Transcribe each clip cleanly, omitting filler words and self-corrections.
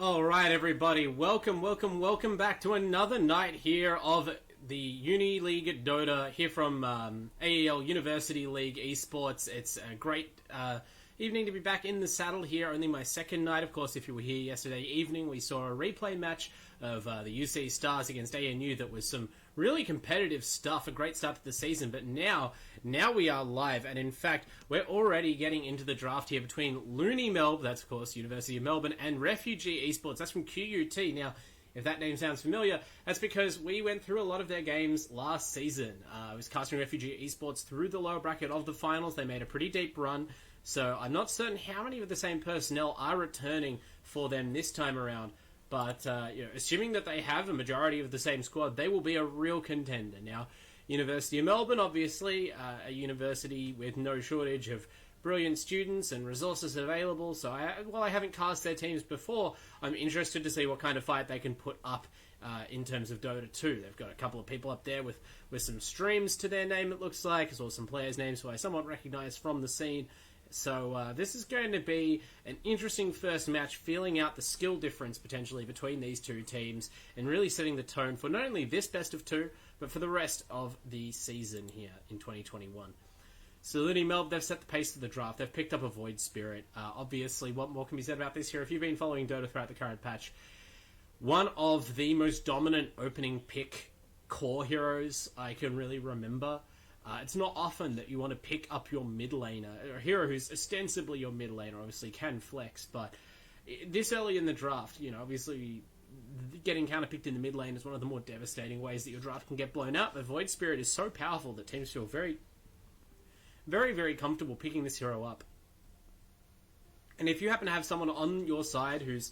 Alright everybody, welcome back to another night here of the Uni League Dota here from AEL University League Esports. It's a great evening to be back in the saddle here, only my second night. Of course, if you were here yesterday evening, we saw a replay match of the UC Stars against ANU that was some really competitive stuff, a great start to the season, but now we are live, and in fact, we're already getting into the draft here between Looney Melb, that's of course University of Melbourne, and Refugee Esports, that's from QUT. Now, if that name sounds familiar, that's because we went through a lot of their games last season. I was casting Refugee Esports through the lower bracket of the finals. They made a pretty deep run, so I'm not certain how many of the same personnel are returning for them this time around. But assuming that they have a majority of the same squad, they will be a real contender. Now, University of Melbourne, obviously, a university with no shortage of brilliant students and resources available, so while I haven't cast their teams before, I'm interested to see what kind of fight they can put up in terms of Dota 2. They've got a couple of people up there with some streams to their name, it looks like, as well as some players' names who I somewhat recognise from the scene. So this is going to be an interesting first match, feeling out the skill difference potentially between these two teams and really setting the tone for not only this best of two, but for the rest of the season here in 2021. So Looney Melb, they've set the pace for the draft. They've picked up a Void Spirit. Obviously, what more can be said about this here? If you've been following Dota throughout the current patch, one of the most dominant opening pick core heroes I can really remember. It's not often that you want to pick up your mid laner, a hero who's ostensibly your mid laner, obviously can flex, but this early in the draft, obviously getting counterpicked in the mid lane is one of the more devastating ways that your draft can get blown out. The Void Spirit is so powerful that teams feel very, very comfortable picking this hero up. And if you happen to have someone on your side who's,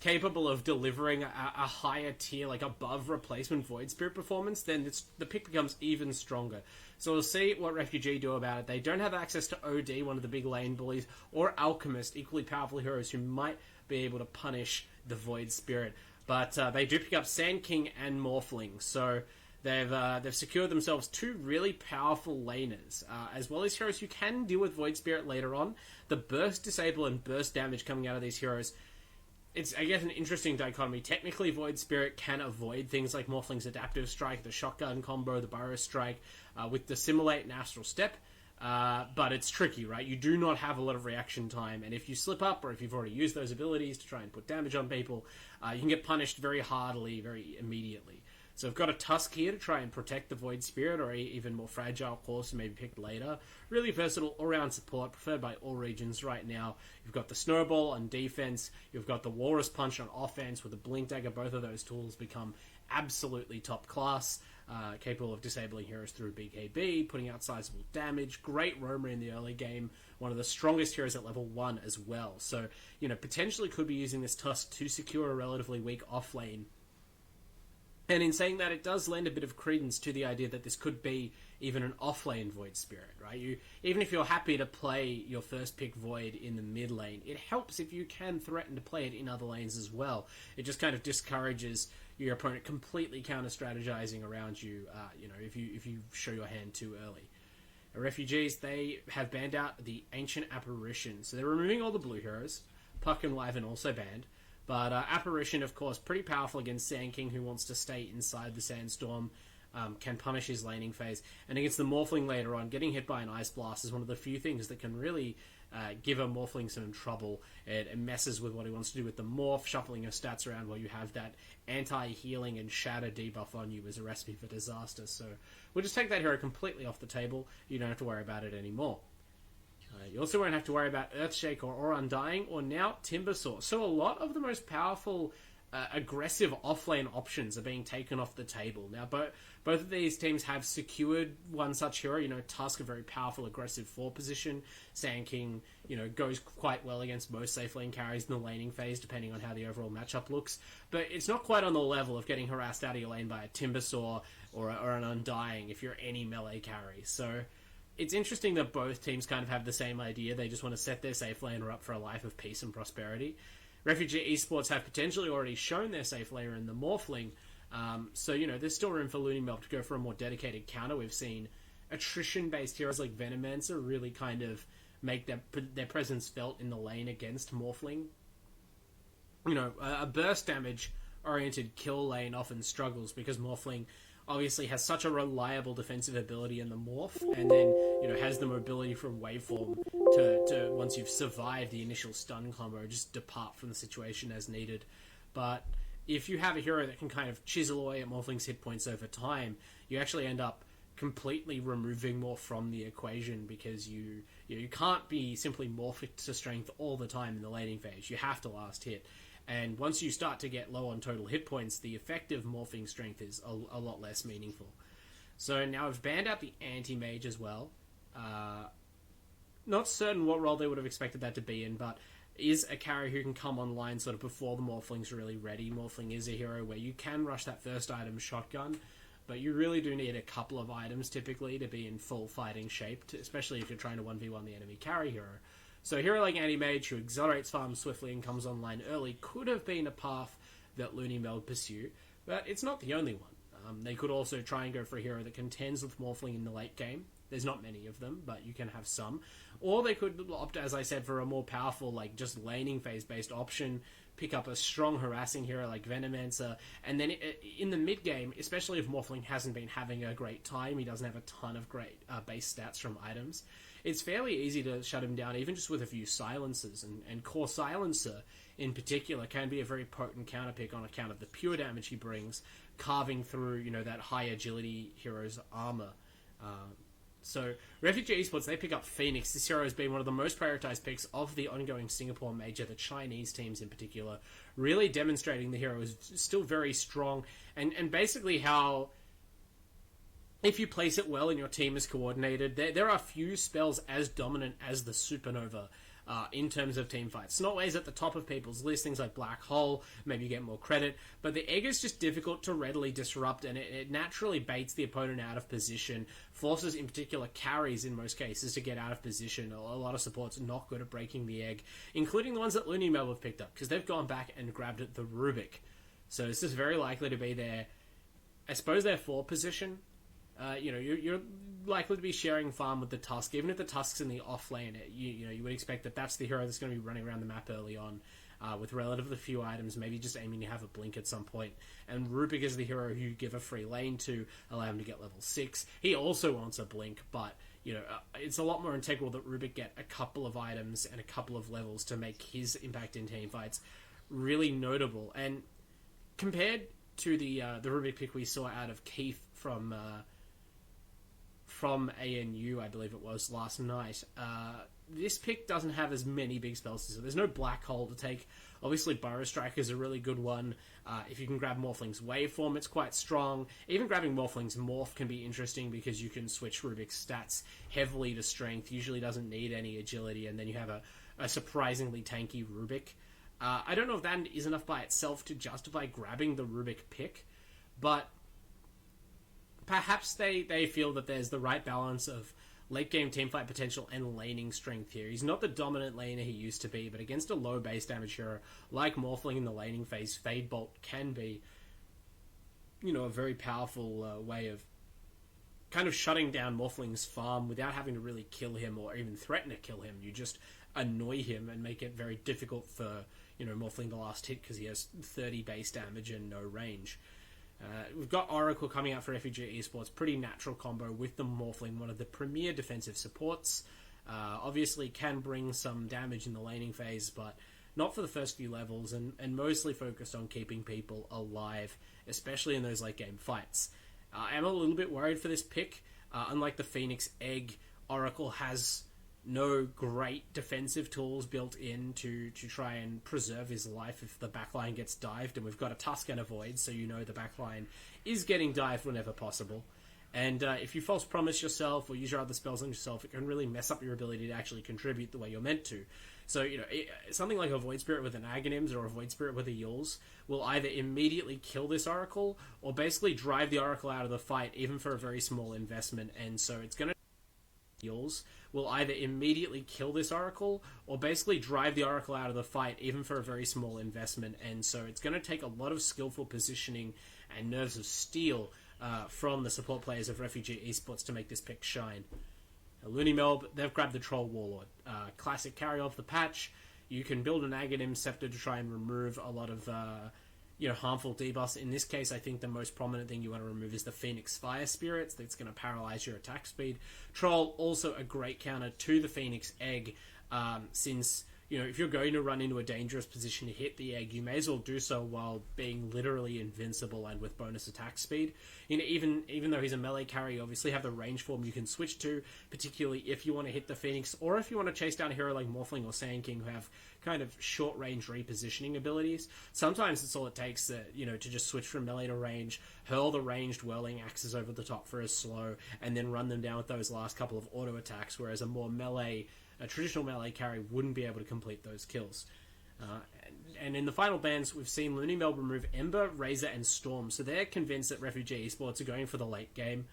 capable of delivering a higher tier, like above replacement Void Spirit performance, then the pick becomes even stronger. So we'll see what Refugee do about it. They don't have access to OD, one of the big lane bullies, or Alchemist, equally powerful heroes who might be able to punish the Void Spirit. But they do pick up Sand King and Morphling, so they've secured themselves two really powerful laners, as well as heroes who can deal with Void Spirit later on. The burst disable and burst damage coming out of these heroes, it's, I guess, an interesting dichotomy. Technically, Void Spirit can avoid things like Morphling's Adaptive Strike, the Shotgun combo, the Burrow Strike, with the Simulate and Astral Step, but it's tricky, right? You do not have a lot of reaction time, and if you slip up, or if you've already used those abilities to try and put damage on people, you can get punished very hardily, very immediately. So I've got a Tusk here to try and protect the Void Spirit, or even more fragile cores maybe picked later. Really versatile all-round support, preferred by all regions right now. You've got the Snowball on defense, you've got the Walrus Punch on offense with the Blink Dagger. Both of those tools become absolutely top class, capable of disabling heroes through BKB, putting out sizable damage. Great roamer in the early game, one of the strongest heroes at level 1 as well. So, potentially could be using this Tusk to secure a relatively weak offlane. And in saying that, it does lend a bit of credence to the idea that this could be even an offlane Void Spirit, right? Even if you're happy to play your first pick Void in the mid lane, it helps if you can threaten to play it in other lanes as well. It just kind of discourages your opponent completely counter-strategizing around you, if you show your hand too early. Refugees, they have banned out the Ancient Apparition, so they're removing all the blue heroes. Puck and Wyvern also banned. But Apparition, of course, pretty powerful against Sand King, who wants to stay inside the Sandstorm, can punish his laning phase. And against the Morphling later on, getting hit by an Ice Blast is one of the few things that can really give a Morphling some trouble. It messes with what he wants to do with the Morph, shuffling your stats around while you have that anti-healing and shatter debuff on you is a recipe for disaster. So we'll just take that hero completely off the table. You don't have to worry about it anymore. You also won't have to worry about Earthshake or Undying, or now Timbersaw. So a lot of the most powerful, aggressive offlane options are being taken off the table. Now, both of these teams have secured one such hero. Tusk, a very powerful, aggressive 4 position. Sand King, goes quite well against most safe lane carries in the laning phase, depending on how the overall matchup looks. But it's not quite on the level of getting harassed out of your lane by a Timbersaw or an Undying if you're any melee carry. So it's interesting that both teams kind of have the same idea. They just want to set their safe laner up for a life of peace and prosperity. Refugee Esports have potentially already shown their safe laner in the Morphling. So, there's still room for Looney Melb to go for a more dedicated counter. We've seen attrition-based heroes like Venomancer really kind of make their presence felt in the lane against Morphling. a burst damage oriented kill lane often struggles because Morphling obviously has such a reliable defensive ability in the morph, and then has the mobility from waveform to once you've survived the initial stun combo, just depart from the situation as needed. But if you have a hero that can kind of chisel away at Morphling's hit points over time, you actually end up completely removing Morph from the equation, because you can't be simply Morphic to strength all the time in the laning phase. You have to last hit. And once you start to get low on total hit points, the effective morphing strength is a lot less meaningful. So now I've banned out the anti-mage as well. Not certain what role they would have expected that to be in, but is a carry who can come online sort of before the Morphling's really ready. Morphling is a hero where you can rush that first item shotgun, but you really do need a couple of items typically to be in full fighting shape, especially if you're trying to 1v1 the enemy carry hero. So a hero like Anti-Mage, who accelerates farms swiftly and comes online early, could have been a path that Looney Melb pursue, but it's not the only one. They could also try and go for a hero that contends with Morphling in the late game. There's not many of them, but you can have some. Or they could opt, as I said, for a more powerful, like, just laning phase-based option, pick up a strong harassing hero like Venomancer, and then in the mid-game, especially if Morphling hasn't been having a great time, he doesn't have a ton of great base stats from items, it's fairly easy to shut him down, even just with a few silencers, and Core Silencer, in particular, can be a very potent counterpick on account of the pure damage he brings, carving through, that high agility hero's armor. So, Refugee Esports, they pick up Phoenix. This hero has been one of the most prioritized picks of the ongoing Singapore major, the Chinese teams in particular, really demonstrating the hero is still very strong, and basically how, if you place it well and your team is coordinated, there are few spells as dominant as the Supernova in terms of team fights. It's not always at the top of people's list, things like Black Hole, maybe you get more credit, but the Egg is just difficult to readily disrupt, and it naturally baits the opponent out of position, forces in particular carries in most cases to get out of position. A lot of supports not good at breaking the Egg, including the ones that Looney Melb have picked up, because they've gone back and grabbed the Rubik. So it's just very likely to be their, I suppose, their 4 position. You're likely to be sharing farm with the Tusk. Even if the Tusk's in the off lane, you would expect that that's the hero that's going to be running around the map early on with relatively few items, maybe just aiming to have a blink at some point. And Rubik is the hero who you give a free lane to, allow him to get level 6. He also wants a blink, but it's a lot more integral that Rubik get a couple of items and a couple of levels to make his impact in team fights really notable. And compared to the Rubik pick we saw out of Keith from ANU, I believe it was, last night, this pick doesn't have as many big spells, so there's no Black Hole to take. Obviously, Burrow Strike is a really good one. If you can grab Morphling's Waveform, it's quite strong. Even grabbing Morphling's Morph can be interesting, because you can switch Rubik's stats heavily to strength, usually doesn't need any agility, and then you have a surprisingly tanky Rubik. I don't know if that is enough by itself to justify grabbing the Rubik pick, but perhaps they feel that there's the right balance of late-game teamfight potential and laning strength here. He's not the dominant laner he used to be, but against a low base damage hero like Morphling in the laning phase, Fade Bolt can be, a very powerful way of kind of shutting down Morphling's farm without having to really kill him or even threaten to kill him. You just annoy him and make it very difficult for, Morphling the last hit, because he has 30 base damage and no range. We've got Oracle coming out for Refugee Esports, pretty natural combo with the Morphling, one of the premier defensive supports. Obviously can bring some damage in the laning phase, but not for the first few levels, and mostly focused on keeping people alive, especially in those late game fights. I'm a little bit worried for this pick. Unlike the Phoenix Egg, Oracle has no great defensive tools built in to try and preserve his life if the backline gets dived, and we've got a Tusk and a Void, so the backline is getting dived whenever possible. And if you false promise yourself or use your other spells on yourself, it can really mess up your ability to actually contribute the way you're meant to. So, something like a Void Spirit with an Aghanims or a Void Spirit with a Yules will either immediately kill this Oracle or basically drive the Oracle out of the fight, even for a very small investment. And so it's going to Yules will either immediately kill this Oracle or basically drive the Oracle out of the fight, even for a very small investment. And so it's going to take a lot of skillful positioning and nerves of steel from the support players of Refugee Esports to make this pick shine. Looney Melb, they've grabbed the Troll Warlord. Classic carry off the patch. you can build an Aghanim Scepter to try and remove a lot of harmful debuffs. In this case, I think the most prominent thing you want to remove is the Phoenix Fire Spirits. That's going to paralyze your attack speed. Troll, also a great counter to the Phoenix Egg, since if you're going to run into a dangerous position to hit the egg, you may as well do so while being literally invincible and with bonus attack speed. Even though he's a melee carry, you obviously have the range form you can switch to, particularly if you want to hit the Phoenix, or if you want to chase down a hero like Morphling or Sand King who have kind of short-range repositioning abilities. Sometimes it's all it takes to just switch from melee to range, hurl the ranged whirling axes over the top for a slow, and then run them down with those last couple of auto attacks, whereas a traditional melee carry wouldn't be able to complete those kills. And in the final bans, we've seen Looney Melb remove Ember, Razor, and Storm, so they're convinced that Refugee Esports are going for the late game.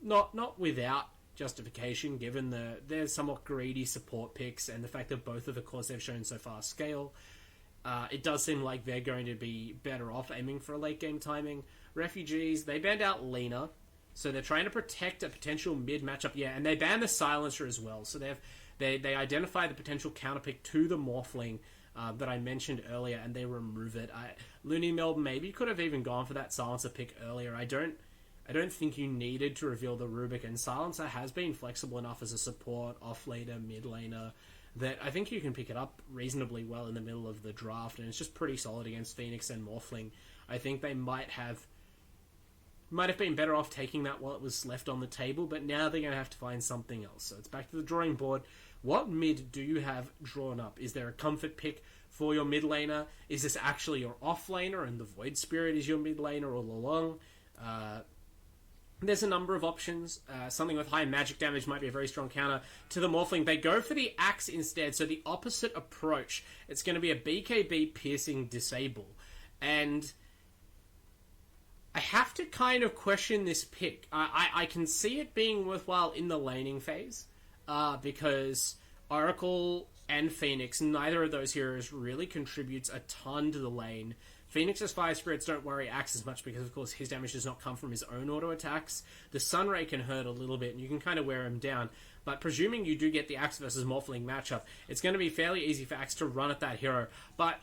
Not without justification, given their somewhat greedy support picks and the fact that both of the cores they've shown so far scale. It does seem like they're going to be better off aiming for a late game timing. Refugees, they banned out Lena, so they're trying to protect a potential mid matchup. Yeah, and they banned the Silencer as well, so they identify the potential counterpick to the Morphling that I mentioned earlier, and they remove it. Looney Melb maybe could have even gone for that Silencer pick earlier. I don't think you needed to reveal the Rubik, and Silencer has been flexible enough as a support, off-laner, mid-laner, that I think you can pick it up reasonably well in the middle of the draft, and it's just pretty solid against Phoenix and Morphling. I think they might have been better off taking that while it was left on the table, but now they're going to have to find something else. So it's back to the drawing board. What mid do you have drawn up? Is there a comfort pick for your mid laner? Is this actually your off laner and the Void Spirit is your mid laner all along? There's a number of options. Something with high magic damage might be a very strong counter to the Morphling. They go for the Axe instead, so the opposite approach. It's going to be a BKB Piercing Disable. And I have to kind of question this pick. I can see it being worthwhile in the laning phase, because Oracle and Phoenix, neither of those heroes really contributes a ton to the lane. Phoenix's Fire Spirits don't worry Axe as much because, of course, his damage does not come from his own auto attacks. The Sunray can hurt a little bit, and you can kind of wear him down. But presuming you do get the Axe versus Morphling matchup, it's going to be fairly easy for Axe to run at that hero. But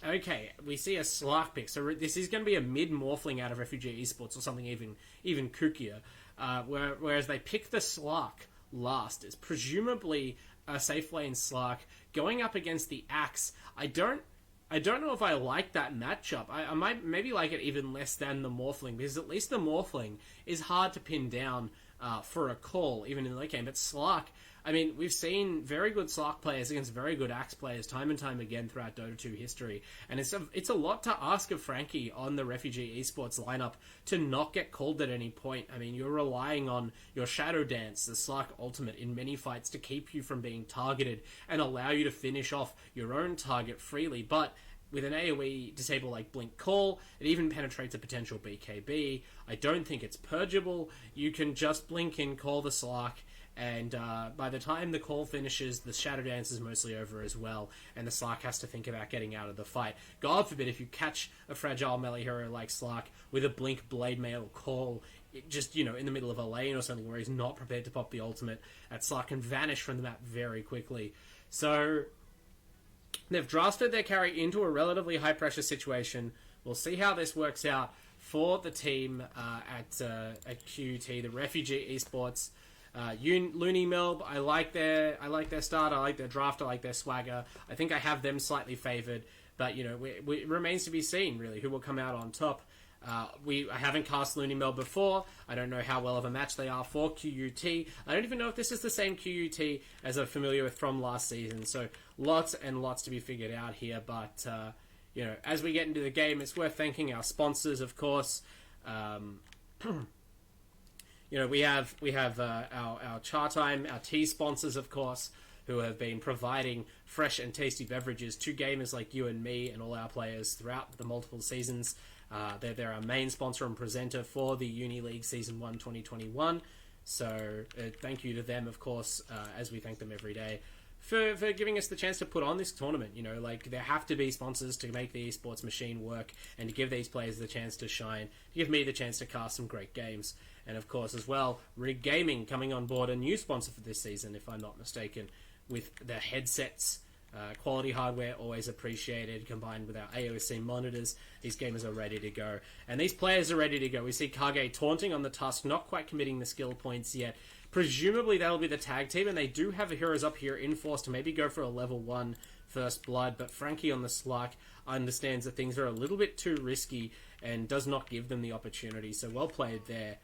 okay, we see a Slark pick, so this is going to be a mid-Morphling out of Refugee Esports, or something even kookier. Whereas they pick the Slark last. It's presumably a safe lane Slark going up against the Axe. I don't know if I like that matchup. I might maybe like it even less than the Morphling, because at least the Morphling is hard to pin down for a call, even in the late game. But Slark, I mean, we've seen very good Slark players against very good Axe players time and time again throughout Dota 2 history. And it's a lot to ask of Frankie on the Refugee Esports lineup to not get called at any point. I mean, you're relying on your Shadow Dance, the Slark ultimate, in many fights to keep you from being targeted and allow you to finish off your own target freely. But with an AoE disable like Blink Call, it even penetrates a potential BKB. I don't think it's purgeable. You can just blink in, call the Slark, and by the time the call finishes, the Shadow Dance is mostly over as well, and the Slark has to think about getting out of the fight. God forbid if you catch a fragile melee hero like Slark with a Blink Blade Mail call, just, in the middle of a lane or something where he's not prepared to pop the ultimate, that Slark can vanish from the map very quickly. So they've drafted their carry into a relatively high-pressure situation. We'll see how this works out for the team at QUT, the Refugee Esports. Looney Melb, I like their start, I like their draft, I like their swagger. I think I have them slightly favoured, but it remains to be seen really who will come out on top. I haven't cast Looney Melb before. I don't know how well of a match they are for QUT. I don't even know if this is the same QUT as I'm familiar with from last season. So lots and lots to be figured out here. But as we get into the game, it's worth thanking our sponsors, of course. We have our Chartime, our tea sponsors, of course, who have been providing fresh and tasty beverages to gamers like you and me and all our players throughout the multiple seasons. They're our main sponsor and presenter for the Uni League Season 1 2021. So thank you to them, of course, as we thank them every day for giving us the chance to put on this tournament. There have to be sponsors to make the esports machine work and to give these players the chance to shine, to give me the chance to cast some great games. And of course, as well, Rig Gaming coming on board, a new sponsor for this season, if I'm not mistaken, with the headsets Quality hardware, always appreciated, combined with our AOC monitors. These gamers are ready to go. And these players are ready to go. We see Kage taunting on the Tusk, not quite committing the skill points yet. Presumably that'll be the tag team, and they do have the heroes up here in force to maybe go for a level 1 first blood, but Frankie on the Slark understands that things are a little bit too risky and does not give them the opportunity, so well played there.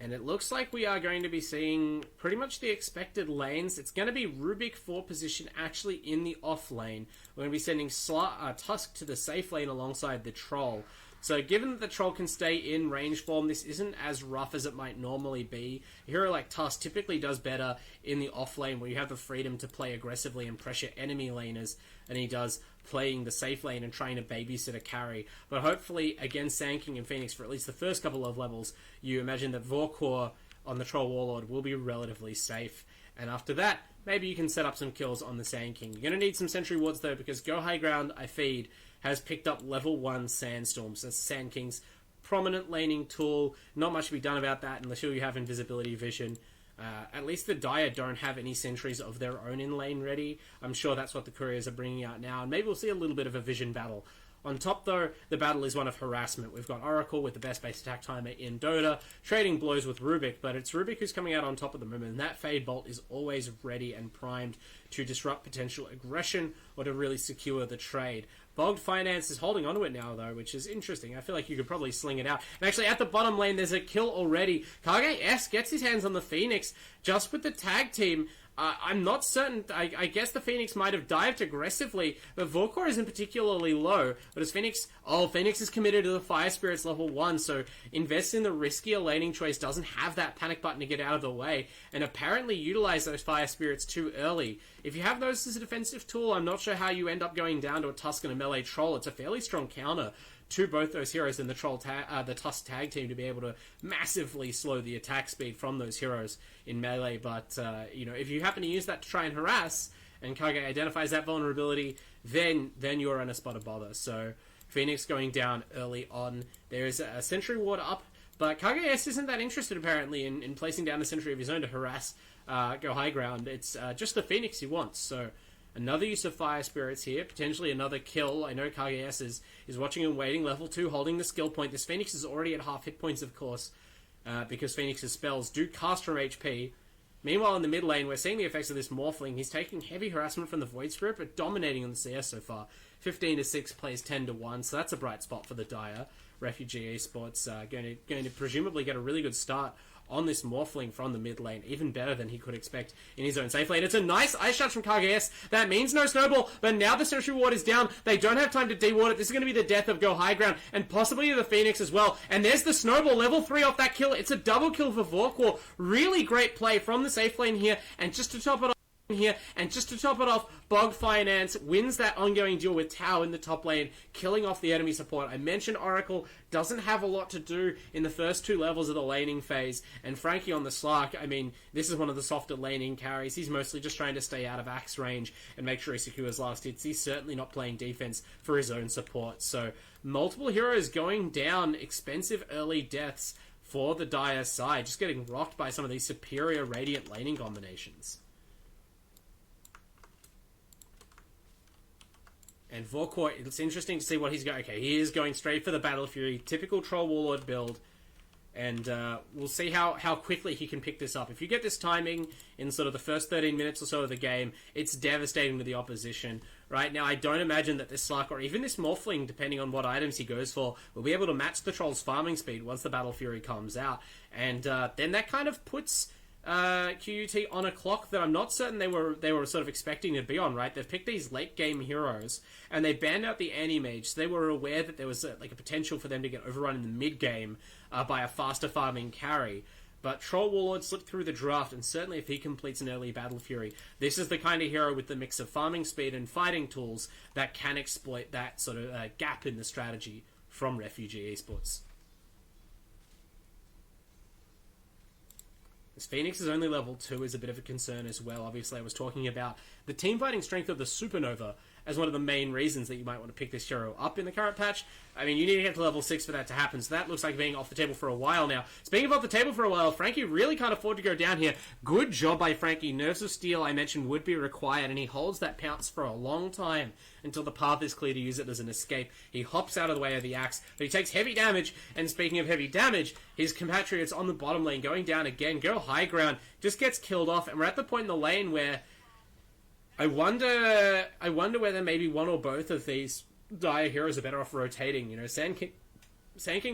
And it looks like we are going to be seeing pretty much the expected lanes. It's going to be Rubik for position actually in the off lane. We're going to be sending Tusk to the safe lane alongside the Troll. So given that the Troll can stay in range form, this isn't as rough as it might normally be. A hero like Tusk typically does better in the off lane where you have the freedom to play aggressively and pressure enemy laners than he does playing the safe lane and trying to babysit a carry. But hopefully against Sand and Phoenix for at least the first couple of levels, you imagine that Vorkor on the Troll Warlord will be relatively safe. And after that, maybe you can set up some kills on the Sand King. You're going to need some sentry wards though, because Go High Ground, I feed, has picked up level 1 Sandstorms. That's Sand King's prominent laning tool. Not much to be done about that unless you have invisibility vision. At least the Dire don't have any sentries of their own in lane ready. I'm sure that's what the couriers are bringing out now, and maybe we'll see a little bit of a vision battle. On top, though, the battle is one of harassment. We've got Oracle with the best base attack timer in Dota, trading blows with Rubik, but it's Rubik who's coming out on top at the moment, and that Fade Bolt is always ready and primed to disrupt potential aggression or to really secure the trade. Bogged Finance is holding onto it now, though, which is interesting. I feel like you could probably sling it out. And actually, at the bottom lane, there's a kill already. Kage S gets his hands on the Phoenix just with the tag team. I'm not certain. I guess the Phoenix might have dived aggressively, but Vorkor isn't particularly low. But as Phoenix... Oh, Phoenix is committed to the Fire Spirits level 1, so invest in the riskier laning choice, doesn't have that panic button to get out of the way, and apparently utilize those Fire Spirits too early. If you have those as a defensive tool, I'm not sure how you end up going down to a Tusk and a melee Troll. It's a fairly strong counter to both those heroes and the Tusk tag team to be able to massively slow the attack speed from those heroes in melee. But, if you happen to use that to try and harass, and Kage identifies that vulnerability, then you're in a spot of bother. So, Phoenix going down early on. There is a sentry ward up, but Kage S isn't that interested, apparently, in placing down a sentry of his own to harass Go High Ground. It's just the Phoenix he wants, so... Another use of Fire Spirits here, potentially another kill. I know Kage S is watching and waiting, level 2, holding the skill point. This Phoenix is already at half hit points, of course, because Phoenix's spells do cast from HP. Meanwhile, in the mid lane, we're seeing the effects of this Morphling. He's taking heavy harassment from the Void Spirit, but dominating on the CS so far. 15-6 plays 10-1, so that's a bright spot for the Dire. Refugee Esports going to presumably get a really good start on this Morphling from the mid lane, even better than he could expect in his own safe lane. It's a nice Ice Shot from Kage S. That means no snowball, but now the Sentry Ward is down. They don't have time to deward it. This is going to be the death of Go High Ground, and possibly the Phoenix as well. And there's the snowball, level 3 off that kill. It's a double kill for Vorkor. Really great play from the safe lane here, and just to top it off, Bogged Finance wins that ongoing duel with Tau in the top lane, killing off the enemy support. I mentioned Oracle doesn't have a lot to do in the first 2 levels of the laning phase, and Frankie on the Slark, I mean, this is one of the softer laning carries. He's mostly just trying to stay out of axe range and make sure he secures last hits. He's certainly not playing defense for his own support. So, multiple heroes going down, expensive early deaths for the Dire side, just getting rocked by some of these superior Radiant laning combinations. And Vorkor, it's interesting to see what he's going... Okay, he is going straight for the Battle Fury, typical Troll Warlord build, and we'll see how quickly he can pick this up. If you get this timing in sort of the first 13 minutes or so of the game, it's devastating to the opposition. Right now, I don't imagine that this Slark, or even this Morphling, depending on what items he goes for, will be able to match the Troll's farming speed once the Battle Fury comes out. And then that kind of puts... QUT on a clock that I'm not certain they were sort of expecting to be on, right? They've picked these late game heroes and they banned out the anti-mage, so they were aware that there was a potential for them to get overrun in the mid game by a faster farming carry. But Troll Warlord slipped through the draft, and certainly if he completes an early Battle Fury, this is the kind of hero with the mix of farming speed and fighting tools that can exploit that sort of gap in the strategy from Refugee Esports. Phoenix is only level 2 is a bit of a concern as well. Obviously, I was talking about the team fighting strength of the Supernova as one of the main reasons that you might want to pick this hero up in the current patch. I mean, you need to get to level 6 for that to happen, so that looks like being off the table for a while now. Speaking of off the table for a while, Frankie really can't afford to go down here. Good job by Frankie. Nerves of Steel, I mentioned, would be required, and he holds that pounce for a long time until the path is clear to use it as an escape. He hops out of the way of the axe, but he takes heavy damage, and speaking of heavy damage, his compatriots on the bottom lane going down again, go high ground, just gets killed off, and we're at the point in the lane where I wonder whether maybe one or both of these Dire heroes are better off rotating. You know, Sand King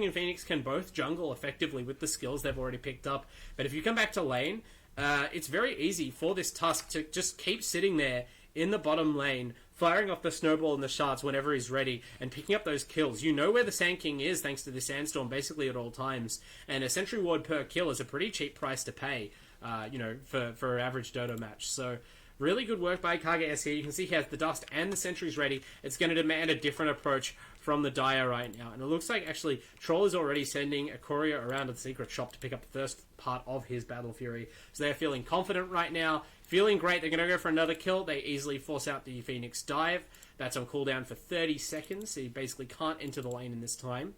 and Phoenix can both jungle effectively with the skills they've already picked up, but if you come back to lane, it's very easy for this Tusk to just keep sitting there in the bottom lane, firing off the snowball and the shards whenever he's ready, and picking up those kills. You know where the Sand King is thanks to the Sandstorm basically at all times, and a Sentry Ward per kill is a pretty cheap price to pay, for an average Dota match. So really good work by KGS here. You can see he has the Dust and the Sentries ready. It's going to demand a different approach from the Dire right now. And it looks like, actually, Troll is already sending a courier around to the secret shop to pick up the first part of his Battle Fury. So they're feeling confident right now. Feeling great. They're going to go for another kill. They easily force out the Phoenix dive. That's on cooldown for 30 seconds. So you basically can't enter the lane in this time.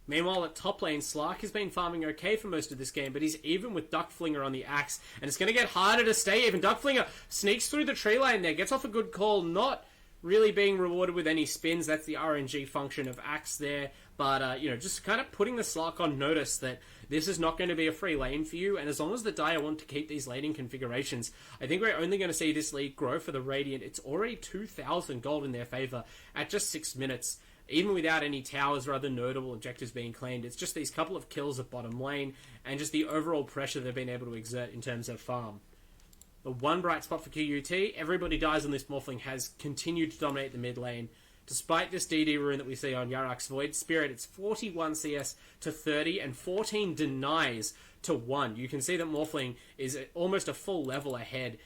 Meanwhile, at top lane, Slark has been farming okay for most of this game, but he's even with Duckflinger on the axe, and it's going to get harder to stay even. Duckflinger sneaks through the tree line there, gets off a good call, not really being rewarded with any spins. That's the RNG function of axe there, but, just kind of putting the Slark on notice that this is not going to be a free lane for you, and as long as the Dire want to keep these laning configurations, I think we're only going to see this league grow for the Radiant. It's already 2,000 gold in their favor at just 6 minutes. Even without any towers or other notable objectives being claimed, it's just these couple of kills at bottom lane and just the overall pressure they've been able to exert in terms of farm. The one bright spot for QUT, Everybody Dies on this Morphling has continued to dominate the mid lane. Despite this DD rune that we see on Yarak's Void Spirit, it's 41 CS to 30 and 14 denies to 1. You can see that Morphling is almost a full level ahead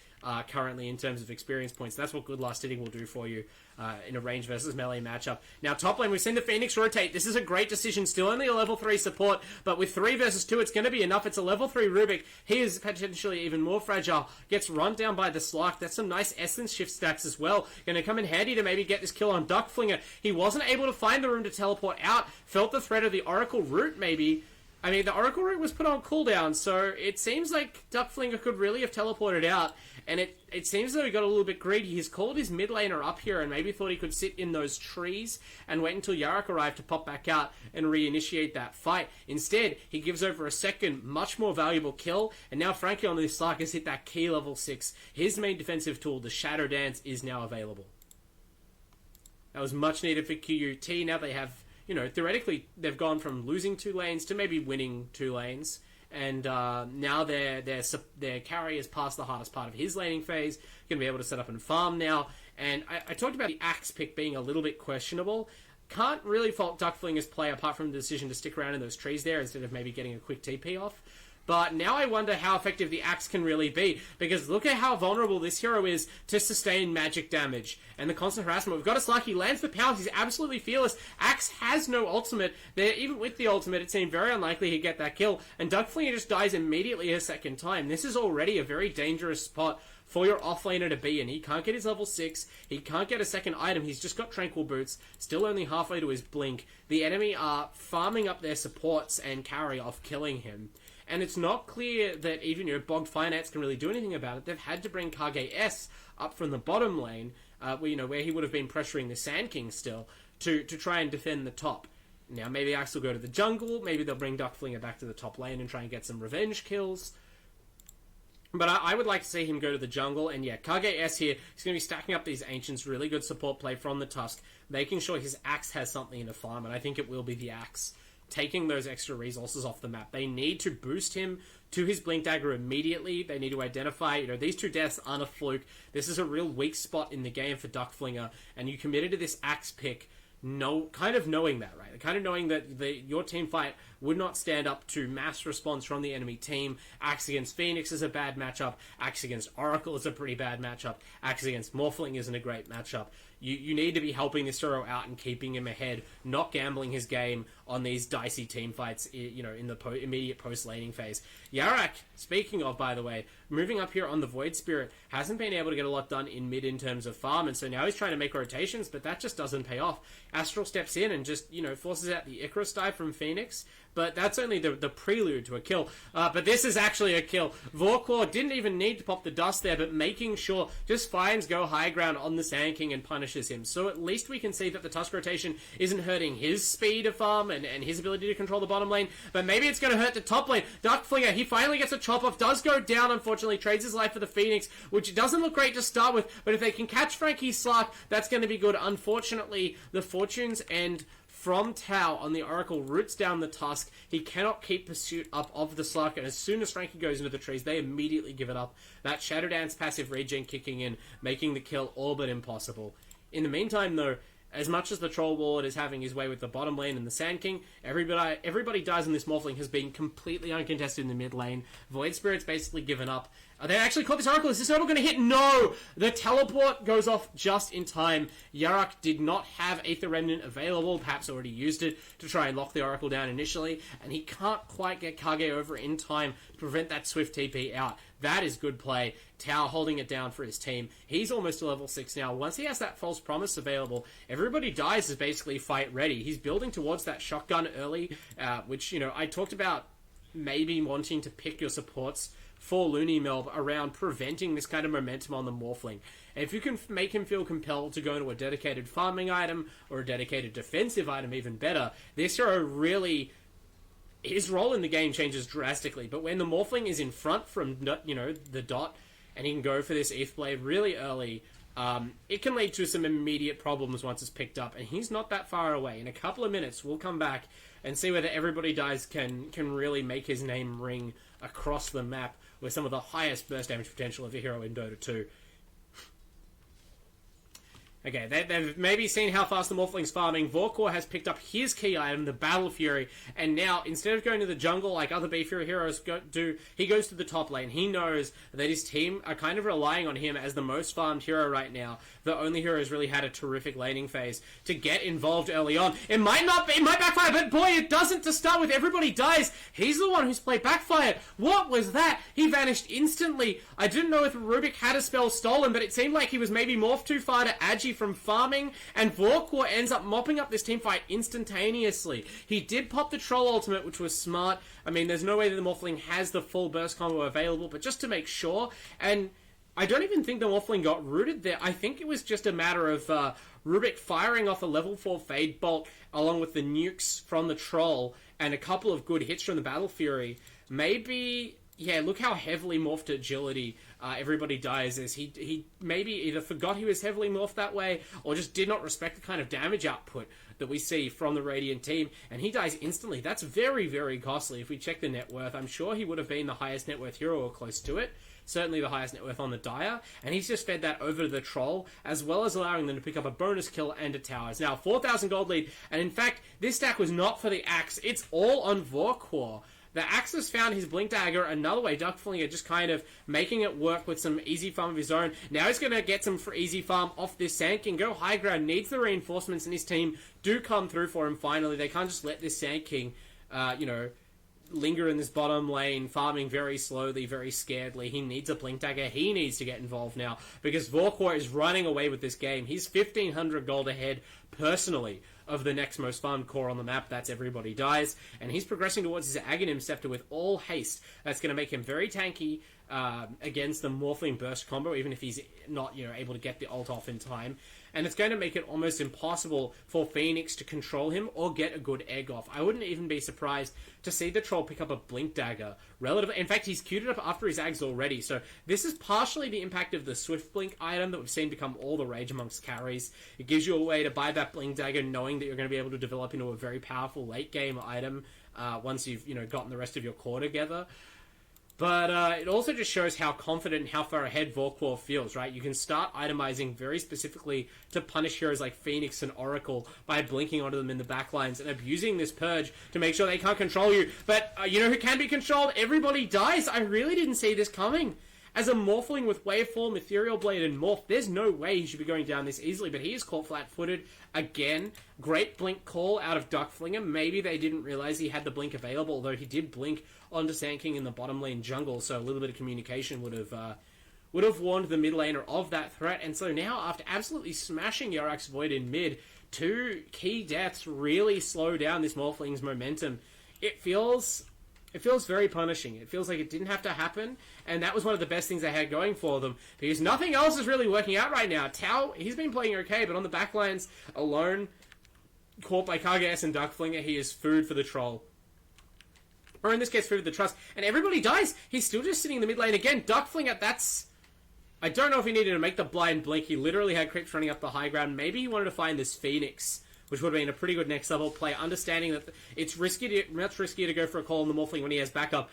currently in terms of experience points. That's what Good Last Hitting will do for you in a range versus melee matchup. Now, top lane, we've seen the Phoenix rotate. This is a great decision. Still only a level 3 support, but with 3 versus 2, it's going to be enough. It's a level 3 Rubik. He is potentially even more fragile. Gets run down by the Slark. That's some nice Essence shift stacks as well. Going to come in handy to maybe get this kill on Duckflinger. He wasn't able to find the room to teleport out. Felt the threat of the Oracle Root, maybe. I mean, the Oracle Root was put on cooldown, so it seems like Duckflinger could really have teleported out, and it seems as though he got a little bit greedy. He's called his mid laner up here and maybe thought he could sit in those trees and wait until Yarak arrived to pop back out and reinitiate that fight. Instead, he gives over a second, much more valuable kill, and now Frankie on this Slark has hit that key level 6. His main defensive tool, the Shadow Dance, is now available. That was much needed for QUT. Now they have, theoretically, they've gone from losing 2 lanes to maybe winning 2 lanes. And now their carry has passed the hardest part of his laning phase. Going to be able to set up and farm now. And I talked about the axe pick being a little bit questionable. Can't really fault Duckflinger's play apart from the decision to stick around in those trees there instead of maybe getting a quick TP off. But now I wonder how effective the axe can really be, because look at how vulnerable this hero is to sustain magic damage and the constant harassment. We've got a Slark, he lands the pounce, he's absolutely fearless. Axe has no ultimate. There, even with the ultimate, it seemed very unlikely he'd get that kill, and Duckflinger just dies immediately a second time. This is already a very dangerous spot for your offlaner to be in. He can't get his level 6, he can't get a second item, he's just got Tranquil Boots, still only halfway to his blink. The enemy are farming up their supports and carry off killing him. And it's not clear that even Bogged Finance can really do anything about it. They've had to bring KGS up from the bottom lane, where he would have been pressuring the Sand King still, to try and defend the top. Now, maybe Axe will go to the jungle, maybe they'll bring Duckflinger back to the top lane and try and get some revenge kills. But I would like to see him go to the jungle, and yeah, KGS here, he's going to be stacking up these Ancients, really good support play from the Tusk, making sure his Axe has something in the farm, and I think it will be the Axe. Taking those extra resources off the map. They need to boost him to his Blink Dagger immediately. They need to identify, these 2 deaths aren't a fluke. This is a real weak spot in the game for Duckflinger, and you committed to this Axe pick, kind of knowing that, right? Kind of knowing that your team fight would not stand up to mass response from the enemy team. Axe against Phoenix is a bad matchup. Axe against Oracle is a pretty bad matchup. Axe against Morphling isn't a great matchup. You need to be helping this hero out and keeping him ahead, not gambling his game on these dicey team fights, you know, in the immediate post-laning phase. Yarak, speaking of, by the way, moving up here on the Void Spirit, hasn't been able to get a lot done in mid in terms of farm, and so now he's trying to make rotations, but that just doesn't pay off. Astral steps in and just, you know, forces out the Icarus dive from Phoenix, but that's only the prelude to a kill. But this is actually a kill. Vorkor didn't even need to pop the dust there, but making sure just finds go high ground on the Sand King and punishes him. So at least we can see that the Tusk rotation isn't hurting his speed of farm and his ability to control the bottom lane, but maybe it's going to hurt the top lane. Dark Flinger, he finally gets a chop off, does go down, unfortunately, trades his life for the Phoenix, which doesn't look great to start with, but if they can catch Frankie Slark, that's going to be good. Unfortunately, the fortunes end from Tau on the Oracle, roots down the Tusk. He cannot keep pursuit up of the Slark, and as soon as Frankie goes into the trees, they immediately give it up. That Shadow Dance passive regen kicking in, making the kill all but impossible. In the meantime, though, as much as the Troll Warlord is having his way with the bottom lane and the Sand King, everybody dies, and this Morphling has been completely uncontested in the mid lane. Void Spirit's basically given up. They actually caught this Oracle. Is this Oracle going to hit? No! The teleport goes off just in time. Yarak did not have Aether Remnant available, perhaps already used it to try and lock the Oracle down initially, and he can't quite get Kage over in time to prevent that swift TP out. That is good play. Tau holding it down for his team. He's almost to level 6 now. Once he has that False Promise available, everybody dies is basically fight ready. He's building towards that shotgun early, which, you know, I talked about maybe wanting to pick your supports for Looney Melb around preventing this kind of momentum on the Morphling. And if you can make him feel compelled to go into a dedicated farming item or a dedicated defensive item, even better, this hero really, his role in the game changes drastically. But when the Morphling is in front from, you know, the dot, and he can go for this ETH Blade really early, it can lead to some immediate problems once it's picked up, and he's not that far away. In a couple of minutes, we'll come back and see whether Everybody Dies can really make his name ring across the map with some of the highest burst damage potential of a hero in Dota 2. Okay, they've maybe seen how fast the Morphling's farming. Vorkor has picked up his key item, the Battle Fury, and now, instead of going to the jungle like other B Fury heroes do, he goes to the top lane. He knows that his team are kind of relying on him as the most farmed hero right now. The only hero who's really had a terrific laning phase to get involved early on. It might backfire, but boy, it doesn't to start with. Everybody dies. He's the one who's played backfired. What was that? He vanished instantly. I didn't know if Rubik had a spell stolen, but it seemed like he was maybe morphed too far to Agi from farming, and Vorkor ends up mopping up this teamfight instantaneously. He did pop the Troll ultimate, which was smart. I mean, there's no way that the Morphling has the full burst combo available, but just to make sure, and I don't even think the Morphling got rooted there. I think it was just a matter of Rubik firing off a level 4 Fade Bolt along with the nukes from the Troll and a couple of good hits from the Battle Fury. Maybe, yeah, look how heavily morphed agility Everybody Dies is. He maybe either forgot he was heavily morphed that way or just did not respect the kind of damage output that we see from the Radiant team, and he dies instantly. That's very, very costly. If we check the net worth, I'm sure he would have been the highest net worth hero or close to it. Certainly the highest net worth on the Dire, and he's just fed that over to the Troll, as well as allowing them to pick up a bonus kill and a tower. It's now a 4,000 gold lead, and in fact, this stack was not for the Axe. It's all on Vorkor. The Axe has found his Blink Dagger another way. Duckflinger just kind of making it work with some easy farm of his own. Now he's going to get some easy farm off this Sand King. Go high ground. Needs the reinforcements, and his team do come through for him finally. They can't just let this Sand King, linger in this bottom lane, farming very slowly, very scaredly. He needs a Blink Dagger. He needs to get involved now because Vorkor is running away with this game. He's 1,500 gold ahead personally of the next most farmed core on the map. That's Everybody Dies, and he's progressing towards his Aghanim Scepter with all haste. That's going to make him very tanky against the Morphling Burst combo, even if he's not able to get the ult off in time. And it's going to make it almost impossible for Phoenix to control him or get a good egg off. I wouldn't even be surprised to see the Troll pick up a Blink Dagger. In fact, he's queued it up after his Ags already, so this is partially the impact of the Swift Blink item that we've seen become all the rage amongst carries. It gives you a way to buy that Blink Dagger knowing that you're going to be able to develop into a very powerful late game item once you've gotten the rest of your core together. But it also just shows how confident and how far ahead Vorkor feels, right? You can start itemizing very specifically to punish heroes like Phoenix and Oracle by blinking onto them in the backlines and abusing this purge to make sure they can't control you. But you know who can be controlled? Everybody dies. I really didn't see this coming. As a Morphling with Waveform, Ethereal Blade, and Morph, there's no way he should be going down this easily, but he is caught flat-footed again. Great blink call out of Duckflinger. Maybe they didn't realize he had the blink available, although he did blink onto Sand King in the bottom lane jungle, so a little bit of communication would have warned the mid laner of that threat. And so now, after absolutely smashing Yarak's Void in mid, 2 key deaths really slow down this Morphling's momentum. It feels very punishing. It feels like it didn't have to happen, and that was one of the best things they had going for them, because nothing else is really working out right now. Tao, he's been playing okay, but on the backlines alone, caught by Kargas and Duckflinger, he is food for the troll. Or in this case, food for the trust. And everybody dies. He's still just sitting in the mid lane again. Duckflinger, that's... I don't know if he needed to make the blind blink. He literally had creeps running up the high ground. Maybe he wanted to find this Phoenix, which would have been a pretty good next level play, understanding that it's much riskier to go for a call on the Morphling when he has backup.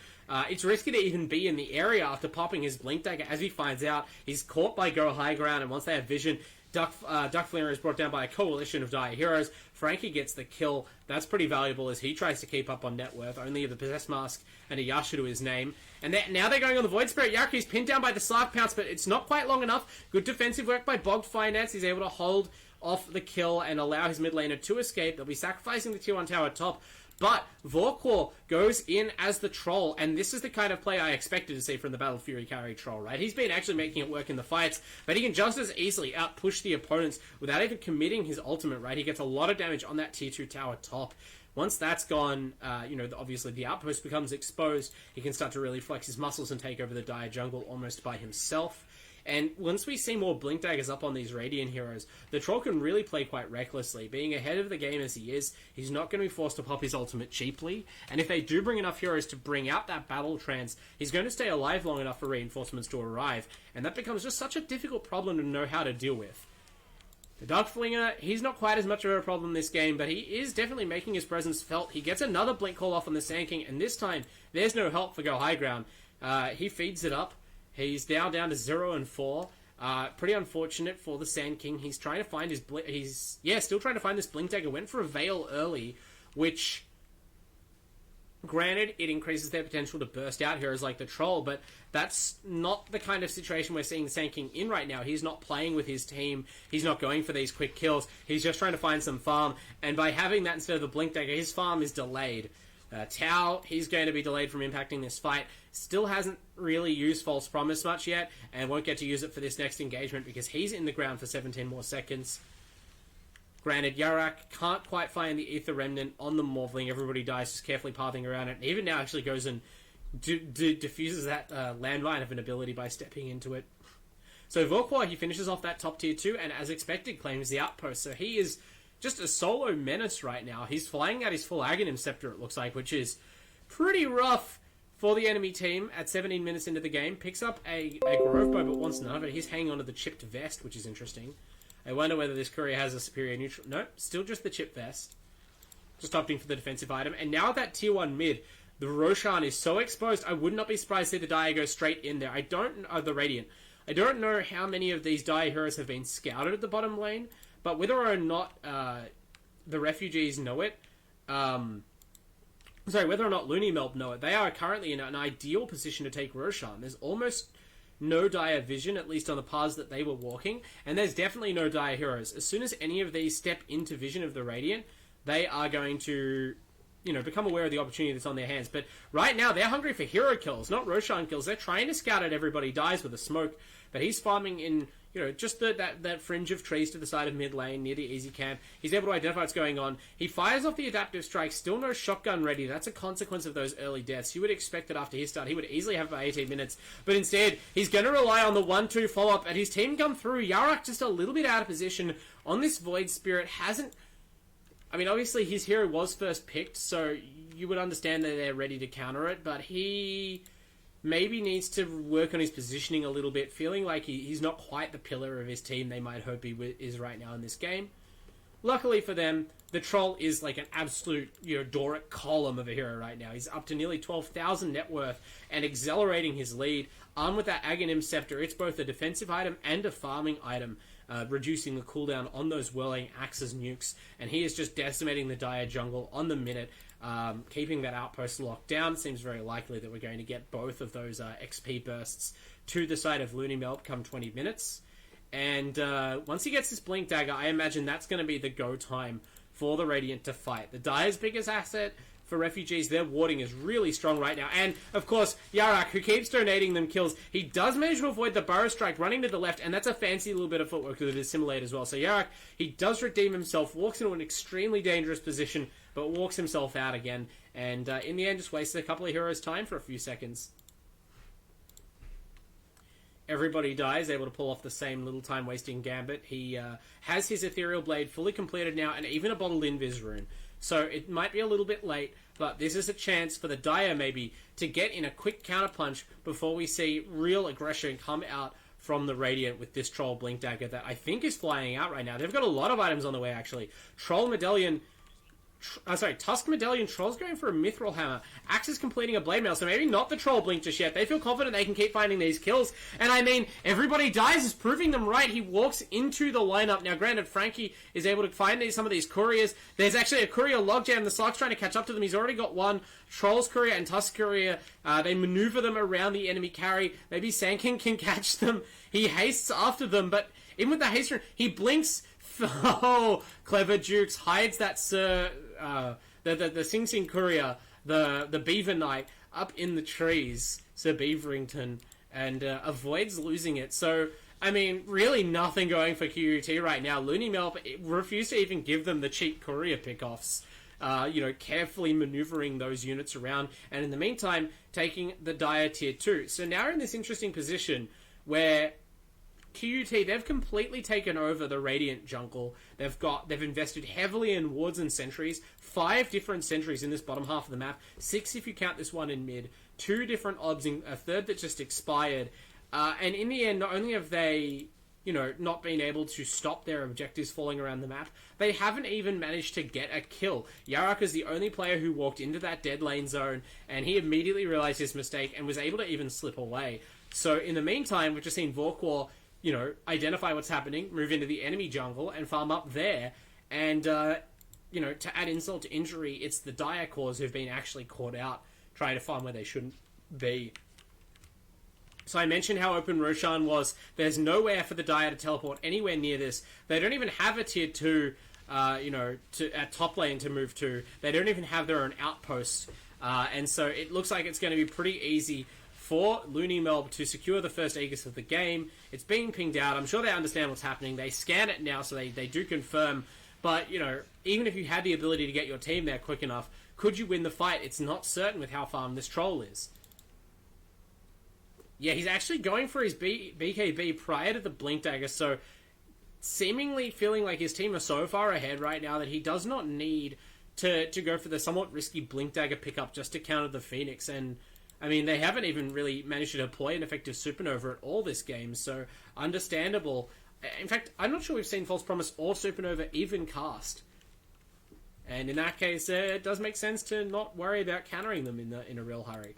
It's risky to even be in the area after popping his Blink Dagger. As he finds out, he's caught by Go High Ground, and once they have vision, Duckflinger is brought down by a coalition of dire heroes. Frankie gets the kill. That's pretty valuable as he tries to keep up on net worth. Only the Possess Mask and a Yasha to his name. And now they're going on the Void Spirit. Yaku's pinned down by the Slark Pounce, but it's not quite long enough. Good defensive work by Bogged Finance. He's able to hold off the kill and allow his mid laner to escape. They'll be sacrificing the tier 1 tower top. But Vorkor goes in as the troll, and this is the kind of play I expected to see from the Battle Fury carry troll, right? He's been actually making it work in the fights, but he can just as easily outpush the opponents without even committing his ultimate, right? He gets a lot of damage on that tier 2 tower top. Once that's gone, obviously the outpost becomes exposed. He can start to really flex his muscles and take over the dire jungle almost by himself. And once we see more Blink Daggers up on these Radiant heroes, the Troll can really play quite recklessly. Being ahead of the game as he is, he's not going to be forced to pop his ultimate cheaply. And if they do bring enough heroes to bring out that battle trance, he's going to stay alive long enough for reinforcements to arrive. And that becomes just such a difficult problem to know how to deal with. The Duckflinger, he's not quite as much of a problem this game, but he is definitely making his presence felt. He gets another Blink call off on the Sand King, and this time, there's no help for Go High Ground. He feeds it up. He's now down to 0 and 4. Pretty unfortunate for the Sand King. He's trying to find his... still trying to find this Blink Dagger. Went for a Veil early, which... Granted, it increases their potential to burst out heroes like the Troll, but that's not the kind of situation we're seeing the Sand King in right now. He's not playing with his team. He's not going for these quick kills. He's just trying to find some farm, and by having that instead of the Blink Dagger, his farm is delayed. Tao, he's going to be delayed from impacting this fight. Still hasn't really used False Promise much yet, and won't get to use it for this next engagement because he's in the ground for 17 more seconds. Granted, Yarak can't quite find the Aether Remnant on the Morphling. Everybody dies, just carefully pathing around it. And even now actually goes and diffuses that landmine of an ability by stepping into it. So Vorkor, he finishes off that top tier 2, and as expected, claims the outpost. So he is just a solo menace right now. He's flying out his full Aghanim Scepter, it looks like, which is pretty rough for the enemy team at 17 minutes into the game. Picks up a Grove Bow, but wants none of it. He's hanging onto the chipped vest, which is interesting. I wonder whether this courier has a superior neutral... Nope, still just the chipped vest. Just opting for the defensive item. And now at that tier 1 mid, the Roshan is so exposed, I would not be surprised to see the Dire go straight in there. The Radiant. I don't know how many of these Dire heroes have been scouted at the bottom lane, but whether or not the refugees know it... whether or not Looney Melb know it, they are currently in an ideal position to take Roshan. There's almost no dire vision, at least on the paths that they were walking, and there's definitely no dire heroes. As soon as any of these step into vision of the Radiant, they are going to, become aware of the opportunity that's on their hands. But right now, they're hungry for hero kills, not Roshan kills. They're trying to scout out everybody dies with a smoke, but he's farming in... just that fringe of trees to the side of mid lane, near the easy camp. He's able to identify what's going on. He fires off the adaptive strike, still no shotgun ready. That's a consequence of those early deaths. You would expect that after his start, he would easily have about 18 minutes. But instead, he's going to rely on the 1-2 follow-up, and his team come through. Yarak just a little bit out of position on this Void Spirit. Obviously, his hero was first picked, so you would understand that they're ready to counter it, but he... maybe needs to work on his positioning a little bit, feeling like he's not quite the pillar of his team they might hope he is right now in this game. luckily for them, the Troll is like an absolute, Doric column of a hero right now. He's up to nearly 12,000 net worth and accelerating his lead. Armed with that Aghanim Scepter, it's both a defensive item and a farming item, reducing the cooldown on those Whirling Axes nukes. And he is just decimating the Dire jungle on the minute, keeping that outpost locked down. Seems very likely that we're going to get both of those XP bursts to the side of Looney Melb come 20 minutes. And once he gets this Blink Dagger, I imagine that's going to be the go time for the Radiant to fight. The Dire's biggest asset for Refugees, their warding is really strong right now. And, of course, Yarak, who keeps donating them kills, he does manage to avoid the Burrow Strike running to the left, and that's a fancy little bit of footwork that is assimilated as well. So Yarak, he does redeem himself, walks into an extremely dangerous position, but walks himself out again, and in the end just wasted a couple of heroes' time for a few seconds. Everybody dies, able to pull off the same little time-wasting gambit. He has his Ethereal Blade fully completed now, and even a bottled Invis rune. So it might be a little bit late, but this is a chance for the Dire maybe to get in a quick counterpunch before we see real aggression come out from the Radiant with this Troll Blink Dagger that I think is flying out right now. They've got a lot of items on the way, actually. Troll Medallion... Tusk Medallion. Troll's going for a Mithril Hammer. Axe is completing a Blade Mail, so maybe not the Troll Blink just yet. They feel confident they can keep finding these kills. And I mean, everybody dies is proving them right. He walks into the lineup. Now, granted, Frankie is able to find some of these couriers. There's actually a courier logjam. The Slark's trying to catch up to them. He's already got one. Troll's courier and Tusk courier, they maneuver them around the enemy carry. Maybe Sand King can catch them. He hastes after them, but even with the haste, he blinks. Oh, clever Jukes hides that the Sing Sing courier, the Beaver Knight, up in the trees, Sir Beaverington, and avoids losing it. So, I mean, really nothing going for QUT right now. Looney Melb refused to even give them the cheap courier pickoffs. Carefully maneuvering those units around, and in the meantime, taking the Dire tier 2. So now we're in this interesting position where QUT, they've completely taken over the Radiant jungle. They've invested heavily in wards and sentries. 5 different sentries in this bottom half of the map. 6 if you count this one in mid. 2 different obs, a third that just expired. And in the end, not only have they, not been able to stop their objectives falling around the map, they haven't even managed to get a kill. Yarak is the only player who walked into that dead lane zone, and he immediately realized his mistake and was able to even slip away. So in the meantime, we've just seen Vorkwar, identify what's happening, move into the enemy jungle, and farm up there. And, to add insult to injury, it's the Dire cores who've been actually caught out trying to farm where they shouldn't be. So I mentioned how open Roshan was. There's nowhere for the Dire to teleport anywhere near this. They don't even have a tier 2, at top lane to move to. They don't even have their own outpost. And so it looks like it's going to be pretty easy for Looney Melb to secure the first Aegis of the game. It's being pinged out. I'm sure they understand what's happening. They scan it now, so they do confirm. But, even if you had the ability to get your team there quick enough, could you win the fight? It's not certain with how farmed this Troll is. Yeah, he's actually going for his BKB prior to the Blink Dagger, so seemingly feeling like his team are so far ahead right now that he does not need to go for the somewhat risky Blink Dagger pickup just to counter the Phoenix. And I mean, they haven't even really managed to deploy an effective Supernova at all this game, so understandable. In fact, I'm not sure we've seen False Promise or Supernova even cast. And in that case, it does make sense to not worry about countering them in a real hurry.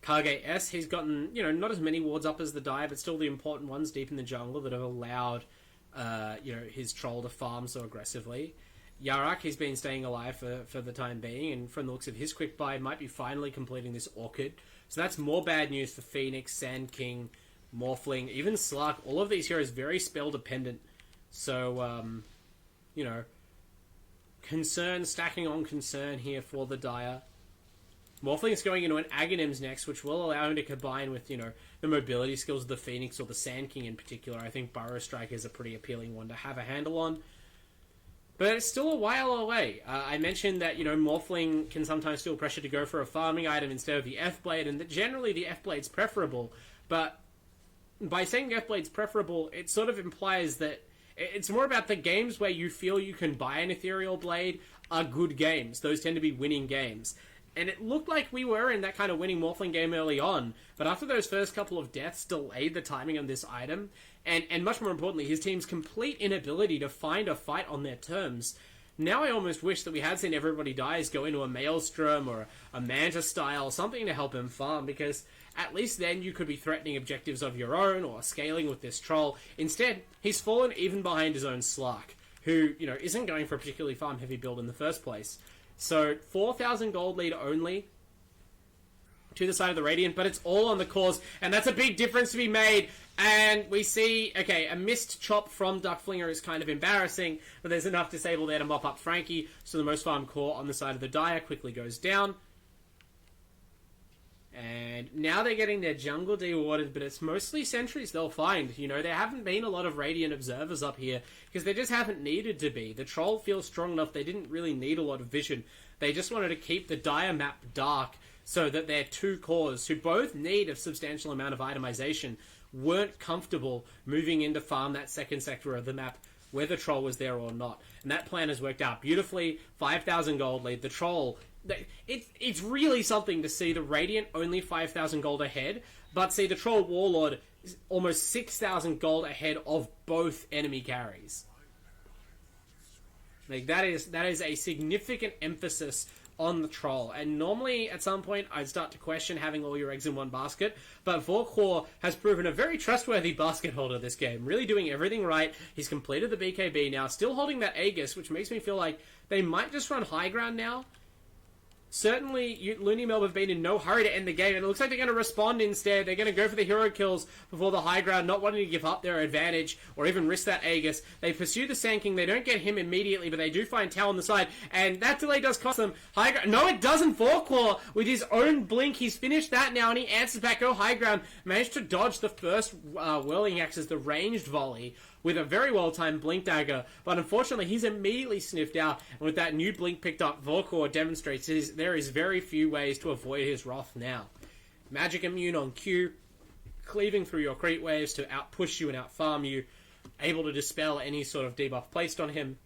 Kage S, he's gotten, not as many wards up as the Dire, but still the important ones deep in the jungle that have allowed, his Troll to farm so aggressively. Yarak, he's been staying alive for the time being, and from the looks of his quick buy, might be finally completing this Orchid. So that's more bad news for Phoenix, Sand King, Morphling, even Slark. All of these heroes very spell dependent. So, concern stacking on concern here for the Dire. Morphling's going into an Aghanim's next, which will allow him to combine with, the mobility skills of the Phoenix or the Sand King in particular. I think Burrow Strike is a pretty appealing one to have a handle on. But it's still a while away. I mentioned that, Morphling can sometimes feel pressure to go for a farming item instead of the F-Blade, and that generally the F-Blade's preferable. But by saying the F-Blade's preferable, it sort of implies that it's more about the games where you feel you can buy an Ethereal Blade are good games. Those tend to be winning games. And it looked like we were in that kind of winning Morphling game early on, but after those first couple of deaths delayed the timing on this item, and much more importantly, his team's complete inability to find a fight on their terms. Now I almost wish that we had seen Everybody Dies go into a Maelstrom or a Manta style, something to help him farm, because at least then you could be threatening objectives of your own or scaling with this troll. Instead, he's fallen even behind his own Slark, who, isn't going for a particularly farm-heavy build in the first place. So, 4,000 gold lead only to the side of the Radiant, but it's all on the cause, and that's a big difference to be made. And we see, okay, a missed chop from Duckflinger is kind of embarrassing, but there's enough disable there to mop up Frankie, so the most farm core on the side of the Dire quickly goes down. And now they're getting their jungle dewatered, but it's mostly sentries they'll find. There haven't been a lot of Radiant observers up here, because they just haven't needed to be. The troll feels strong enough, they didn't really need a lot of vision. They just wanted to keep the Dire map dark, so that their two cores, who both need a substantial amount of itemization, weren't comfortable moving in to farm that second sector of the map, whether troll was there or not. And that plan has worked out beautifully. 5,000 gold lead. The troll... It's really something to see the Radiant only 5,000 gold ahead, but see the Troll Warlord is almost 6,000 gold ahead of both enemy carries. That is a significant emphasis on the Troll, and normally at some point I'd start to question having all your eggs in one basket, but Vorkor has proven a very trustworthy basket holder this game, really doing everything right. He's completed the BKB now, still holding that Aegis, which makes me feel like they might just run high ground now. Certainly, Looney Melb have been in no hurry to end the game, and it looks like they're going to respond instead. They're going to go for the hero kills before the high ground, not wanting to give up their advantage or even risk that Aegis. They pursue the Sand King. They don't get him immediately, but they do find Tau on the side, and that delay does cost them high ground. No, it doesn't. Vorkor, with his own blink, he's finished that now, and he answers back, go high ground. Managed to dodge the first Whirling Axes, the ranged volley, with a very well-timed Blink Dagger, but unfortunately he's immediately sniffed out, and with that new Blink picked up, Vorkor demonstrates there is very few ways to avoid his wrath now. Magic Immune on Q, cleaving through your creep waves to out-push you and out-farm you, able to dispel any sort of debuff placed on him.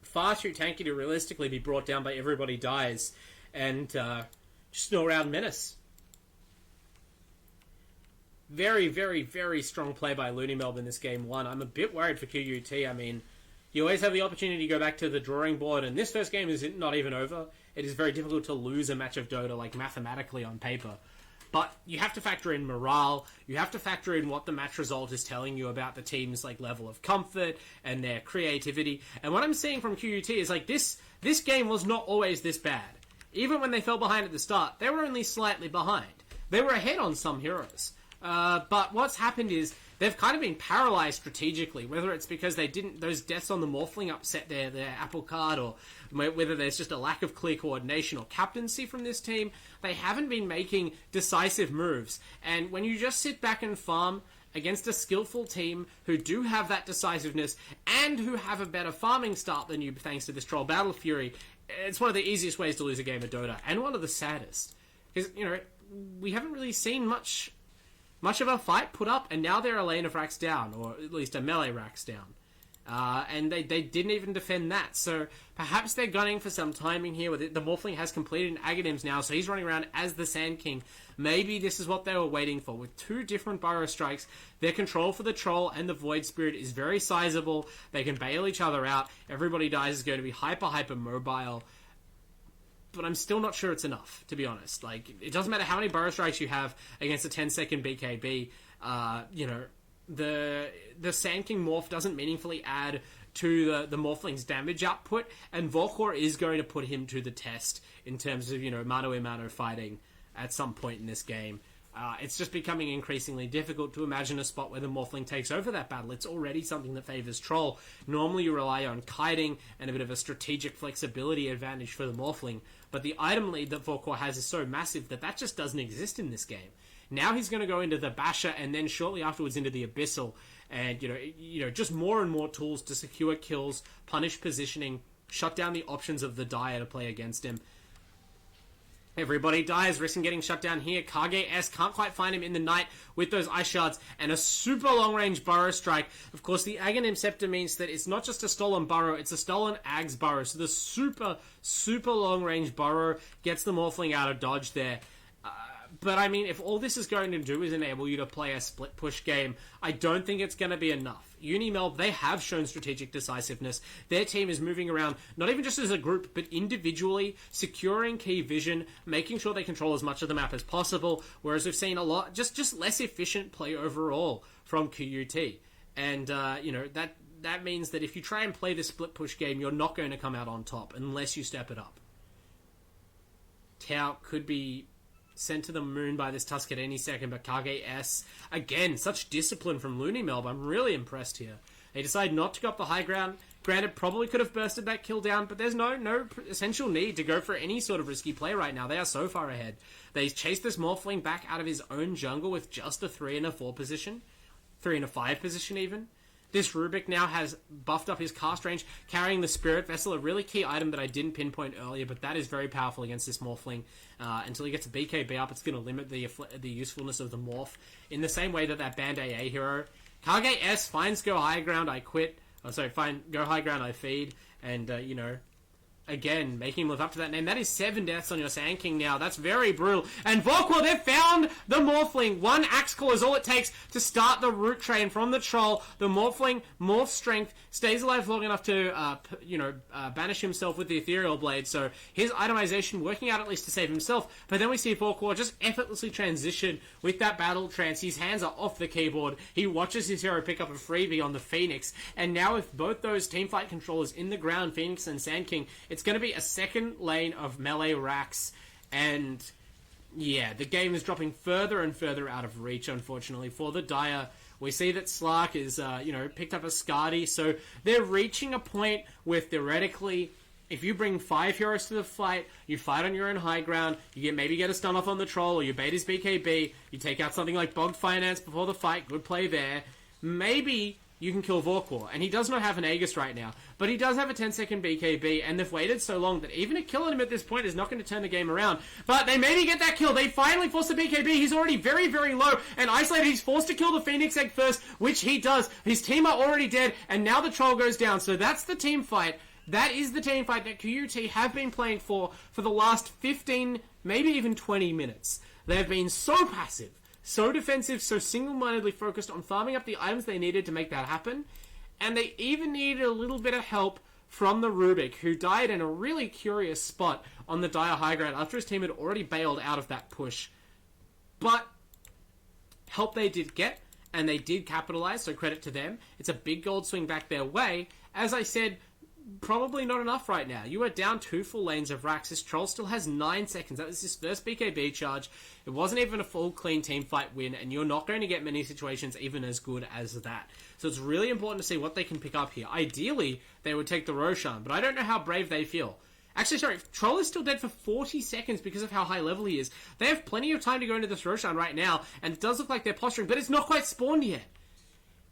Far too tanky to realistically be brought down by Everybody Dies, and just an all-round menace. Very, very, very strong play by Looney Melb in this game one. I'm a bit worried for QUT. I mean, you always have the opportunity to go back to the drawing board, and this first game is not even over. It is very difficult to lose a match of Dota, like, mathematically on paper. But you have to factor in morale, you have to factor in what the match result is telling you about the team's, like, level of comfort and their creativity. And what I'm seeing from QUT is, like, this game was not always this bad. Even when they fell behind at the start, they were only slightly behind. They were ahead on some heroes. But what's happened is they've kind of been paralyzed strategically, whether it's because those deaths on the Morphling upset their apple card, or whether there's just a lack of clear coordination or captaincy from this team. They haven't been making decisive moves. And when you just sit back and farm against a skillful team who do have that decisiveness and who have a better farming start than you thanks to this Troll Battle Fury, it's one of the easiest ways to lose a game of Dota, and one of the saddest. Because, we haven't really seen much of a fight put up, and now they're a lane of racks down, or at least a melee racks down. And they didn't even defend that, so perhaps they're gunning for some timing here. With it. The Morphling has completed Aghanim's now, so he's running around as the Sand King. Maybe this is what they were waiting for. With two different Burrow Strikes, their control for the Troll and the Void Spirit is very sizable. They can bail each other out. Everybody Dies is going to be hyper mobile. But I'm still not sure it's enough, to be honest. Like, it doesn't matter how many Burrow Strikes you have against a 10-second BKB. The Sand King morph doesn't meaningfully add to the Morphling's damage output, and Vorkor is going to put him to the test in terms of, mano-a-mano fighting at some point in this game. It's just becoming increasingly difficult to imagine a spot where the Morphling takes over that battle. It's already something that favors Troll. Normally you rely on kiting and a bit of a strategic flexibility advantage for the Morphling, but the item lead that Vorkor has is so massive that just doesn't exist in this game. Now he's going to go into the Basher and then shortly afterwards into the Abyssal, and just more and more tools to secure kills, punish positioning, shut down the options of the Dire to play against him. Everybody dies, risking getting shut down here. Kage S can't quite find him in the night with those ice shards and a super long-range burrow strike. Of course, the Aghanim Scepter means that it's not just a stolen burrow, it's a stolen Ag's burrow. So the super long-range burrow gets the Morphling out of dodge there. But I mean, if all this is going to do is enable you to play a split push game, I don't think it's going to be enough. Melb, they have shown strategic decisiveness. Their team is moving around, not even just as a group, but individually, securing key vision, making sure they control as much of the map as possible, whereas we've seen a lot, just less efficient play overall from QUT. And, that means that if you try and play this split push game, you're not going to come out on top, unless you step it up. Tao could be sent to the moon by this Tusk at any second, but Kage S, again, such discipline from Looney Melb. I'm really impressed here. They decide not to go up the high ground. Granted, probably could have bursted that kill down, but there's no essential need to go for any sort of risky play right now. They are so far ahead. They chase this Morphling back out of his own jungle with just a 3 and a 4 position. 3 and a 5 position even. This Rubik now has buffed up his cast range, carrying the Spirit Vessel, a really key item that I didn't pinpoint earlier, but that is very powerful against this Morphling. Until he gets a BKB up, it's going to limit the usefulness of the Morph, in the same way that Band AA hero. Kage S finds Go High Ground, I quit. Go High Ground, I feed. And, again, making him live up to that name. That is 7 deaths on your Sand King now. That's very brutal. And Vorkor, they've found the Morphling. 1 Axe Claw is all it takes to start the root train from the Troll. The Morphling, Morph Strength, stays alive long enough to, banish himself with the Ethereal Blade. So his itemization working out at least to save himself. But then we see Vorkor just effortlessly transition with that Battle Trance. His hands are off the keyboard. He watches his hero pick up a freebie on the Phoenix. And now with both those teamfight controllers in the ground, Phoenix and Sand King, it's going to be a second lane of melee racks, and yeah, the game is dropping further and further out of reach, unfortunately, for the Dire. We see that Slark is, picked up a Skadi, so they're reaching a point where, theoretically, if you bring 5 heroes to the fight, you fight on your own high ground, you maybe get a stun off on the Troll, or you bait his BKB, you take out something like Bogged Finance before the fight, good play there, maybe you can kill Vorkor. And he does not have an Aegis right now, but he does have a 10-second BKB, and they've waited so long that even a kill on him at this point is not going to turn the game around. But they maybe get that kill. They finally force the BKB. He's already very, very low, and isolated. He's forced to kill the Phoenix Egg first, which he does. His team are already dead, and now the Troll goes down. So that's the team fight. That is the team fight that QUT have been playing for the last 15, maybe even 20 minutes. They've been so passive, so defensive, so single-mindedly focused on farming up the items they needed to make that happen. And they even needed a little bit of help from the Rubik, who died in a really curious spot on the Dire high ground after his team had already bailed out of that push. But help they did get, and they did capitalize, so credit to them. It's a big gold swing back their way. As I said, probably not enough right now. You are down 2 full lanes of racks. This Troll still has 9 seconds. That was his first BKB charge. It wasn't even a full clean team fight win, and you're not going to get many situations even as good as that. So it's really important to see what they can pick up here. Ideally, they would take the Roshan, but I don't know how brave they feel. Actually, sorry, Troll is still dead for 40 seconds because of how high level he is. They have plenty of time to go into this Roshan right now, and it does look like they're posturing, but it's not quite spawned yet.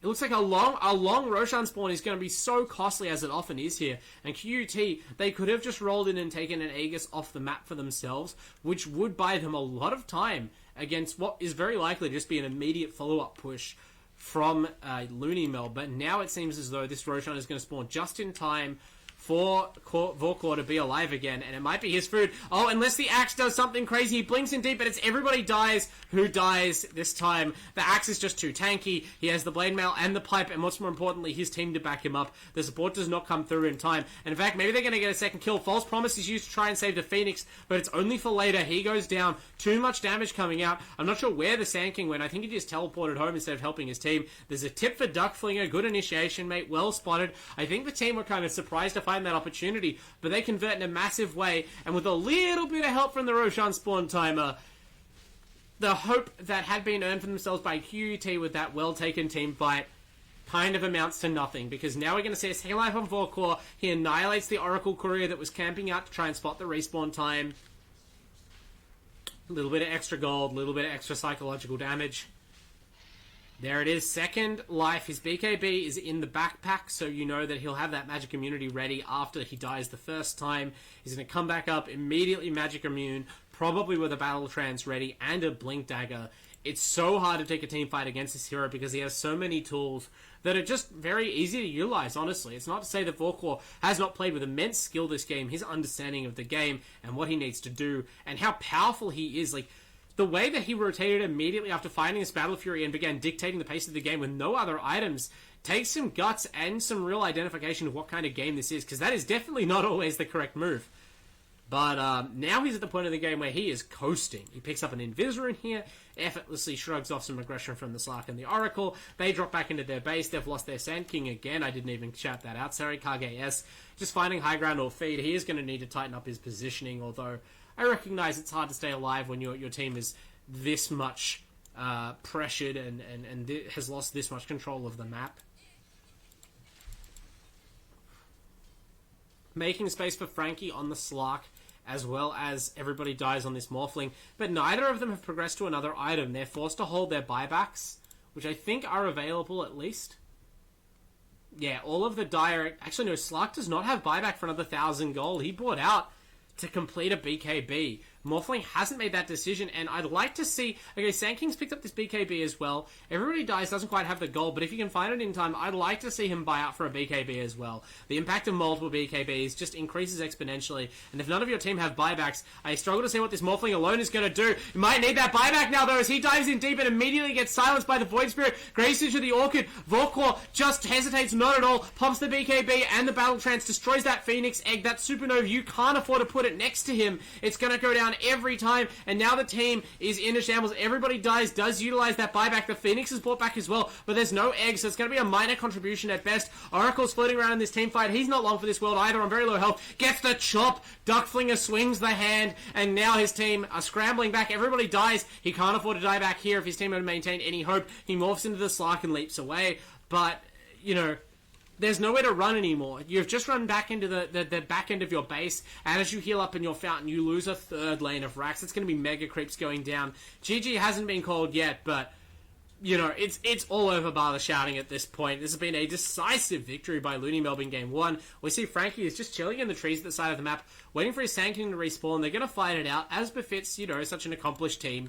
It looks like a long Roshan spawn is going to be so costly, as it often is here. And QUT, they could have just rolled in and taken an Aegis off the map for themselves, which would buy them a lot of time against what is very likely to just be an immediate follow-up push from Looney Melb. But now it seems as though this Roshan is going to spawn just in time for Vorkor to be alive again, and it might be his food. Oh, unless the Axe does something crazy, he blinks in deep, but it's everybody dies. Who dies this time? The Axe is just too tanky. He has the Blade Mail and the Pipe, and what's more importantly, his team to back him up. The support does not come through in time, and in fact, maybe they're going to get a second kill. False Promise is used to try and save the Phoenix, but it's only for later. He goes down. Too much damage coming out. I'm not sure where the Sand King went. I think he just teleported home instead of helping his team. There's a tip for Duck Flinger. Good initiation, mate. Well spotted. I think the team were kind of surprised to find that opportunity, but they convert in a massive way, and with a little bit of help from the Roshan spawn timer, the hope that had been earned for themselves by QUT with that well-taken team fight kind of amounts to nothing, because now we're going to see a second life on Vorkor. He annihilates the Oracle Courier that was camping out to try and spot the respawn time. A little bit of extra gold, a little bit of extra psychological damage. There it is, second life. His BKB is in the backpack, so you know that he'll have that magic immunity ready after he dies the first time. He's going to come back up, immediately magic immune, probably with a battle trance ready and a blink dagger. It's so hard to take a team fight against this hero because he has so many tools that are just very easy to utilize, honestly. It's not to say that Vorkor has not played with immense skill this game. His understanding of the game and what he needs to do and how powerful he is, like, the way that he rotated immediately after finding this Battle Fury and began dictating the pace of the game with no other items takes some guts and some real identification of what kind of game this is, because that is definitely not always the correct move. But now he's at the point of the game where he is coasting. He picks up an Invisor in here, effortlessly shrugs off some aggression from the Slark and the Oracle. They drop back into their base. They've lost their Sand King again. I didn't even shout that out. Sorry, Kage S. Just finding high ground or feed. He is going to need to tighten up his positioning, although I recognize it's hard to stay alive when your team is this much pressured and has lost this much control of the map. Making space for Frankie on the Slark, as well as everybody dies on this Morphling, but neither of them have progressed to another item. They're forced to hold their buybacks, which I think are available at least. Yeah, all of the dire... Actually, no, Slark does not have buyback for another 1,000 gold. He bought out to complete a BKB. Morphling hasn't made that decision, and I'd like to see... Okay, Sand King's picked up this BKB as well. Everybody dies, doesn't quite have the gold, but if you can find it in time, I'd like to see him buy out for a BKB as well. The impact of multiple BKBs just increases exponentially, and if none of your team have buybacks, I struggle to see what this Morphling alone is going to do. You might need that buyback now, though, as he dives in deep and immediately gets silenced by the Void Spirit. Grey Stitch of the Orchid. Vorkor just hesitates not at all, pops the BKB and the Battle Trance, destroys that Phoenix Egg, that Supernova. You can't afford to put it next to him. It's going to go down every time, and now the team is in a shambles. Everybody dies, does utilize that buyback. The Phoenix is brought back as well, but there's no eggs, so it's going to be a minor contribution at best. Oracle's floating around in this team fight. He's not long for this world either, on very low health. Gets the chop. Duckflinger swings the hand, and now his team are scrambling back. Everybody dies. He can't afford to die back here if his team would maintain any hope. He morphs into the Slark and leaps away, but, you know, there's nowhere to run anymore. You've just run back into the back end of your base, and as you heal up in your fountain, you lose a third lane of racks. It's going to be mega creeps going down. GG hasn't been called yet, but, you know, it's all over bar the shouting at this point. This has been a decisive victory by Looney Melb in Game 1. We see Frankie is just chilling in the trees at the side of the map, waiting for his Sand King to respawn. They're going to fight it out, as befits, you know, such an accomplished team.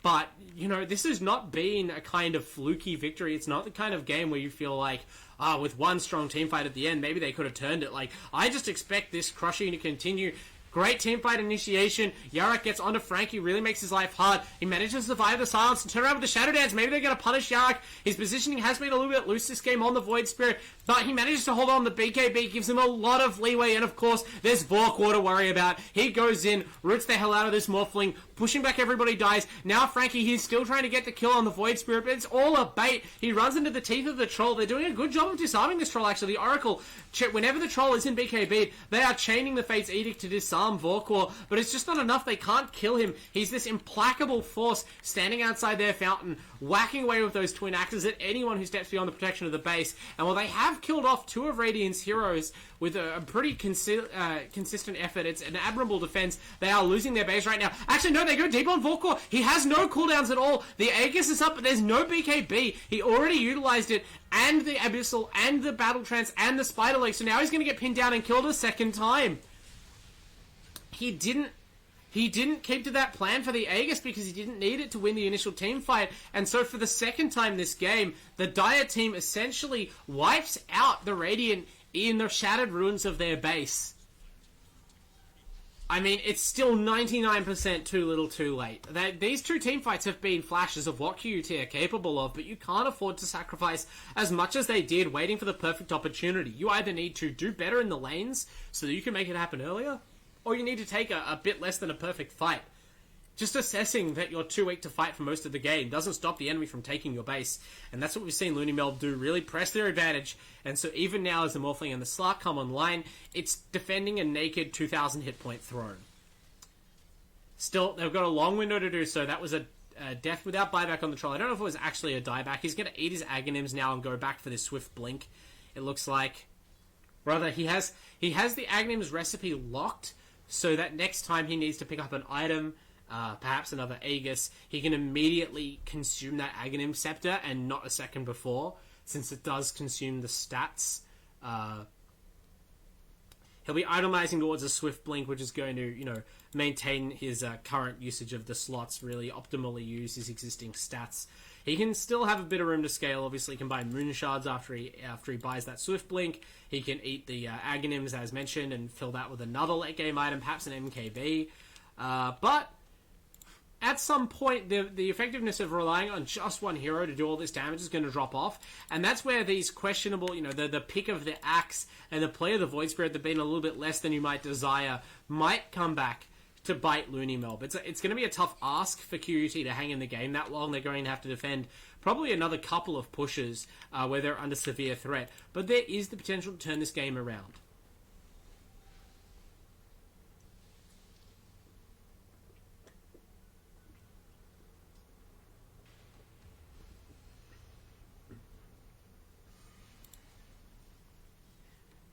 But, you know, this has not been a kind of fluky victory. It's not the kind of game where you feel like, with one strong team fight at the end, maybe they could have turned it. Like, I just expect this crushing to continue. Great teamfight initiation. Yarak gets onto Frankie, really makes his life hard. He manages to survive the silence and turn around with the Shadow Dance. Maybe they're going to punish Yarak. His positioning has been a little bit loose this game on the Void Spirit, but he manages to hold on. The BKB gives him a lot of leeway, and of course, there's Vorkor to worry about. He goes in, roots the hell out of this Morphling, pushing back, everybody dies. Now Frankie, he's still trying to get the kill on the Void Spirit, but it's all a bait. He runs into the teeth of the Troll. They're doing a good job of disarming this Troll, actually. The Oracle, whenever the Troll is in BKB, they are chaining the Fate's Edict to disarm Vorkor, but it's just not enough. They can't kill him. He's this implacable force standing outside their fountain, whacking away with those twin axes at anyone who steps beyond the protection of the base. And while they have killed off two of Radiant's heroes with a pretty consistent effort, it's an admirable defense. They are losing their base right now. Actually, no, they go deep on Vorkor. He has no cooldowns at all. The Aegis is up, but there's no BKB. He already utilized it, and the Abyssal, and the Battle Trance, and the Spider Leg. So now he's going to get pinned down and killed a second time. He didn't keep to that plan for the Aegis because he didn't need it to win the initial team fight. And so for the second time this game, the Dire team essentially wipes out the Radiant in the shattered ruins of their base. I mean, it's still 99% too little too late. These two team fights have been flashes of what QUT are capable of, but you can't afford to sacrifice as much as they did waiting for the perfect opportunity. You either need to do better in the lanes so that you can make it happen earlier, or you need to take a bit less than a perfect fight. Just assessing that you're too weak to fight for most of the game doesn't stop the enemy from taking your base. And that's what we've seen Looney Melb do, really press their advantage. And so even now as the Morphling and the Slark come online, it's defending a naked 2,000 hit point throne. Still, they've got a long window to do so. That was a death without buyback on the Troll. I don't know if it was actually a dieback. He's going to eat his Aghanims now and go back for this Swift Blink. It looks like. Rather, he has the Aghanims recipe locked, so that next time he needs to pick up an item, perhaps another Aegis, he can immediately consume that Aghanim Scepter and not a second before, since it does consume the stats. He'll be itemizing towards a Swift Blink, which is going to, maintain his current usage of the slots, really optimally use his existing stats. He can still have a bit of room to scale. Obviously, he can buy Moon Shards after he buys that Swift Blink. He can eat the Aghanims, as mentioned, and fill that with another late game item, perhaps an MKB. But at some point, the effectiveness of relying on just one hero to do all this damage is going to drop off. And that's where these questionable, the pick of the axe and the play of the Void Spirit that have been a little bit less than you might desire might come back to bite Looney Melb. It's going to be a tough ask for QUT to hang in the game that long. They're going to have to defend probably another couple of pushes where they're under severe threat. But there is the potential to turn this game around.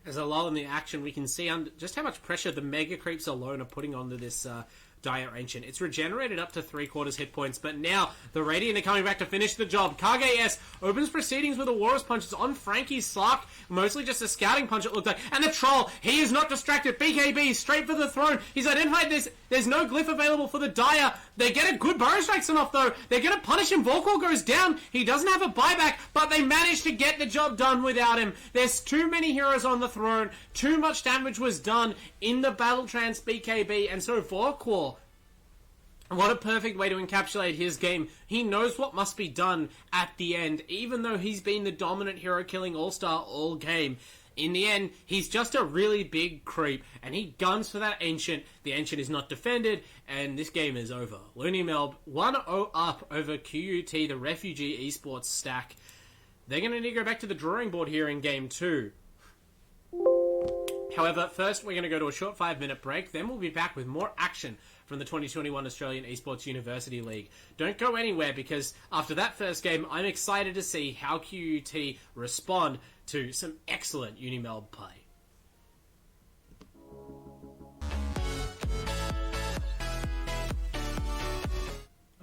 As a lull in the action, we can see just how much pressure the Mega Creeps alone are putting onto this Dire Ancient. It's regenerated up to 3/4 hit points, but now the Radiant are coming back to finish the job. KGS opens proceedings with a Walrus Punch. It's on Frankie's Slark, mostly just a scouting punch it looked like. And the Troll, he is not distracted. BKB, straight for the throne. He's identified this. There's no glyph available for the Dire. They get a good Burrow Strikes off though. They're going to punish him. Volkor goes down. He doesn't have a buyback, but they managed to get the job done without him. There's too many heroes on the throne. Too much damage was done in the Battle Trance BKB, and so Volkor, what a perfect way to encapsulate his game. He knows what must be done at the end, even though he's been the dominant hero-killing all-star all game. In the end, he's just a really big creep, and he guns for that Ancient. The Ancient is not defended, and this game is over. Looney Melb 1-0 up over QUT, the Refugee Esports stack. They're going to need to go back to the drawing board here in Game 2. However, first we're going to go to a short 5-minute break, then we'll be back with more action from the 2021 Australian Esports University League. Don't go anywhere, because after that first game, I'm excited to see how QUT respond to some excellent UniMelb play.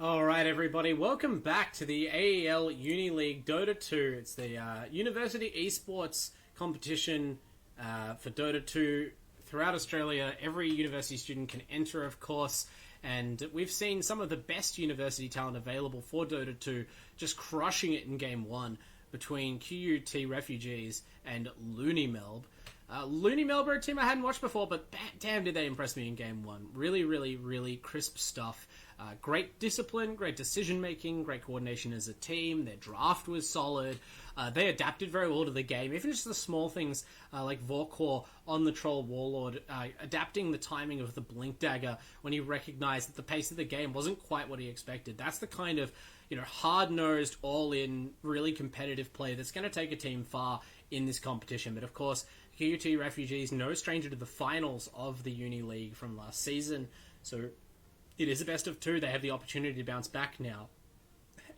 Alright everybody, welcome back to the AEL Uni League Dota 2. It's the University Esports competition for Dota 2 throughout Australia. Every university student can enter, of course, and we've seen some of the best university talent available for Dota 2 just crushing it in Game 1 between QUT Refugees and Looney Melb. Looney Melb are a team I hadn't watched before, but damn did they impress me in Game 1. Really, really, really crisp stuff. Great discipline, great decision-making, great coordination as a team. Their draft was solid. They adapted very well to the game. Even just the small things like Volkor on the Troll Warlord, adapting the timing of the Blink Dagger when he recognized that the pace of the game wasn't quite what he expected. That's the kind of hard-nosed, all-in, really competitive play that's going to take a team far in this competition. But of course, QUT Refugees, no stranger to the finals of the Uni League from last season. So it is a best of 2. They have the opportunity to bounce back now.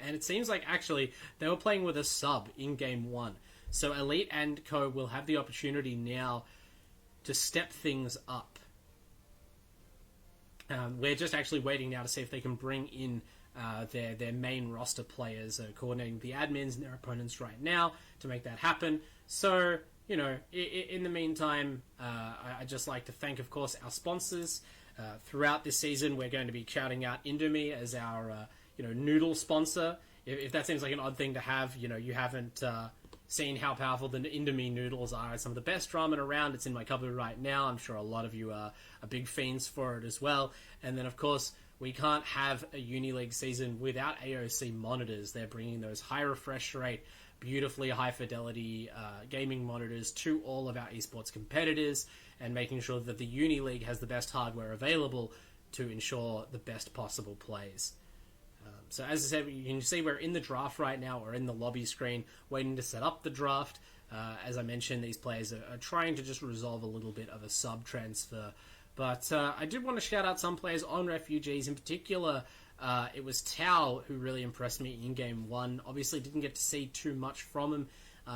And it seems like, actually, they were playing with a sub in Game 1. So Elite and Co will have the opportunity now to step things up. We're just actually waiting now to see if they can bring in their main roster players, coordinating the admins and their opponents right now to make that happen. So, in the meantime, I'd just like to thank, of course, our sponsors. Throughout this season, we're going to be shouting out Indomie as our, noodle sponsor. If that seems like an odd thing to have, you haven't seen how powerful the Indomie noodles are. It's some of the best ramen around. It's in my cupboard right now. I'm sure a lot of you are big fiends for it as well. And then, of course, we can't have a Uni League season without AOC monitors. They're bringing those high refresh rate, beautifully high fidelity gaming monitors to all of our esports competitors, and making sure that the Uni League has the best hardware available to ensure the best possible plays. So as I said, you can see we're in the draft right now. We're in the lobby screen waiting to set up the draft. As I mentioned, these players are trying to just resolve a little bit of a sub transfer. But I did want to shout out some players on Refugees. In particular, it was Tao who really impressed me in Game 1. Obviously didn't get to see too much from him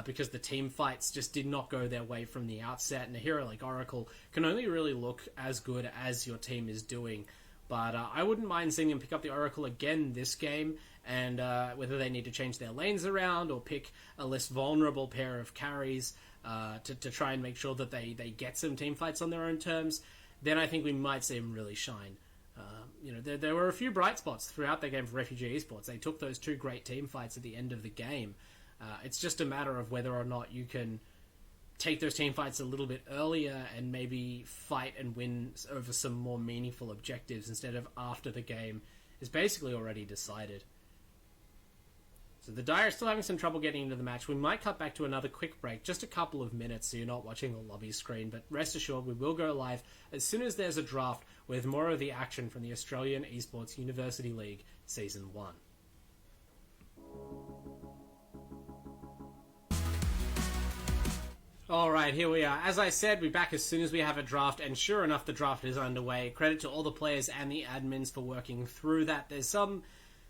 because the team fights just did not go their way from the outset. And a hero like Oracle can only really look as good as your team is doing. But I wouldn't mind seeing them pick up the Oracle again this game, and whether they need to change their lanes around or pick a less vulnerable pair of carries to try and make sure that they get some team fights on their own terms, then I think we might see them really shine. There were a few bright spots throughout the game for Refugee Esports. They took those 2 great team fights at the end of the game. It's just a matter of whether or not you can take those team fights a little bit earlier and maybe fight and win over some more meaningful objectives instead of after the game is basically already decided. So the Dire are still having some trouble getting into the match. We might cut back to another quick break, just a couple of minutes, so you're not watching the lobby screen, but rest assured we will go live as soon as there's a draft with more of the action from the Australian Esports University League Season 1. Alright, here we are. As I said, we're back as soon as we have a draft, and sure enough, the draft is underway. Credit to all the players and the admins for working through that. There's some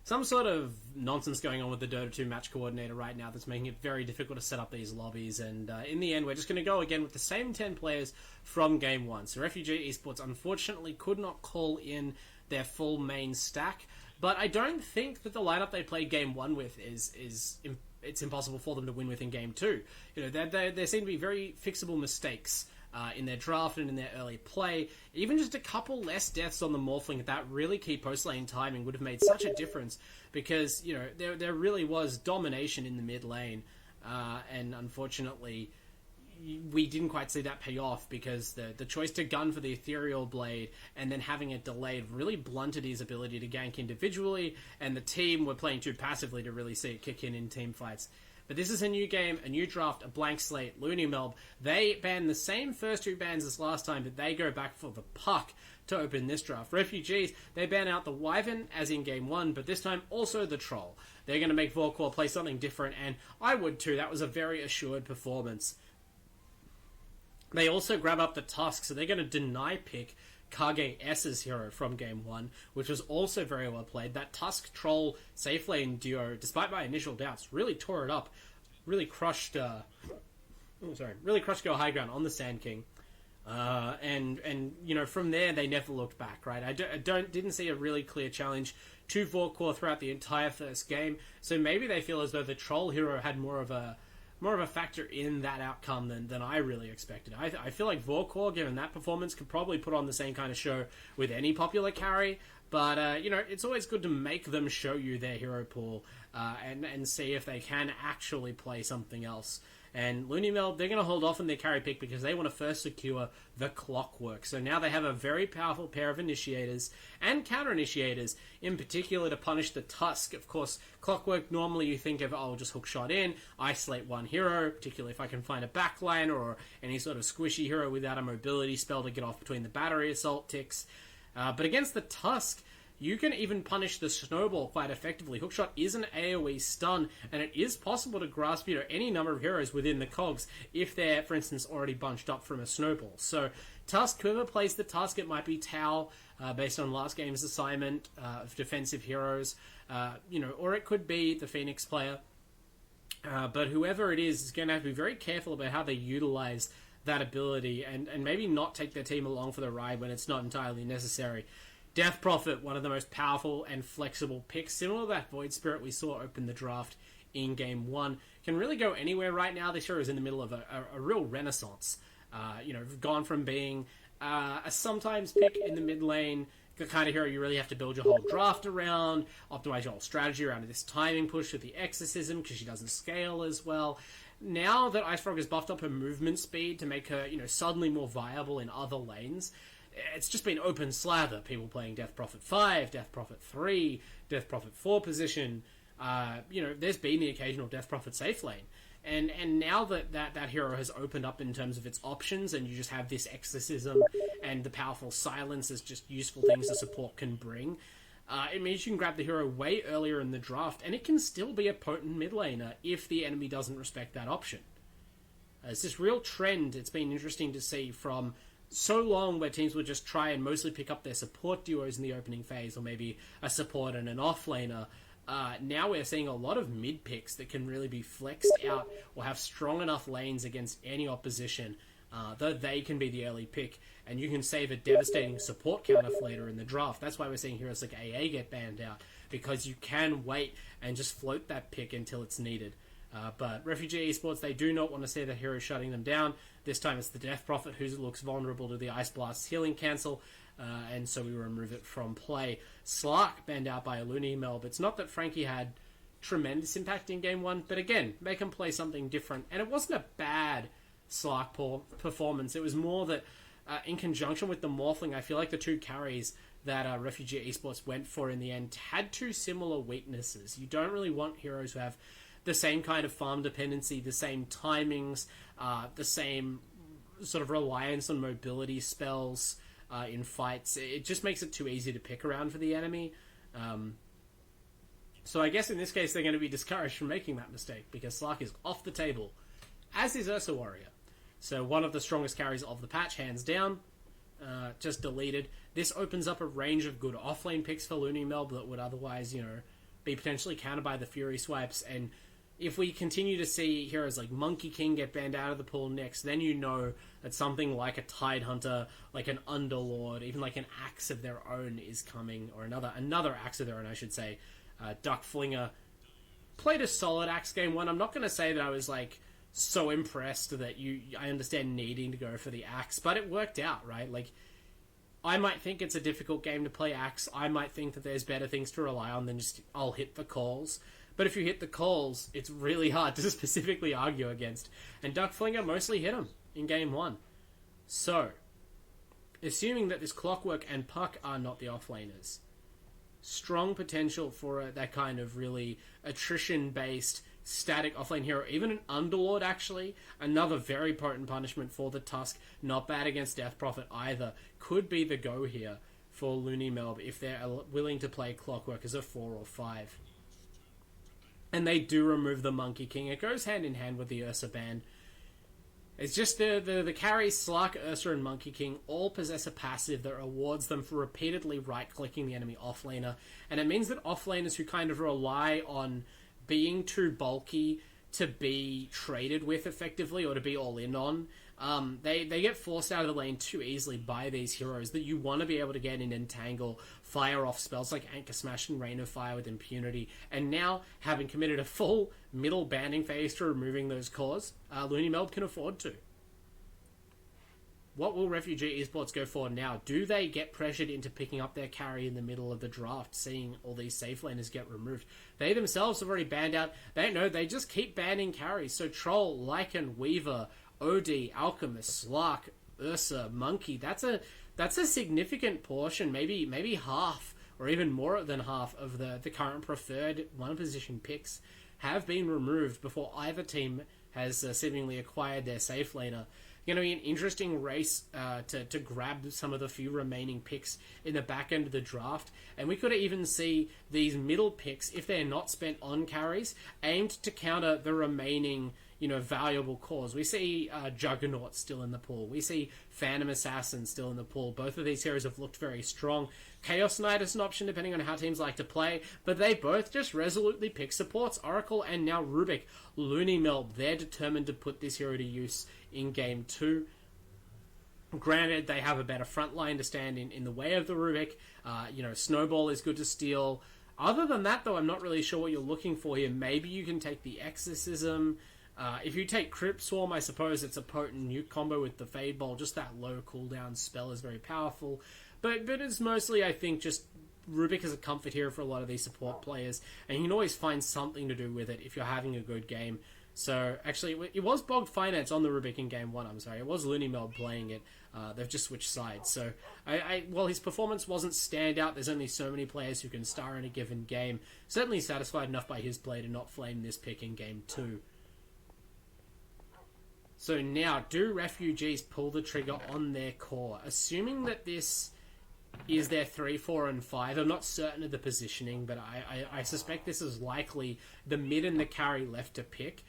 sort of nonsense going on with the Dota 2 match coordinator right now that's making it very difficult to set up these lobbies, and in the end, we're just going to go again with the same 10 players from Game 1. So Refugee Esports unfortunately could not call in their full main stack, but I don't think that the lineup they played Game 1 with it's impossible for them to win with in Game 2. There seem to be very fixable mistakes in their draft and in their early play. Even just a couple less deaths on the Morphling at that really key post-lane timing would have made such a difference, because there really was domination in the mid lane, and unfortunately we didn't quite see that pay off, because the choice to gun for the Ethereal Blade and then having it delayed really blunted his ability to gank individually, and the team were playing too passively to really see it kick in team fights. But this is a new game, a new draft, a blank slate. Looney, Melb, they ban the same first 2 bans as last time, but they go back for the puck to open this draft. Refugees, they ban out the Wyvern as in Game 1, but this time also the Troll. They're going to make Vorkor play something different, and I would too. That was a very assured performance. They also grab up the Tusk, so they're going to deny pick Kage S's hero from Game 1, which was also very well played. That Tusk Troll safe lane duo, despite my initial doubts, really tore it up. Really crushed Go High Ground on the Sand King. And from there, they never looked back, right? I didn't see a really clear challenge to Vorkor throughout the entire first game, so maybe they feel as though the Troll hero had more of a factor in that outcome than I really expected. I feel like Vorkor, given that performance, could probably put on the same kind of show with any popular carry, but it's always good to make them show you their hero pool and see if they can actually play something else. And Looney, Melb, they're going to hold off on their carry pick because they want to first secure the Clockwork. So now they have a very powerful pair of initiators and counter-initiators, in particular to punish the Tusk. Of course, Clockwork, normally you think of, just hook shot in, isolate one hero, particularly if I can find a backline or any sort of squishy hero without a mobility spell to get off between the battery assault ticks. But against the Tusk, you can even punish the Snowball quite effectively. Hookshot is an AoE stun, and it is possible to grasp any number of heroes within the cogs if they're, for instance, already bunched up from a Snowball. So Tusk, whoever plays the Tusk, it might be Tau, based on last game's assignment of defensive heroes, or it could be the Phoenix player. But whoever it is going to have to be very careful about how they utilize that ability and maybe not take their team along for the ride when it's not entirely necessary. Death Prophet, one of the most powerful and flexible picks, similar to that Void Spirit we saw open the draft in Game 1, can really go anywhere right now. This hero is in the middle of a real renaissance. Gone from being a sometimes pick in the mid lane, the kind of hero you really have to build your whole draft around, optimize your whole strategy around this timing push with the Exorcism, because she doesn't scale as well. Now that Ice Frog has buffed up her movement speed to make her, suddenly more viable in other lanes, it's just been open slather. People playing Death Prophet 5, Death Prophet 3, Death Prophet 4 position. There's been the occasional Death Prophet safe lane. And now that hero has opened up in terms of its options, and you just have this Exorcism and the powerful silence as just useful things the support can bring, it means you can grab the hero way earlier in the draft, and it can still be a potent mid laner if the enemy doesn't respect that option. It's this real trend. It's been interesting to see from so long where teams would just try and mostly pick up their support duos in the opening phase, or maybe a support and an offlaner. Now we're seeing a lot of mid picks that can really be flexed out or have strong enough lanes against any opposition though they can be the early pick, and you can save a devastating support counter for later in the draft. That's why we're seeing heroes like AA get banned out, because you can wait and just float that pick until it's needed. But Refugee Esports, they do not want to see the hero shutting them down. This time it's the Death Prophet who looks vulnerable to the Ice Blast's healing cancel, and so we remove it from play. Slark banned out by a Looney Melb. It's not that Frankie had tremendous impact in Game 1, but again, make him play something different. And it wasn't a bad Slark performance. It was more that in conjunction with the Morphling, I feel like the two carries that Refugee Esports went for in the end had two similar weaknesses. You don't really want heroes who have the same kind of farm dependency, the same timings, the same sort of reliance on mobility spells in fights. It just makes it too easy to pick around for the enemy. So I guess in this case they're going to be discouraged from making that mistake, because Slark is off the table, as is Ursa Warrior. So one of the strongest carries of the patch, hands down, just deleted. This opens up a range of good offlane picks for Looney Melb that would otherwise, be potentially countered by the Fury swipes. And if we continue to see heroes like Monkey King get banned out of the pool next, then you know that something like a Tidehunter, like an Underlord, even like an Axe of their own is coming, or another Axe of their own, I should say. Duck Flinger played a solid Axe Game 1. I'm not going to say that I was like so impressed that I understand needing to go for the Axe, but it worked out, right? Like, I might think it's a difficult game to play Axe. I might think that there's better things to rely on than just I'll hit the calls. But if you hit the calls, it's really hard to specifically argue against. And Duck Flinger mostly hit him in Game 1. So, assuming that this Clockwork and Puck are not the offlaners, strong potential for that kind of really attrition-based static offlane hero. Even an Underlord, actually, another very potent punishment for the Tusk. Not bad against Death Prophet either. Could be the go here for Looney Melb if they're willing to play Clockwork as a 4 or 5. And they do remove the Monkey King. It goes hand in hand with the Ursa ban. It's just the carries, Slark, Ursa, and Monkey King all possess a passive that rewards them for repeatedly right-clicking the enemy offlaner. And it means that offlaners who kind of rely on being too bulky to be traded with effectively, or to be all in on, they get forced out of the lane too easily by these heroes that you want to be able to get in Entangle, fire off spells like Anchor Smash and Rain of Fire with impunity. And now, having committed a full middle banning phase to removing those cores, Looney Melb can afford to. What will Refugee Esports go for now? Do they get pressured into picking up their carry in the middle of the draft, seeing all these safe laners get removed? They themselves have already banned out. They don't know, they just keep banning carries. So Troll, Lycan, Weaver, OD, Alchemist, Slark, Ursa, Monkey, that's a significant portion, maybe half, or even more than half of the current preferred one position picks have been removed before either team has seemingly acquired their safe laner. Going to be an interesting race to grab some of the few remaining picks in the back end of the draft, and we could even see these middle picks, if they're not spent on carries, aimed to counter the remaining valuable cores. We see Juggernaut still in the pool. We see Phantom Assassin still in the pool. Both of these heroes have looked very strong. Chaos Knight is an option depending on how teams like to play, but they both just resolutely pick supports. Oracle and now Rubik. Looney Melb, they're determined to put this hero to use in Game 2. Granted, they have a better front line to stand in the way of the Rubik. Snowball is good to steal. Other than that, though, I'm not really sure what you're looking for here. Maybe you can take the Exorcism. If you take Crypt Swarm, I suppose it's a potent nuke combo with the Fade Bolt. Just that low cooldown spell is very powerful. But it's mostly, I think, just Rubik is a comfort hero for a lot of these support players. And you can always find something to do with it if you're having a good game. So, actually, it was Bogged Finance on the Rubik in Game 1, I'm sorry. It was Looney Melb playing it. They've just switched sides. So, while his performance wasn't standout, there's only so many players who can star in a given game. Certainly satisfied enough by his play to not flame this pick in Game 2. So now, do Refugees pull the trigger on their core? Assuming that this is their 3, 4, and 5, I'm not certain of the positioning, but I suspect this is likely the mid and the carry left to pick.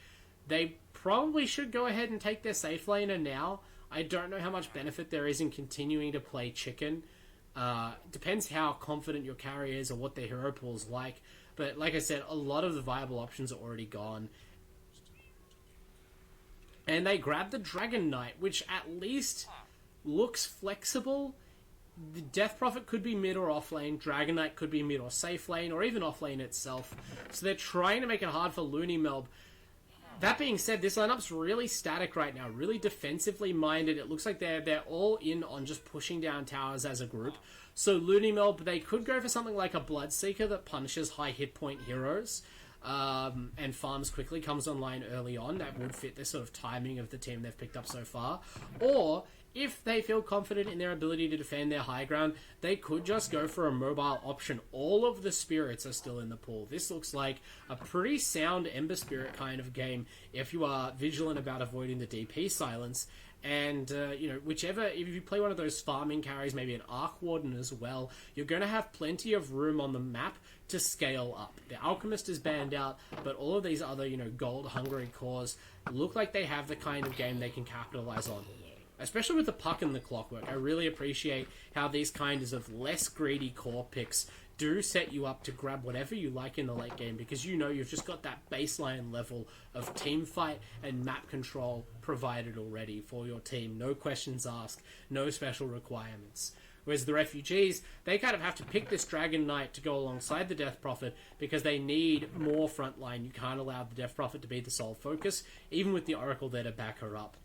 They probably should go ahead and take their safe laner now. I don't know how much benefit there is in continuing to play chicken. Depends how confident your carry is or what their hero pool is like. But like I said, a lot of the viable options are already gone. And they grab the Dragon Knight, which at least looks flexible. The Death Prophet could be mid or off lane, Dragon Knight could be mid or safe lane, or even off lane itself. So they're trying to make it hard for Looney Melb. That being said, this lineup's really static right now, really defensively minded. It looks like they're all in on just pushing down towers as a group. So Looney Melb, they could go for something like a Bloodseeker that punishes high hit point heroes and farms quickly, comes online early on. That would fit the sort of timing of the team they've picked up so far. Or, if they feel confident in their ability to defend their high ground, they could just go for a mobile option. All of the spirits are still in the pool. This looks like a pretty sound Ember Spirit kind of game if you are vigilant about avoiding the DP silence. And, if you play one of those farming carries, maybe an Arc Warden as well, you're going to have plenty of room on the map to scale up. The Alchemist is banned out, but all of these other, gold-hungry cores look like they have the kind of game they can capitalize on. Especially with the puck and the clockwork. I really appreciate how these kinds of less greedy core picks do set you up to grab whatever you like in the late game, because you've just got that baseline level of team fight and map control provided already for your team. No questions asked, no special requirements. Whereas the Refugees, they kind of have to pick this Dragon Knight to go alongside the Death Prophet because they need more frontline. You can't allow the Death Prophet to be the sole focus, even with the Oracle there to back her up.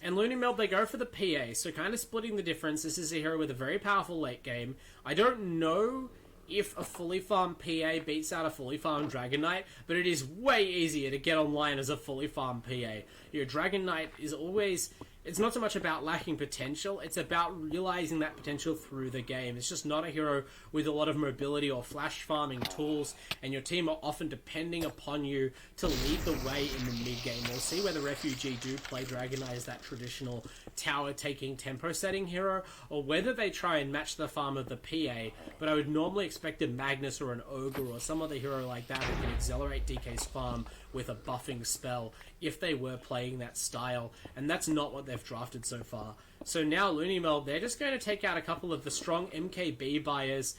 And Looney Melb, they go for the PA, so kind of splitting the difference. This is a hero with a very powerful late game. I don't know if a fully farmed PA beats out a fully farmed Dragon Knight, but it is way easier to get online as a fully farmed PA. Your Dragon Knight is always... It's not so much about lacking potential, it's about realizing that potential through the game. It's just not a hero with a lot of mobility or flash farming tools, and your team are often depending upon you to lead the way in the mid-game. We'll see whether Refugee do play Dragon Knight as that traditional tower-taking tempo-setting hero, or whether they try and match the farm of the PA, but I would normally expect a Magnus or an Ogre or some other hero like that who can accelerate DK's farm with a buffing spell if they were playing that style, and that's not what they've drafted so far. So now Looney Melb, they're just going to take out a couple of the strong MKB buyers,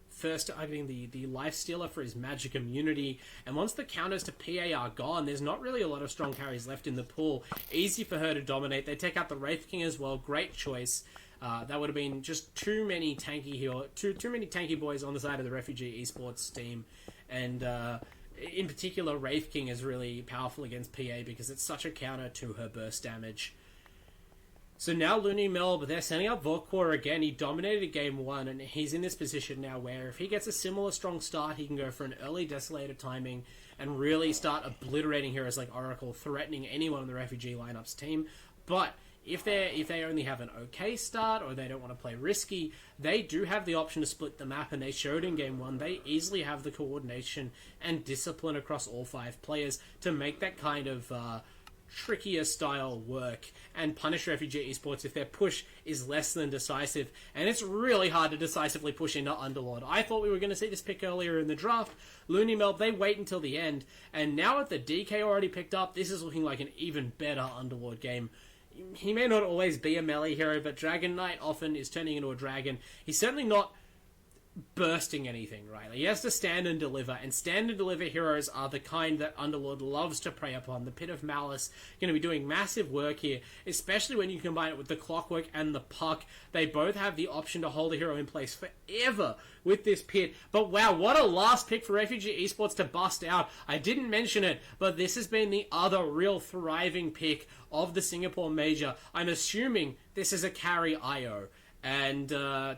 first targeting the Lifestealer for his magic immunity, and once the counters to PA are gone, there's not really a lot of strong carries left in the pool. Easy for her to dominate. They take out the Wraith King as well, great choice. That would have been just too many tanky boys on the side of the Refugee Esports team, and in particular, Wraith King is really powerful against PA because it's such a counter to her burst damage. So now Looney Melb, they're setting up Vorkor again. He dominated game one, and he's in this position now where if he gets a similar strong start, he can go for an early Desolator timing and really start obliterating heroes like Oracle, threatening anyone on the Refugee lineup's team. But if they only have an okay start or they don't want to play risky, they do have the option to split the map, and they showed in game one they easily have the coordination and discipline across all 5 players to make that kind of trickier style work and punish Refugee Esports if their push is less than decisive. And it's really hard to decisively push into Underlord. I thought we were going to see this pick earlier in the draft. Looney Melb, they wait until the end, and now with the DK already picked up, this is looking like an even better Underlord game. He may not always be a melee hero, but Dragon Knight often is turning into a dragon. He's certainly not bursting anything, right? He has to stand and deliver, and stand and deliver heroes are the kind that Underlord loves to prey upon. The Pit of Malice going to be doing massive work here, especially when you combine it with the Clockwork and the Puck. They both have the option to hold a hero in place forever with this pit. But wow, what a last pick for Refugee Esports to bust out. I didn't mention it, but this has been the other real thriving pick of the Singapore Major. I'm assuming this is a carry IO. And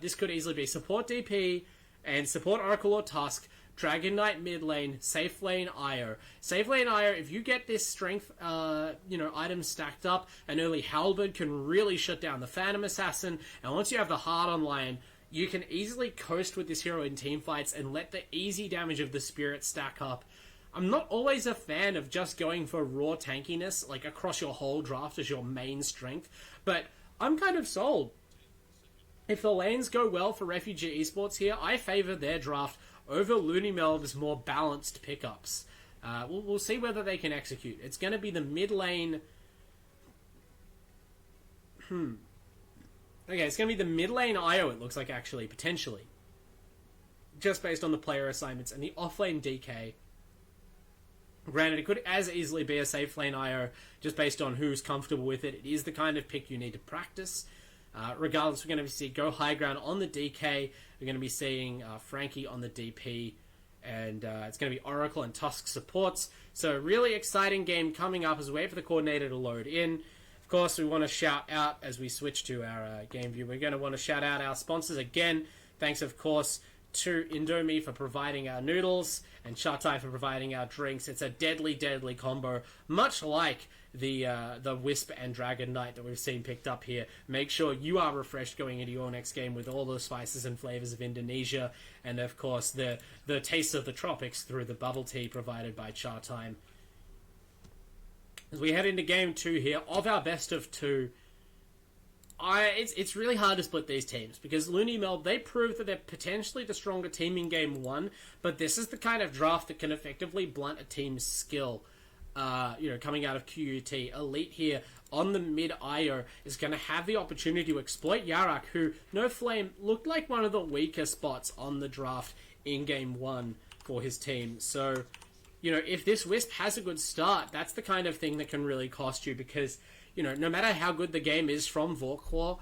this could easily be support DP and support Oracle or Tusk, Dragon Knight mid lane, safe lane IO. Safe lane IO, if you get this strength items stacked up, an early Halberd can really shut down the Phantom Assassin, and once you have the Heart online, you can easily coast with this hero in teamfights and let the easy damage of the Spirit stack up. I'm not always a fan of just going for raw tankiness, like across your whole draft as your main strength, but I'm kind of sold. If the lanes go well for Refugee Esports here, I favour their draft over Looney Melb's more balanced pickups. We'll see whether they can execute. It's going to be the mid lane... Okay, it's going to be the mid lane IO, it looks like, actually, potentially. Just based on the player assignments, and the off lane DK. Granted, it could as easily be a safe lane IO just based on who's comfortable with it. It is the kind of pick you need to practice. Regardless, we're going to see Go High Ground on the DK. We're going to be seeing Frankie on the DP. And it's going to be Oracle and Tusk supports. So really exciting game coming up as we wait for the coordinator to load in. Of course, we want to shout out as we switch to our game view. We're going to want to shout out our sponsors again. Thanks, of course, to Indomie for providing our noodles and Chatai for providing our drinks. It's a deadly, deadly combo, much like the Wisp and Dragon Knight that we've seen picked up here. Make sure you are refreshed going into your next game with all the spices and flavors of Indonesia, and of course the taste of the tropics through the bubble tea provided by Chartime. As we head into game 2 here of our best of 2, it's really hard to split these teams because Looney Melb, they proved that they're potentially the stronger team in game 1, but this is the kind of draft that can effectively blunt a team's skill. Coming out of QUT, Elite here on the mid IO is going to have the opportunity to exploit Yarak, who, no flame, looked like one of the weaker spots on the draft in game 1 for his team. So, if this Wisp has a good start, that's the kind of thing that can really cost you because, no matter how good the game is from Vorklaw,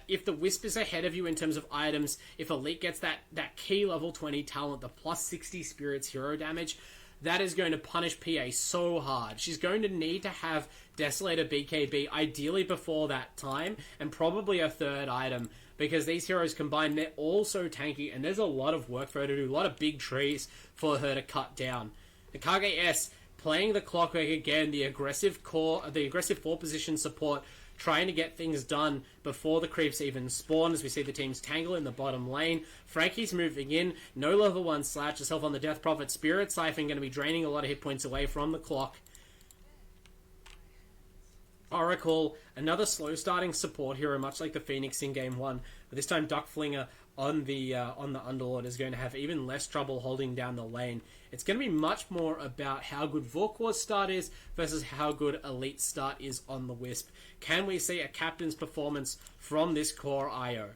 if the Wisp is ahead of you in terms of items, if Elite gets that key level 20 talent, the plus 60 spirits hero damage, that is going to punish PA so hard. She's going to need to have Desolator BKB, ideally before that time, and probably a third item, because these heroes combined, they're all so tanky, and there's a lot of work for her to do, a lot of big trees for her to cut down. The Kage S, playing the Clockwork again, the aggressive 4 position support, trying to get things done before the creeps even spawn, as we see the teams tangle in the bottom lane. Frankie's moving in, no level 1 slash, herself on the Death Prophet. Spirit Siphon going to be draining a lot of hit points away from the clock. Oracle, another slow starting support hero, much like the Phoenix in game 1, but this time Duckflinger on the Underlord is going to have even less trouble holding down the lane. It's going to be much more about how good Vorklaw's start is versus how good Elite's start is on the Wisp. Can we see a captain's performance from this core IO?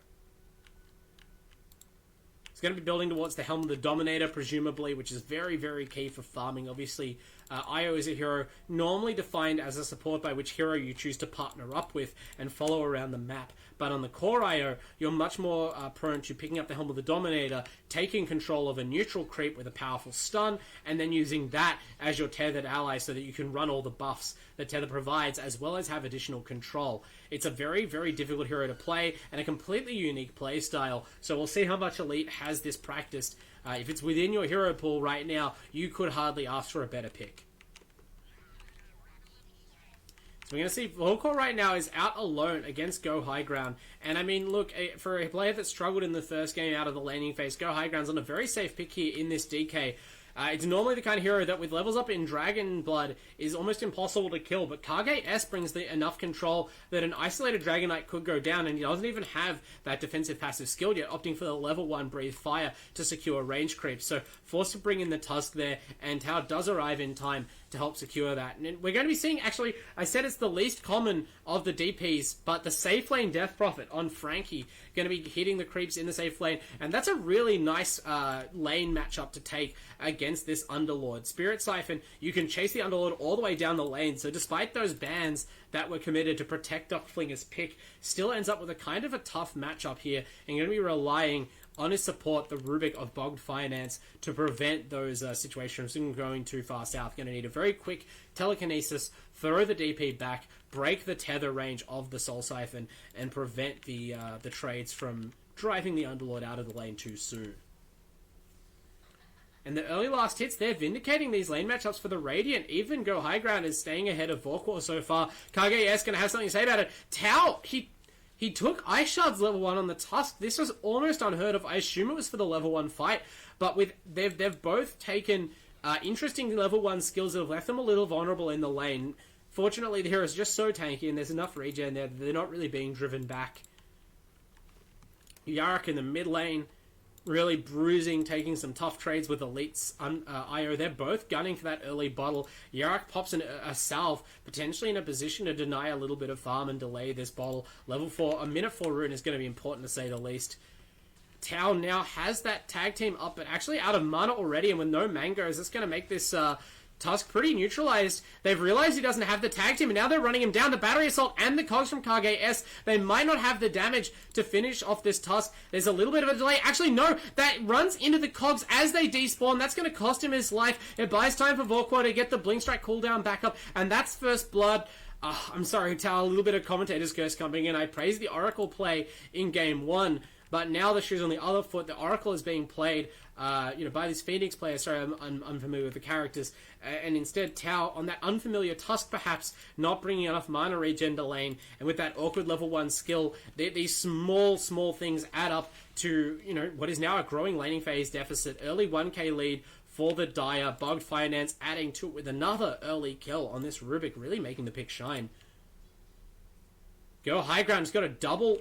It's going to be building towards the Helm of the Dominator, presumably, which is very, very key for farming. Obviously, IO is a hero normally defined as a support by which hero you choose to partner up with and follow around the map. But on the core IO, you're much more prone to picking up the Helm of the Dominator, taking control of a neutral creep with a powerful stun, and then using that as your tethered ally so that you can run all the buffs that Tether provides, as well as have additional control. It's a very, very difficult hero to play, and a completely unique play style, so we'll see how much Elite has this practiced. If it's within your hero pool right now, you could hardly ask for a better pick. So we're going to see Volkor right now is out alone against Go High Ground. And I mean, look, for a player that struggled in the first game out of the laning phase, Go High Ground's on a very safe pick here in this DK. It's normally the kind of hero that with levels up in Dragon Blood is almost impossible to kill, but Kage S brings enough control that an isolated Dragon Knight could go down, and he doesn't even have that defensive passive skill yet, opting for the level 1 Breathe Fire to secure range creep. So forced to bring in the Tusk there, and Tao does arrive in time to help secure that. And we're going to be seeing, actually, I said it's the least common of the DPs, but the safe lane Death Prophet on Frankie going to be hitting the creeps in the safe lane, and that's a really nice lane matchup to take against this Underlord. Spirit Siphon, you can chase the Underlord all the way down the lane, so despite those bans that were committed to protect Duckflinger's pick, still ends up with a kind of a tough matchup here, and going to be relying on his support, the Rubik of Bogged Finance, to prevent those situations from going too far south. Going to need a very quick telekinesis, throw the DP back, break the tether range of the Soul Siphon, and prevent the trades from driving the Underlord out of the lane too soon. And the early last hits, they're vindicating these lane matchups for the Radiant. Even Go High Ground is staying ahead of Vorkor so far. Kage-S going to have something to say about it. Tao, he took Ice Shards level 1 on the Tusk. This was almost unheard of. I assume it was for the level 1 fight, but they've both taken interesting level 1 skills that have left them a little vulnerable in the lane. Fortunately, the hero is just so tanky, and there's enough regen there that they're not really being driven back. Yarak in the mid lane, really bruising, taking some tough trades with Elite's IO. They're both gunning for that early bottle. Yarak pops a salve, potentially in a position to deny a little bit of farm and delay this bottle. Level 4, a minute 4 rune is going to be important to say the least. Tao now has that tag team up, but actually out of mana already, and with no mangoes, it's going to make this Tusk pretty neutralized. They've realized he doesn't have the tag team, and now they're running him down. The battery assault and the cogs from KGS. They might not have the damage to finish off this Tusk. There's a little bit of a delay. Actually, no, that runs into the cogs as they despawn. That's going to cost him his life. It buys time for Vorkor to get the Blink Strike cooldown back up, and that's first blood. I'm sorry, Tao, a little bit of commentator's curse coming in. I praise the Oracle play in Game 1, but now the shoe's on the other foot. The Oracle is being played, by this Phoenix player. Sorry, I'm unfamiliar with the characters. And instead, Tao, on that unfamiliar Tusk, perhaps, not bringing enough mana regen to lane, and with that awkward level 1 skill, these small things add up to, what is now a growing laning phase deficit. Early 1k lead for the Dire. Bugged Finance adding to it with another early kill on this Rubik, really making the pick shine. Go High Ground's got a double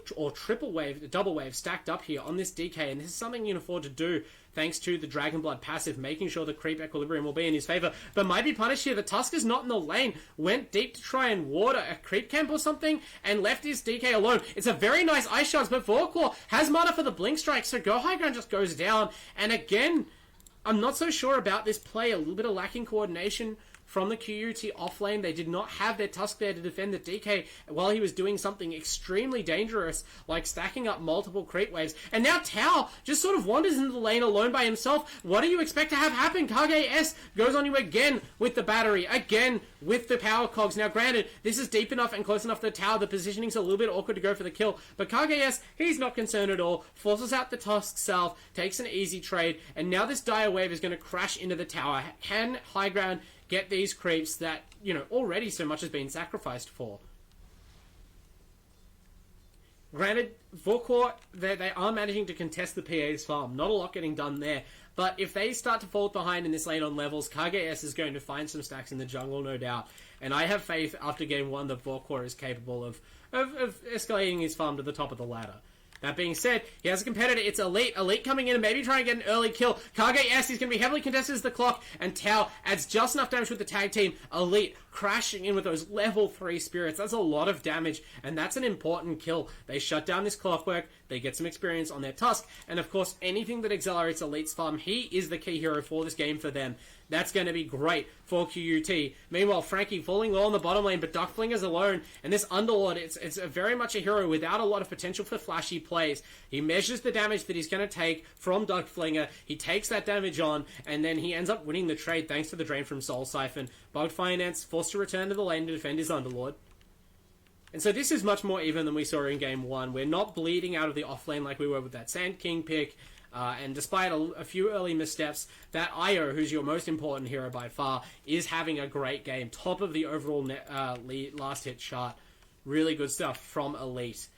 wave stacked up here on this DK, and this is something you can afford to do thanks to the Dragon Blood passive, making sure the creep equilibrium will be in his favor, but might be punished here. The Tusk is not in the lane, went deep to try and ward a creep camp or something, and left his DK alone. It's a very nice ice shots, but Vorkor has mana for the Blink Strike, so Go High Ground just goes down, and again, I'm not so sure about this play. A little bit of lacking coordination from the QUT offlane. They did not have their Tusk there to defend the DK while he was doing something extremely dangerous, like stacking up multiple creep waves. And now Tao just sort of wanders into the lane alone by himself. What do you expect to have happen? KGS goes on you again with the battery, again with the power cogs. Now granted, this is deep enough and close enough to the tower. The positioning's a little bit awkward to go for the kill, but KGS, he's not concerned at all. Forces out the Tusk self, takes an easy trade, and now this Dire wave is going to crash into the tower. Can High Ground get these creeps that, already so much has been sacrificed for? Granted, Vorkor, they are managing to contest the PA's farm. Not a lot getting done there. But if they start to fall behind in this lane on levels, KGS is going to find some stacks in the jungle, no doubt. And I have faith after Game 1 that Vorkor is capable of escalating his farm to the top of the ladder. That being said, he has a competitor. It's Elite. Elite coming in and maybe trying to get an early kill. KGS is going to be heavily contested as the clock, and Tao adds just enough damage with the tag team. Elite crashing in with those level 3 spirits. That's a lot of damage, and that's an important kill. They shut down this clockwork. They get some experience on their Tusk, and of course, anything that accelerates Elite's farm, he is the key hero for this game for them. That's going to be great for QUT. Meanwhile, Frankie falling low on the bottom lane, but Duckflinger's alone. And this Underlord, it's very much a hero without a lot of potential for flashy plays. He measures the damage that he's going to take from Duckflinger. He takes that damage on, and then he ends up winning the trade thanks to the drain from Soul Siphon. Bugged Finance forced to return to the lane to defend his Underlord. And so this is much more even than we saw in Game 1. We're not bleeding out of the offlane like we were with that Sand King pick. And despite a few early missteps, that Io, who's your most important hero by far, is having a great game. Top of the overall last hit chart. Really good stuff from Elite.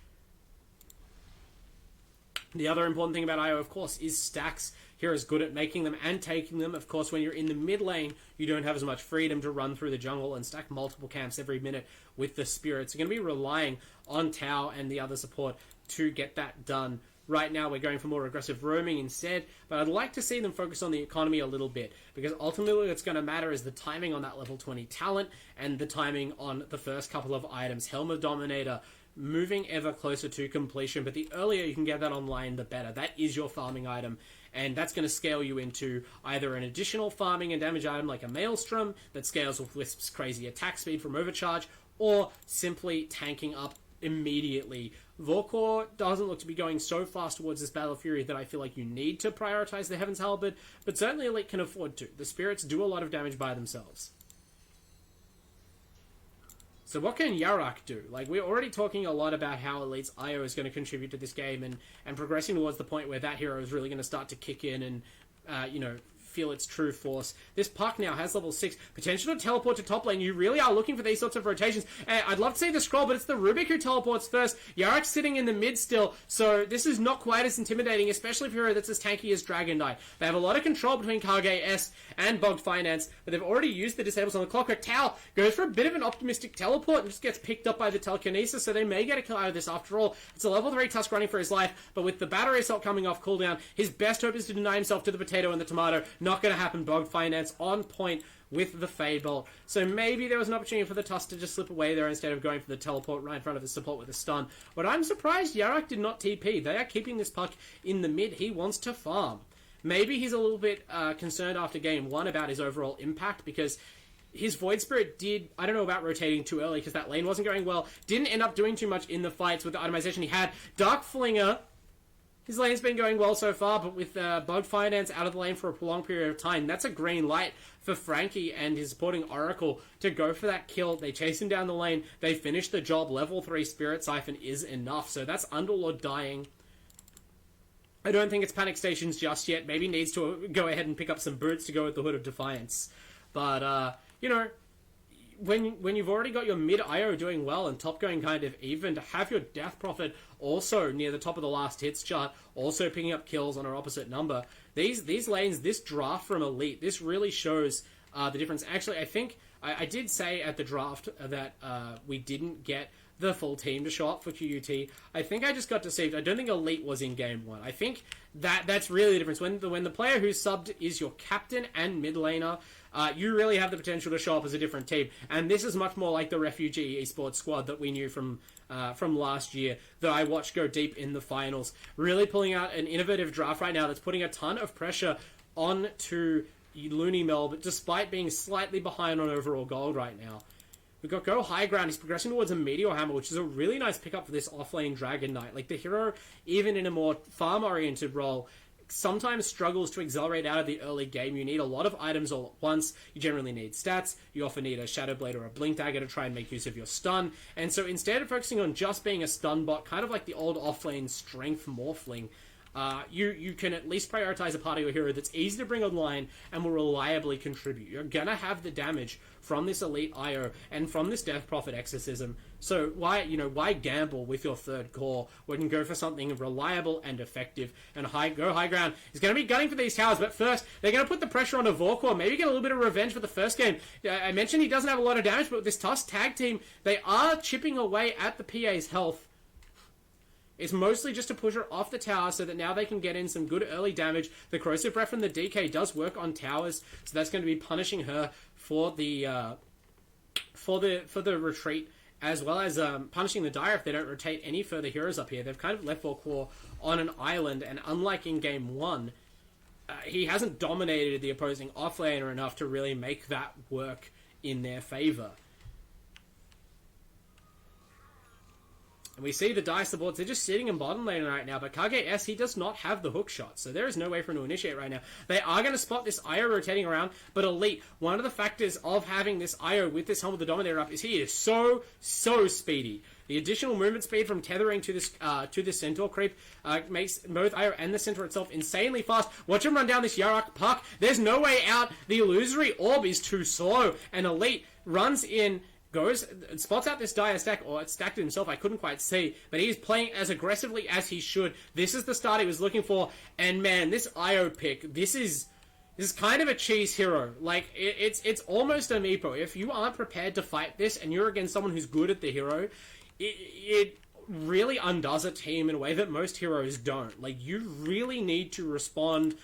The other important thing about Io, of course, is stacks. Heroes good at making them and taking them. Of course, when you're in the mid lane, you don't have as much freedom to run through the jungle and stack multiple camps every minute with the spirits. You're going to be relying on Tao and the other support to get that done. Right now, we're going for more aggressive roaming instead, but I'd like to see them focus on the economy a little bit, because ultimately what's going to matter is the timing on that level 20 talent and the timing on the first couple of items. Helm of Dominator, moving ever closer to completion, but the earlier you can get that online, the better. That is your farming item, and that's going to scale you into either an additional farming and damage item like a Maelstrom that scales with Wisp's crazy attack speed from Overcharge, or simply tanking up immediately. Vorkor doesn't look to be going so fast towards this Battle of Fury that I feel like you need to prioritize the Heaven's Halberd, but certainly Elite can afford to. The spirits do a lot of damage by themselves. So what can Yarak do? Like, we're already talking a lot about how Elite's Io is going to contribute to this game and progressing towards the point where that hero is really going to start to kick in and, feel its true force. This Puck now has level 6, potential to teleport to top lane. You really are looking for these sorts of rotations. I'd love to see the scroll, but it's the Rubik who teleports first. Yarak's sitting in the mid still, so this is not quite as intimidating, especially for a hero that's as tanky as Dragon Knight. They have a lot of control between KGS and Bugged Finance, but they've already used the disables on the clockwork. Tao goes for a bit of an optimistic teleport and just gets picked up by the telekinesis, so they may get a kill out of this after all. It's a level 3 Tusk running for his life, but with the battery assault coming off cooldown, his best hope is to deny himself to the potato and the tomato. Not going to happen. Bugged Finance on point with the Fade Bolt. So maybe there was an opportunity for the Tusk to just slip away there instead of going for the teleport right in front of the support with a stun. But I'm surprised Yarak did not TP. They are keeping this Puck in the mid. He wants to farm. maybe he's a little bit concerned after game 1 about his overall impact, because his Void Spirit did, I don't know about rotating too early because that lane wasn't going well, didn't end up doing too much in the fights with the itemization he had. Dark Flinger, his lane's been going well so far, but with Bug Finance out of the lane for a prolonged period of time, that's a green light for Frankie and his supporting Oracle to go for that kill. They chase him down the lane, they finish the job. Level 3 Spirit Siphon is enough, so that's Underlord dying. I don't think it's Panic Stations just yet. Maybe needs to go ahead and pick up some boots to go with the Hood of Defiance. But, you know, when you've already got your mid IO doing well and top going kind of even, to have your Death Prophet also near the top of the last hits chart, also picking up kills on an opposite number, these lanes, this draft from Elite, this really shows the difference. Actually, I think I did say at the draft that we didn't get the full team to show up for QUT. I think I just got deceived. I don't think Elite was in game 1. I think that's really the difference. When the player who's subbed is your captain and mid laner, you really have the potential to show up as a different team. And this is much more like the Refugee Esports squad that we knew from last year, that I watched go deep in the finals. Really pulling out an innovative draft right now that's putting a ton of pressure onto Looney Melb, despite being slightly behind on overall gold right now. We've got Go High Ground. He's progressing towards a Meteor Hammer, which is a really nice pickup for this offlane Dragon Knight. Like, the hero, even in a more farm-oriented role, sometimes struggles to accelerate out of the early game. You need a lot of items all at once. You generally need stats. You often need a Shadow Blade or a Blink Dagger to try and make use of your stun. And so instead of focusing on just being a stun bot, kind of like the old offlane Strength Morphling, you can at least prioritize a part of your hero that's easy to bring online and will reliably contribute. You're gonna have the damage from this Elite IO and from this Death Prophet Exorcism. So why gamble with your third core when you can go for something reliable and effective? And Go High Ground is going to be gunning for these towers, but first they're going to put the pressure on a Vorkor, maybe get a little bit of revenge for the first game. I mentioned he doesn't have a lot of damage, but with this Tusk tag team, they are chipping away at the PA's health. It's mostly just to push her off the tower so that now they can get in some good early damage. The Corrosive Breath from the DK does work on towers, so that's going to be punishing her for the retreat, as well as punishing the Dire if they don't rotate any further heroes up here. They've kind of left Vorkor on an island, and unlike in game 1, he hasn't dominated the opposing offlaner enough to really make that work in their favor. And we see the Dire supports, they're just sitting in bottom lane right now, but Kage S, he does not have the hook shot, so there is no way for him to initiate right now. They are going to spot this IO rotating around, but Elite, one of the factors of having this IO with this Helm of the Dominator up is he is so speedy. The additional movement speed from tethering to this Centaur creep makes both IO and the Centaur itself insanely fast. Watch him run down this Yarak Puck. There's no way out. The Illusory Orb is too slow, and Elite runs in, spots out this Dire stack, or it's stacked himself, I couldn't quite see, but he's playing as aggressively as he should. This is the start he was looking for, and man, this IO pick, this is kind of a cheese hero. Like, it's almost a meepo. If you aren't prepared to fight this, and you're against someone who's good at the hero, it really undoes a team in a way that most heroes don't. Like, you really need to respond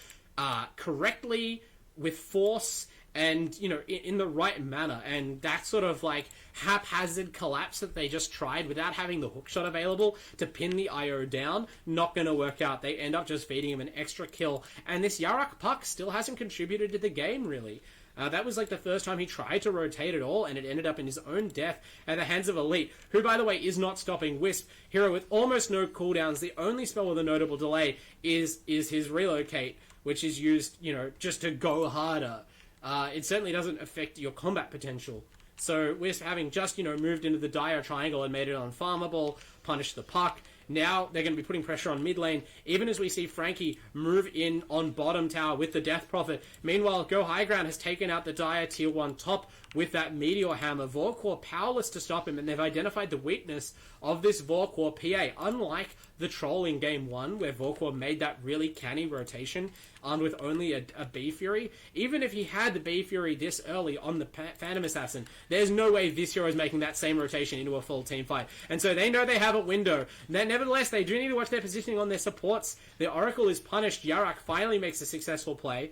correctly, with force, and, you know, in the right manner. And that sort of, like, haphazard collapse that they just tried without having the hookshot available to pin the IO down, not going to work out. They end up just feeding him an extra kill. And this Yarak Puck still hasn't contributed to the game, really. That was, like, the first time he tried to rotate at all, and it ended up in his own death at the hands of Elite, who, by the way, is not stopping Wisp. Hero with almost no cooldowns. The only spell with a notable delay is his Relocate, which is used, you know, just to go harder. It certainly doesn't affect your combat potential. So Wisp, having just, you know, moved into the Dire triangle and made it unfarmable, punished the Puck. Now they're going to be putting pressure on mid lane, even as we see Frankie move in on bottom tower with the Death Prophet. Meanwhile, Go High Ground has taken out the Dire tier 1 top with that Meteor Hammer. Vorkor powerless to stop him, and they've identified the weakness of this Vorkor PA. Unlike the troll in game 1, where Vorkor made that really canny rotation, armed with only a B Fury. Even if he had the B Fury this early on the Phantom Assassin, there's no way this hero is making that same rotation into a full team fight. And so they know they have a window. Nevertheless, they do need to watch their positioning on their supports. The Oracle is punished. Yarak finally makes a successful play.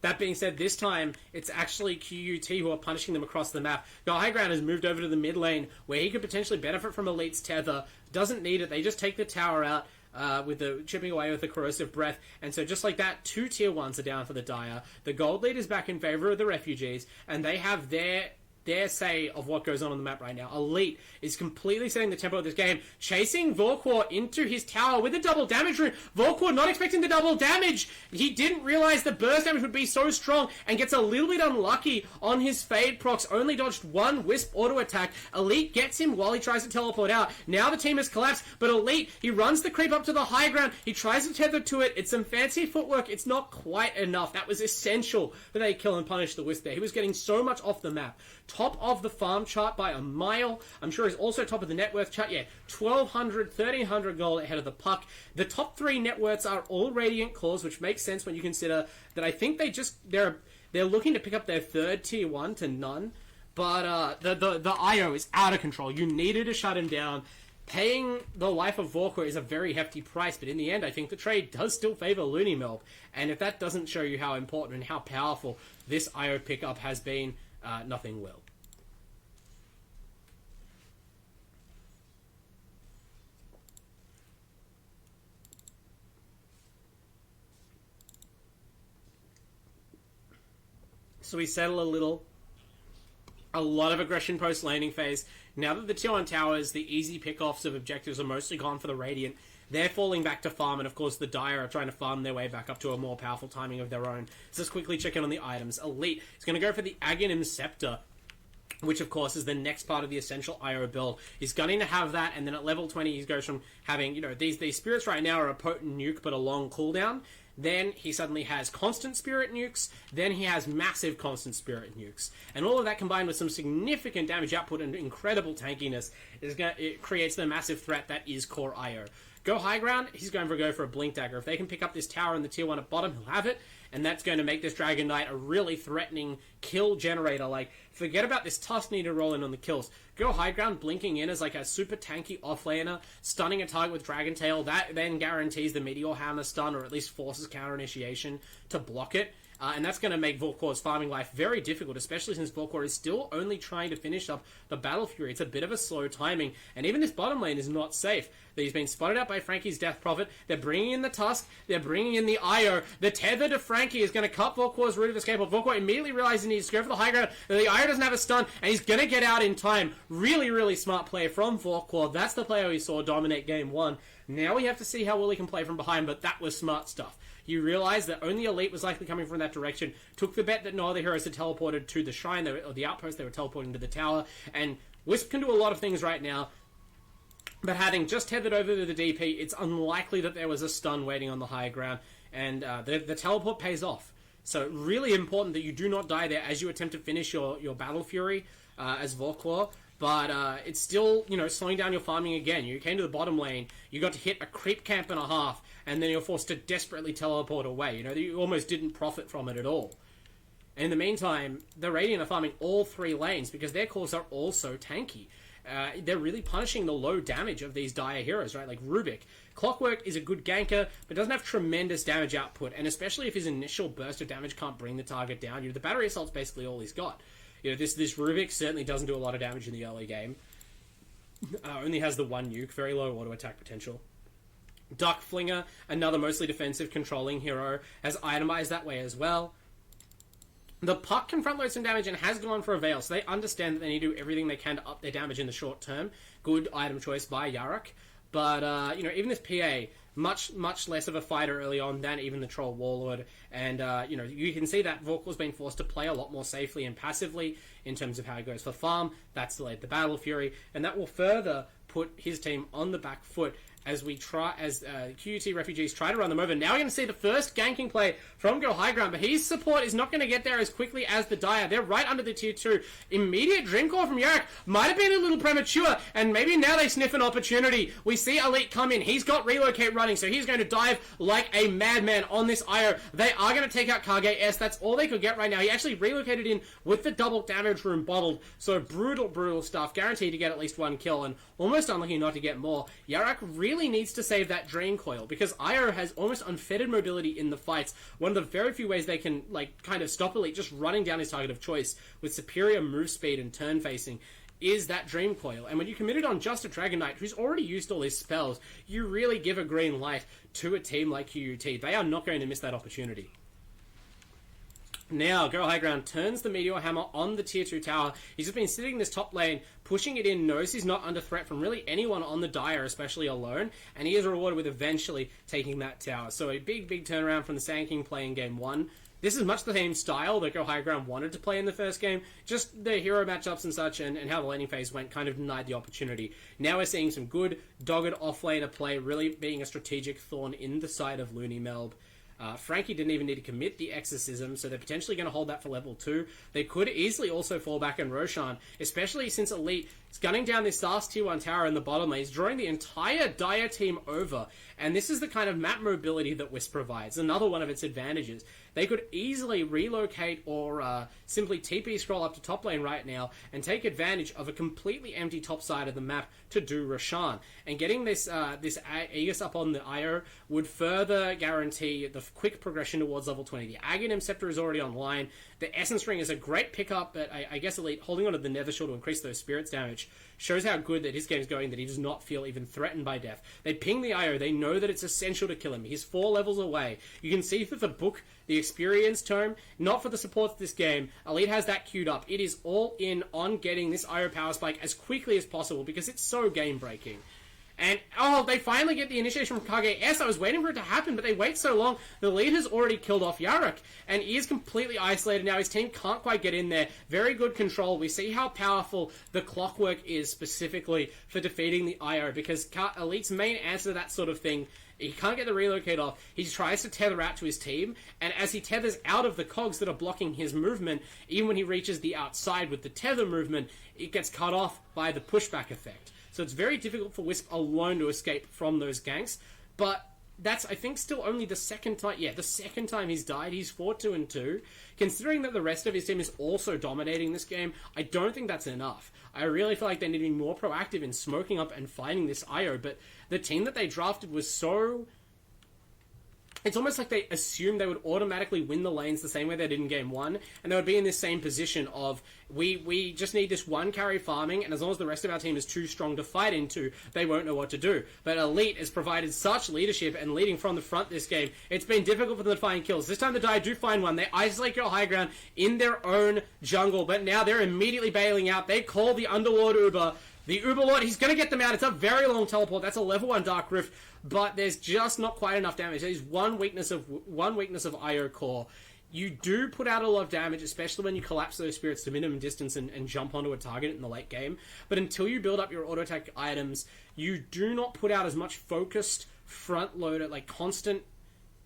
That being said, this time, it's actually QUT who are punishing them across the map. The High Ground has moved over to the mid lane, where he could potentially benefit from Elite's tether. Doesn't need it. They just take the tower out. with the chipping away with the corrosive breath. And so just like that, 2 tier 1s are down for the Dire. The gold lead is back in favor of the Refugees, and they have their say of what goes on the map right now. Elite is completely setting the tempo of this game, chasing Vorkor into his tower with a double damage rune. Vorkor not expecting the double damage. He didn't realize the burst damage would be so strong and gets a little bit unlucky on his fade procs. Only dodged 1 Wisp auto attack. Elite gets him while he tries to teleport out. Now the team has collapsed, but Elite, he runs the creep up to the high ground. He tries to tether to it. It's some fancy footwork. It's not quite enough. That was essential that they kill and punish the Wisp there. He was getting so much off the map. Top of the farm chart by a mile. I'm sure he's also top of the net worth chart. Yeah, 1,200, 1,300 gold ahead of the puck. The top 3 net worths are all Radiant Claws, which makes sense when you consider that I think they're looking to pick up their 3rd tier 1 to none. But the IO is out of control. You needed to shut him down. Paying the life of Vorkor is a very hefty price, but in the end, I think the trade does still favor Looney Melb. And if that doesn't show you how important and how powerful this IO pickup has been, nothing will. So we settle a little. A lot of aggression post-landing phase. Now that the tier 1 towers, the easy pickoffs of objectives are mostly gone for the Radiant, they're falling back to farm, and of course the Dire are trying to farm their way back up to a more powerful timing of their own. So let's quickly check in on the items. Elite is going to go for the Aghanim Scepter, which of course is the next part of the essential IO build. He's gunning to have that, and then at level 20 he goes from having, these spirits right now are a potent nuke but a long cooldown. Then he suddenly has constant spirit nukes. Then he has massive constant spirit nukes. And all of that combined with some significant damage output and incredible tankiness, it creates the massive threat that is core IO. Go high ground, he's going to go for a Blink Dagger. If they can pick up this tower in the tier 1 at bottom, he'll have it. And that's going to make this Dragon Knight a really threatening kill generator. Like, forget about this Tusk need to roll in on the kills. Go high ground, blinking in as like a super tanky offlaner, stunning a target with Dragon Tail. That then guarantees the Meteor Hammer stun, or at least forces counter initiation to block it. And that's going to make Vorkor's farming life very difficult, especially since Vorkor is still only trying to finish up the Battle Fury. It's a bit of a slow timing, and even this bottom lane is not safe. He's been spotted out by Frankie's Death Prophet. They're bringing in the Tusk. They're bringing in the IO. The tether to Frankie is going to cut Vorkor's route of escape. Vorkor immediately realizes he needs to go for the high ground. The IO doesn't have a stun, and he's going to get out in time. Really, really smart play from Vorkor. That's the player we saw dominate Game 1. Now we have to see how well he can play from behind, but that was smart stuff. You realize that only Elite was likely coming from that direction, took the bet that no other heroes had teleported to the shrine, or the outpost. They were teleporting to the tower, and Wisp can do a lot of things right now, but having just tethered over to the DP, it's unlikely that there was a stun waiting on the high ground, and the teleport pays off. So really important that you do not die there as you attempt to finish your Battle Fury as Vorkor. But it's still, slowing down your farming again. You came to the bottom lane, you got to hit a creep camp and a half, and then you're forced to desperately teleport away. You almost didn't profit from it at all. In the meantime, the Radiant are farming all 3 lanes because their cores are all so tanky. They're really punishing the low damage of these Dire heroes, right? Like Rubik. Clockwork is a good ganker, but doesn't have tremendous damage output, and especially if his initial burst of damage can't bring the target down. The battery assault's basically all he's got. This Rubik certainly doesn't do a lot of damage in the early game. Only has the 1 nuke, very low auto attack potential. Duck Flinger, another mostly defensive controlling hero, has itemized that way as well. The puck can front load some damage and has gone for a Veil, so they understand that they need to do everything they can to up their damage in the short term. Good item choice by Yarok. But, even this PA, much less of a fighter early on than even the Troll Warlord. And, you can see that Vorkor's been forced to play a lot more safely and passively in terms of how he goes for farm. That's delayed the Battle Fury, and that will further put his team on the back foot as QUT Refugees try to run them over. Now we're going to see the first ganking play from Go High Ground, but his support is not going to get there as quickly as the Dire. They're right under the tier 2. Immediate Dream Core from Yarok might have been a little premature, and maybe now they sniff an opportunity. We see Elite come in. He's got Relocate running, so he's going to dive like a madman on this IO. They are going to take out Kage S. That's all they could get right now. He actually relocated in with the double damage room bottled, so brutal stuff. Guaranteed to get at least 1 kill, and almost unlucky not to get more. Yarok really needs to save that Drain Coil, because IO has almost unfettered mobility in the fights. One of the very few ways they can, kind of stop Elite just running down his target of choice with superior move speed and turn facing. is that Dream Coil. And when you commit it on just a Dragon Knight who's already used all his spells, you really give a green light to a team like QUT. They are not going to miss that opportunity. Now, Go High Ground turns the Meteor Hammer on the Tier 2 tower. He's just been sitting in this top lane, pushing it in, knows he's not under threat from really anyone on the Dire, especially alone, and he is rewarded with eventually taking that tower. So a big, big turnaround from the Sand King play in Game 1. This is much the same style that Go High Ground wanted to play in the first game, just the hero matchups and such, and how the laning phase went kind of denied the opportunity. Now we're seeing some good, dogged off-laner play, really being a strategic thorn in the side of Looney Melb. Frankie didn't even need to commit the Exorcism, so they're potentially going to hold that for level 2. They could easily also fall back on Roshan, especially since Elite is gunning down this Stars Tier 1 tower in the bottom lane. He's drawing the entire Dire team over, and this is the kind of map mobility that Wisp provides, another one of its advantages. They could easily relocate or simply TP scroll up to top lane right now and take advantage of a completely empty top side of the map to do Roshan. And getting this Aegis up on the IO would further guarantee the quick progression towards level 20. The Aghanim Scepter is already online. The Essence Ring is a great pickup, but I guess Elite holding onto the Nether Shield to increase those spirits damage shows how good that his game is going, that he does not feel even threatened by death. They ping the IO. They know that it's essential to kill him. He's 4 levels away. You can see through the book, the experience tome, not for the supports of this game. Elite has that queued up. It is all in on getting this IO power spike as quickly as possible because it's so game-breaking. And, they finally get the initiation from Kage S. I was waiting for it to happen, but they wait so long. The lead has already killed off Yarok, and he is completely isolated now. His team can't quite get in there. Very good control. We see how powerful the clockwork is specifically for defeating the IO, because Elite's main answer to that sort of thing, he can't get the relocate off. He tries to tether out to his team, and as he tethers out of the cogs that are blocking his movement, even when he reaches the outside with the tether movement, it gets cut off by the pushback effect. So it's very difficult for Wisp alone to escape from those ganks. But that's, I think, still only the second time. Yeah, the second time he's died. He's 4-2-2. Considering that the rest of his team is also dominating this game, I don't think that's enough. I really feel like they need to be more proactive in smoking up and fighting this IO. But the team that they drafted was so... It's almost like they assumed they would automatically win the lanes the same way they did in Game 1, and they would be in this same position of, we just need this one carry farming, and as long as the rest of our team is too strong to fight into, they won't know what to do. But Elite has provided such leadership and leading from the front this game, it's been difficult for them to find kills. This time the Dire do find one. They isolate Go High Ground in their own jungle, but now they're immediately bailing out. They call the Underlord Uber. The Uberlord, he's going to get them out. It's a very long teleport. That's a level 1 Dark Rift, but there's just not quite enough damage. There's one weakness of IO Core. You do put out a lot of damage, especially when you collapse those spirits to minimum distance and jump onto a target in the late game. But until you build up your auto attack items, you do not put out as much focused front loader, like constant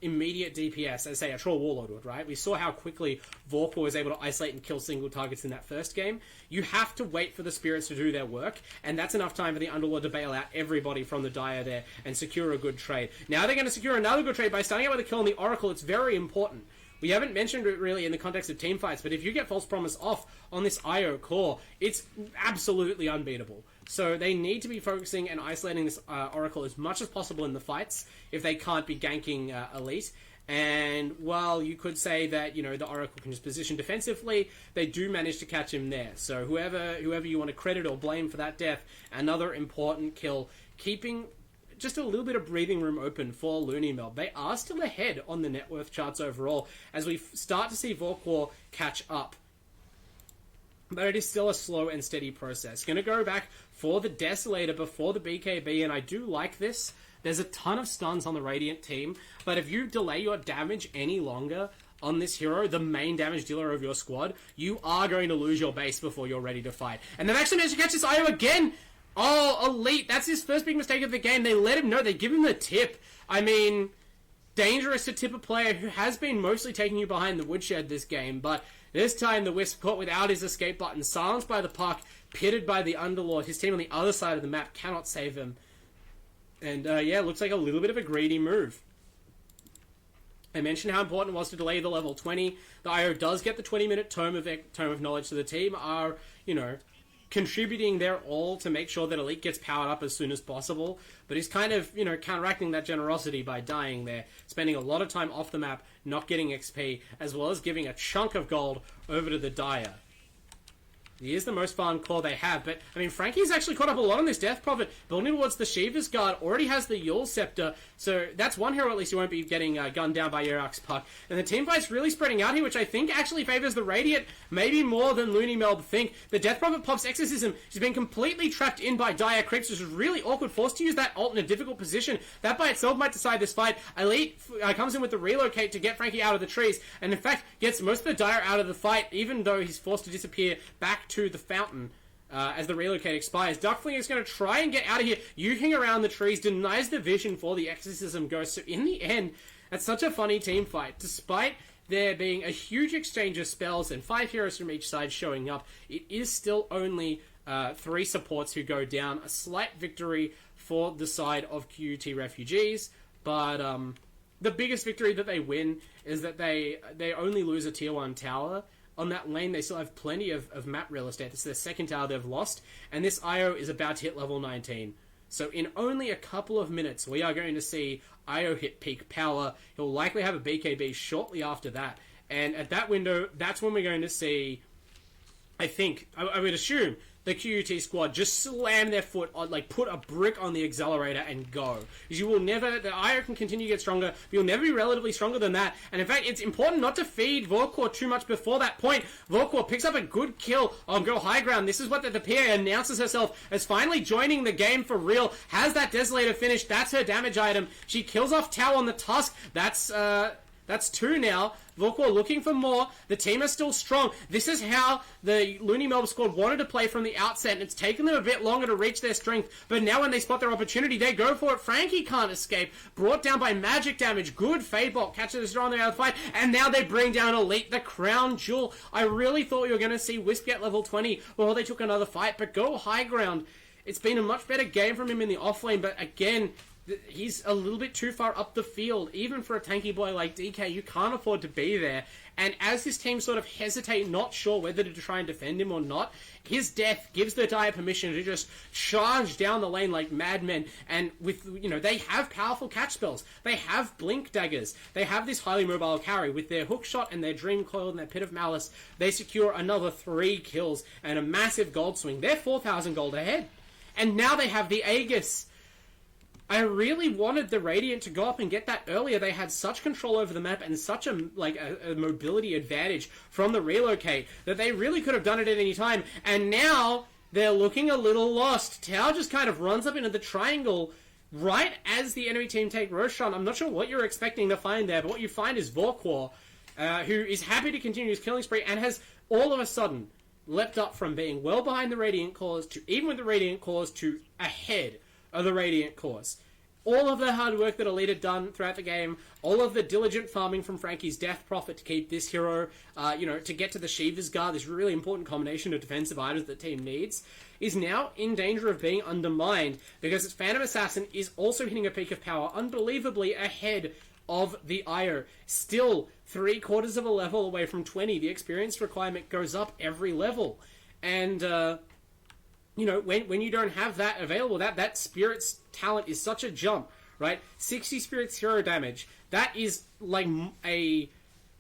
immediate DPS as, say, a Troll Warlord would, right? We saw how quickly Vorpal was able to isolate and kill single targets in that first game. You have to wait for the spirits to do their work, and that's enough time for the Underlord to bail out everybody from the Dire there and secure a good trade. Now they're going to secure another good trade by starting out with a kill on the Oracle. It's very important. We haven't mentioned it really in the context of team fights, but if you get False Promise off on this IO core, it's absolutely unbeatable. So they need to be focusing and isolating this Oracle as much as possible in the fights if they can't be ganking Elite. And while you could say that, you know, the Oracle can just position defensively, they do manage to catch him there. So whoever you want to credit or blame for that death, another important kill, keeping just a little bit of breathing room open for Looney Melb. They are still ahead on the net worth charts overall as we start to see Vorpal catch up. But it is still a slow and steady process. Going to go back for the Desolator before the BKB, and I do like this. There's a ton of stuns on the Radiant team, but if you delay your damage any longer on this hero, the main damage dealer of your squad, you are going to lose your base before you're ready to fight. And they've actually managed to catch this IO again! Oh, Elite, that's his first big mistake of the game. They let him know, they give him the tip. I mean, dangerous to tip a player who has been mostly taking you behind the woodshed this game, but this time the Wisp caught without his escape button, silenced by the puck, pitted by the Underlord. His team on the other side of the map cannot save him. And yeah, looks like a little bit of a greedy move. I mentioned how important it was to delay the level 20. The IO does get the 20-minute tome of knowledge, so the team are, you know, contributing their all to make sure that Elite gets powered up as soon as possible, but he's kind of, you know, counteracting that generosity by dying there, spending a lot of time off the map, not getting XP, as well as giving a chunk of gold over to the Dire. He is the most farm core they have, but, I mean, Frankie's actually caught up a lot on this Death Prophet, building towards the Shiva's Guard, already has the Yule Scepter, so that's one hero at least who won't be getting gunned down by Yerax's Puck. And the teamfight's really spreading out here, which I think actually favors the Radiant, maybe more than Looney Melb think. The Death Prophet pops Exorcism, she's been completely trapped in by Dire Creeps, which is really awkward, forced to use that ult in a difficult position. That by itself might decide this fight. Elite comes in with the Relocate to get Frankie out of the trees, and in fact gets most of the Dire out of the fight, even though he's forced to disappear back to the fountain as the Relocate expires. Duckfling is going to try and get out of here, yuking around the trees, denies the vision for the Exorcism Ghost. So in the end, that's such a funny team fight. Despite there being a huge exchange of spells and 5 heroes from each side showing up, it is still only 3 supports who go down. A slight victory for the side of QUT Refugees, but the biggest victory that they win is that they only lose a tier 1 tower. On that lane, they still have plenty of map real estate. This is their second tower they've lost, and this IO is about to hit level 19. So in only a couple of minutes, we are going to see IO hit peak power. He'll likely have a BKB shortly after that, and at that window, that's when we're going to see, I think, I would assume, the QUT squad just slam their foot on, like, put a brick on the accelerator and go. Because you will never, the IO can continue to get stronger, but you'll never be relatively stronger than that. And in fact, it's important not to feed Vorkor too much before that point. Vorkor picks up a good kill on Go High Ground. This is what the PA announces herself as finally joining the game for real. Has that Desolator finished. That's her damage item. She kills off Tau on the Tusk. That's 2 now. Vorkor looking for more. The team is still strong. This is how the Looney Melb squad wanted to play from the outset, and it's taken them a bit longer to reach their strength. But now when they spot their opportunity, they go for it. Frankie can't escape. Brought down by magic damage. Good Fadebolt catches her on the other fight. And now they bring down Elite, the crown jewel. I really thought you were going to see Wisp get level 20 before they took another fight. But Go High Ground, it's been a much better game from him in the offlane. But again, he's a little bit too far up the field. Even for a tanky boy like DK, you can't afford to be there. And as this team sort of hesitate, not sure whether to try and defend him or not, his death gives the Dire permission to just charge down the lane like madmen. And with, they have powerful catch spells. They have blink daggers. They have this highly mobile carry. With their hook shot and their dream coil and their pit of malice, they secure another 3 kills and a massive gold swing. They're 4,000 gold ahead. And now they have the Aegis. I really wanted the Radiant to go up and get that earlier. They had such control over the map and such a mobility advantage from the Relocate that they really could have done it at any time. And now they're looking a little lost. Tau just kind of runs up into the triangle right as the enemy team take Roshan. I'm not sure what you're expecting to find there, but what you find is Vorkor, who is happy to continue his killing spree and has all of a sudden leapt up from being well behind the Radiant cores to, even with the Radiant cores, to ahead of the Radiant cores. All of the hard work that Elite had done throughout the game, all of the diligent farming from Frankie's Death Prophet to keep this hero, to get to the Shiva's Guard, this really important combination of defensive items that the team needs, is now in danger of being undermined because its Phantom Assassin is also hitting a peak of power unbelievably ahead of the IO. Still 3/4 of a level away from 20. The experience requirement goes up every level. And, when you don't have that available, that Spirit's talent is such a jump, right? 60 Spirit's hero damage. That is like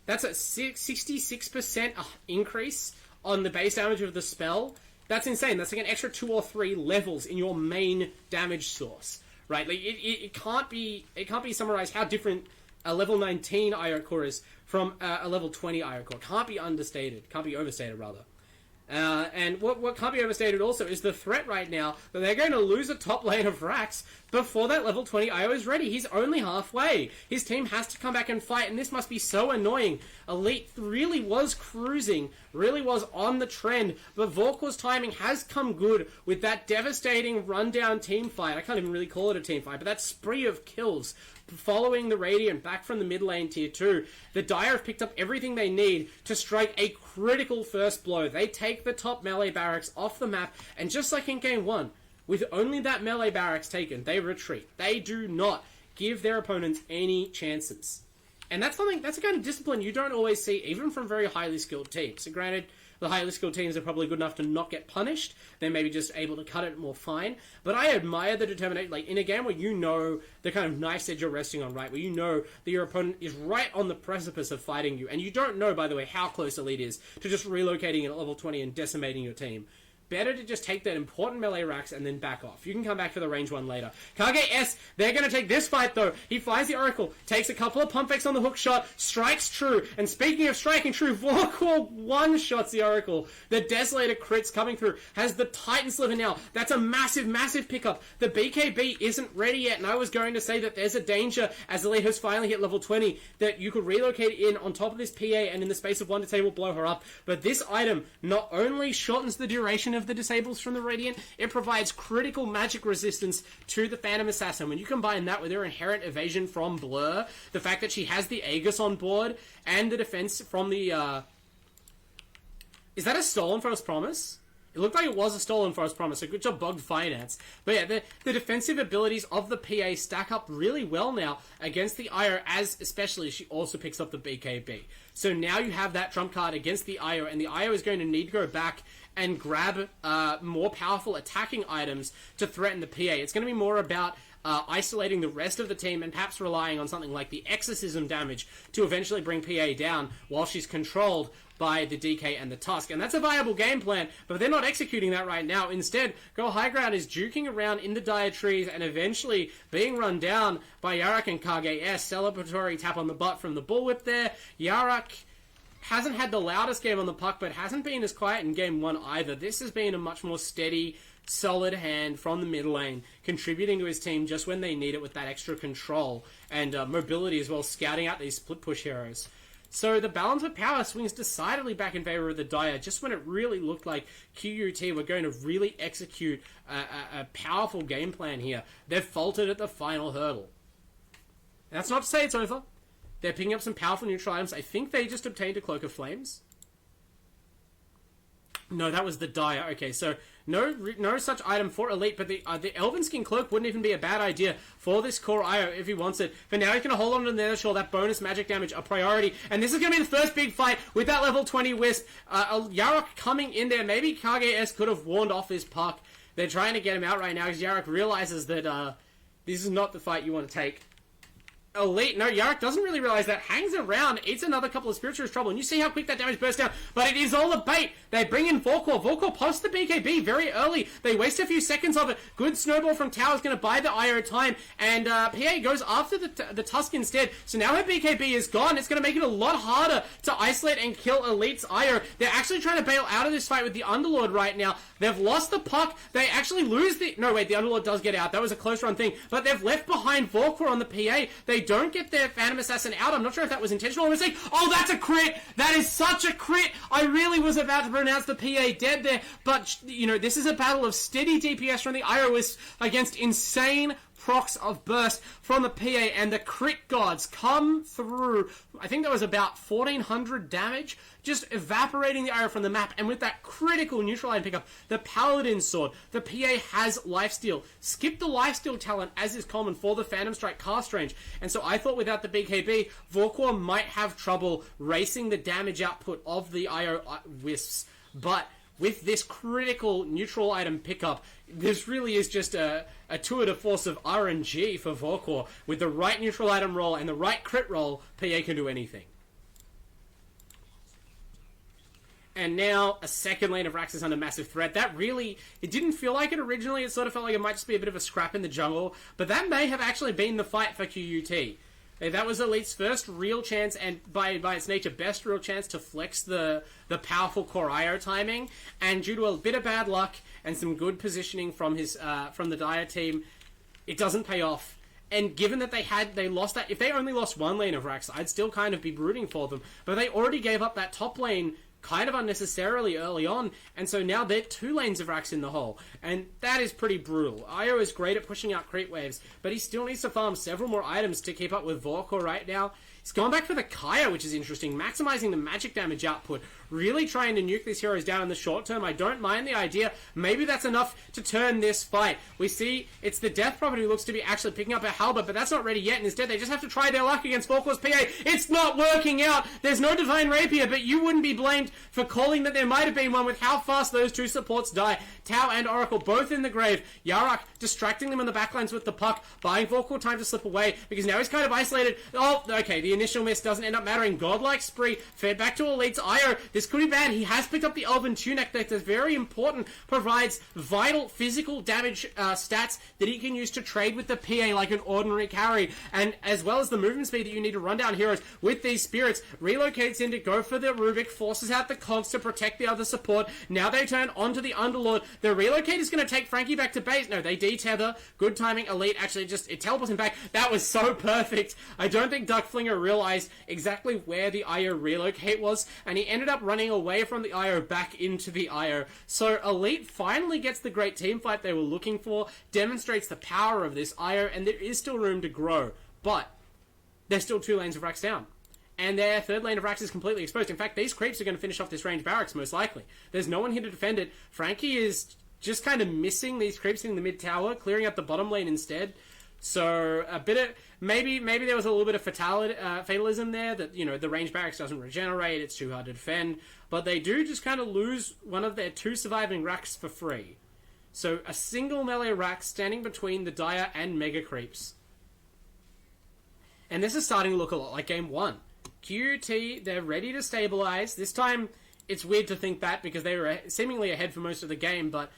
that's a 66% increase on the base damage of the spell. That's insane. That's like an extra 2 or 3 levels in your main damage source, right? Like it can't be summarized how different a level 19 IO core is from a level 20 IO core. Can't be overstated rather. And what can't be overstated also is the threat right now that they're going to lose a top lane of Rax before that level 20 IO is ready. He's only halfway. His team has to come back and fight, and this must be so annoying. Elite really was cruising, really was on the trend, but Vorkor's timing has come good with that devastating rundown team fight. I can't even really call it a team fight, but that spree of kills following the Radiant back from the mid lane tier 2. The Dire have picked up everything they need to strike a critical first blow. They take the top melee barracks off the map, and just like in game 1, with only that melee barracks taken, they retreat. They do not give their opponents any chances. And that's a kind of discipline you don't always see, even from very highly skilled teams. So granted, the highly skilled teams are probably good enough to not get punished. They're maybe just able to cut it more fine. But I admire the determination, like in a game where you know the kind of knife edge you're resting on, right? Where you know that your opponent is right on the precipice of fighting you. And you don't know, by the way, how close Elite is to just relocating at level 20 and decimating your team. Better to just take that important melee racks and then back off. You can come back for the range one later. KGS, they're going to take this fight though. He flies the Oracle, takes a couple of pump fakes on the hook shot, strikes true. And speaking of striking true, Vorkor one-shots the Oracle. The Desolator crits coming through. Has the Titan Sliver now. That's a massive, massive pickup. The BKB isn't ready yet, and I was going to say that there's a danger, as Elite has finally hit level 20, that you could relocate in on top of this PA and in the space of one disable blow her up. But this item not only shortens the duration of the disables from the Radiant, it provides critical magic resistance to the Phantom Assassin. When you combine that with her inherent evasion from Blur, the fact that she has the Aegis on board, and the defense from the... Is that a stolen Forest Promise? It looked like it was a stolen Forest Promise, so good job Bogged Finance. But yeah, the defensive abilities of the PA stack up really well now against the IO, as especially she also picks up the BKB. So now you have that trump card against the IO, and the IO is going to need to go back and grab more powerful attacking items to threaten the PA. It's going to be more about isolating the rest of the team and perhaps relying on something like the Exorcism damage to eventually bring PA down while she's controlled by the DK and the Tusk. And that's a viable game plan, but they're not executing that right now. Instead, Go High Ground is juking around in the dire trees and eventually being run down by Yarak and KGS. Celebratory tap on the butt from the Bullwhip there. Yarak hasn't had the loudest game on the puck, but hasn't been as quiet in game one either. This has been a much more steady, solid hand from the mid lane, contributing to his team just when they need it with that extra control and mobility as well, scouting out these split push heroes. So the balance of power swings decidedly back in favor of the Dire, just when it really looked like QUT were going to really execute a powerful game plan here. They've faltered at the final hurdle. And that's not to say it's over. They're picking up some powerful neutral items. I think they just obtained a Cloak of Flames. No, that was the Dire. Okay, so no such item for Elite, but the Elven Skin Cloak wouldn't even be a bad idea for this core IO if he wants it. For now, he's going to hold on to the Nether Shore, that bonus magic damage, a priority. And this is going to be the first big fight with that level 20 Wisp. Yarok coming in there. Maybe KGS could have warned off his puck. They're trying to get him out right now because Yarok realizes that this is not the fight you want to take. Elite, no, Yarok doesn't really realize that, hangs around, eats another couple of Spirituous Trouble, and you see how quick that damage bursts down, but it is all a bait. They bring in Vorkor. Vorkor posts the BKB very early. They waste a few seconds of it. Good snowball from Tao is going to buy the IO time, and PA goes after the Tusk instead, so now her BKB is gone. It's going to make it a lot harder to isolate and kill Elite's IO. They're actually trying to bail out of this fight with the Underlord right now. They've lost the puck. They actually lose the... No, wait, the Underlord does get out. That was a close run thing, but they've left behind Vorkor on the PA. They don't get their Phantom Assassin out. I'm not sure if that was intentional. I was like, oh, that's a crit! That is such a crit! I really was about to pronounce the PA dead there, but, you know, this is a battle of steady DPS from the IOS against insane procs of burst from the PA, and the crit gods come through. I think that was about 1400 damage, just evaporating the IO from the map, and with that critical neutral line pickup, the Paladin Sword, the PA has lifesteal. Skip the lifesteal talent, as is common for the Phantom Strike cast range, and so I thought without the BKB, Vorkor might have trouble racing the damage output of the IO Wisps, but with this critical neutral item pickup, this really is just a tour de force of RNG for Vorkor. With the right neutral item roll and the right crit roll, PA can do anything. And now a second lane of Rax is under massive threat. That really, it didn't feel like it originally. It sort of felt like it might just be a bit of a scrap in the jungle. But that may have actually been the fight for QUT. That was Elite's first real chance, and by its nature, best real chance to flex the powerful core IO timing. And due to a bit of bad luck and some good positioning from the Dire team, it doesn't pay off. And given that they lost that, if they only lost one lane of Rax, I'd still kind of be rooting for them. But they already gave up that top lane kind of unnecessarily early on, and so now they're 2 lanes of Rax in the hole, and that is pretty brutal. IO is great at pushing out creep waves, but he still needs to farm several more items to keep up with Vorkor right now. He's gone back for the Kaya, which is interesting, maximizing the magic damage output, really trying to nuke these heroes down in the short term. I don't mind the idea. Maybe that's enough to turn this fight. We see it's the Death Prophet who looks to be actually picking up a halberd, but that's not ready yet, and instead they just have to try their luck against Volkor's PA. It's not working out. There's no Divine Rapier, but you wouldn't be blamed for calling that there might have been one with how fast those two supports die. Tau and Oracle both in the grave. Yarak distracting them on the backlines with the puck, buying Volkor time to slip away, because now he's kind of isolated. Oh, okay, the initial miss doesn't end up mattering. Godlike Spree, fed back to Elite's Io. This could be bad. He has picked up the Elven Tunic that is very important, provides vital physical damage stats that he can use to trade with the PA like an ordinary carry, and as well as the movement speed that you need to run down heroes with these spirits. Relocates in to go for the Rubik, forces out the cogs to protect the other support. Now they turn onto the Underlord. The relocate is going to take Frankie back to base. No, they detether. Good timing. Elite actually it teleports him back. That was so perfect. I don't think Duckflinger realized exactly where the IO relocate was, and he ended up running away from the IO back into the IO. So Elite finally gets the great team fight they were looking for, demonstrates the power of this IO, and there is still room to grow, but there's still 2 lanes of racks down. And their third lane of racks is completely exposed. In fact, these creeps are going to finish off this range barracks, most likely. There's no one here to defend it. Frankie is just kind of missing these creeps in the mid tower, clearing up the bottom lane instead. So a bit of maybe there was a little bit of fatalism there, that, you know, the range barracks doesn't regenerate, it's too hard to defend, but they do just kind of lose one of their 2 surviving racks for free. So a single melee rack standing between the Dire and Mega Creeps. And this is starting to look a lot like game 1. QUT, they're ready to stabilize. This time it's weird to think that because they were seemingly ahead for most of the game, but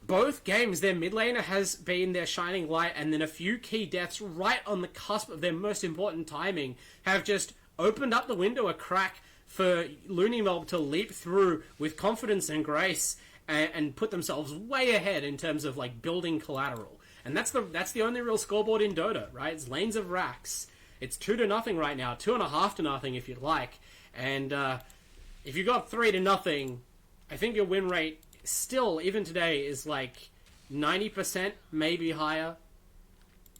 both games, their mid laner has been their shining light, and then a few key deaths right on the cusp of their most important timing have just opened up the window a crack for Looney Melb to leap through with confidence and grace and put themselves way ahead in terms of like building collateral. And that's the only real scoreboard in Dota, right? It's lanes of racks. It's 2-0 right now, 2.5-0 if you'd like. And if you got 3-0, I think your win rate still, even today, is like 90%, maybe higher.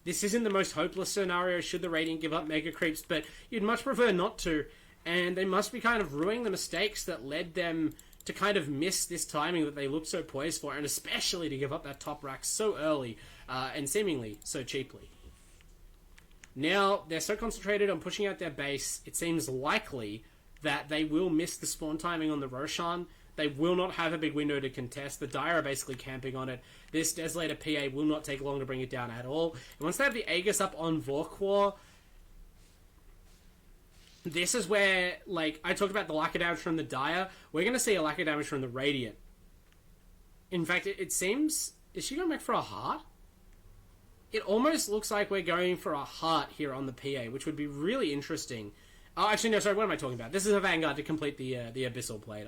This isn't the most hopeless scenario should the Radiant give up Mega Creeps, but you'd much prefer not to. And they must be kind of ruining the mistakes that led them to kind of miss this timing that they looked so poised for, and especially to give up that top rack so early and seemingly so cheaply. Now, they're so concentrated on pushing out their base, it seems likely that they will miss the spawn timing on the Roshan. They will not have a big window to contest. The Dire are basically camping on it. This Desolator PA will not take long to bring it down at all. And once they have the Aegis up on Vorkwar, this is where, like, I talked about the lack of damage from the Dire. We're going to see a lack of damage from the Radiant. In fact, it seems... Is she going back for a heart? It almost looks like we're going for a heart here on the PA, which would be really interesting. Oh, actually, no, sorry, what am I talking about? This is a Vanguard to complete the Abyssal Blade.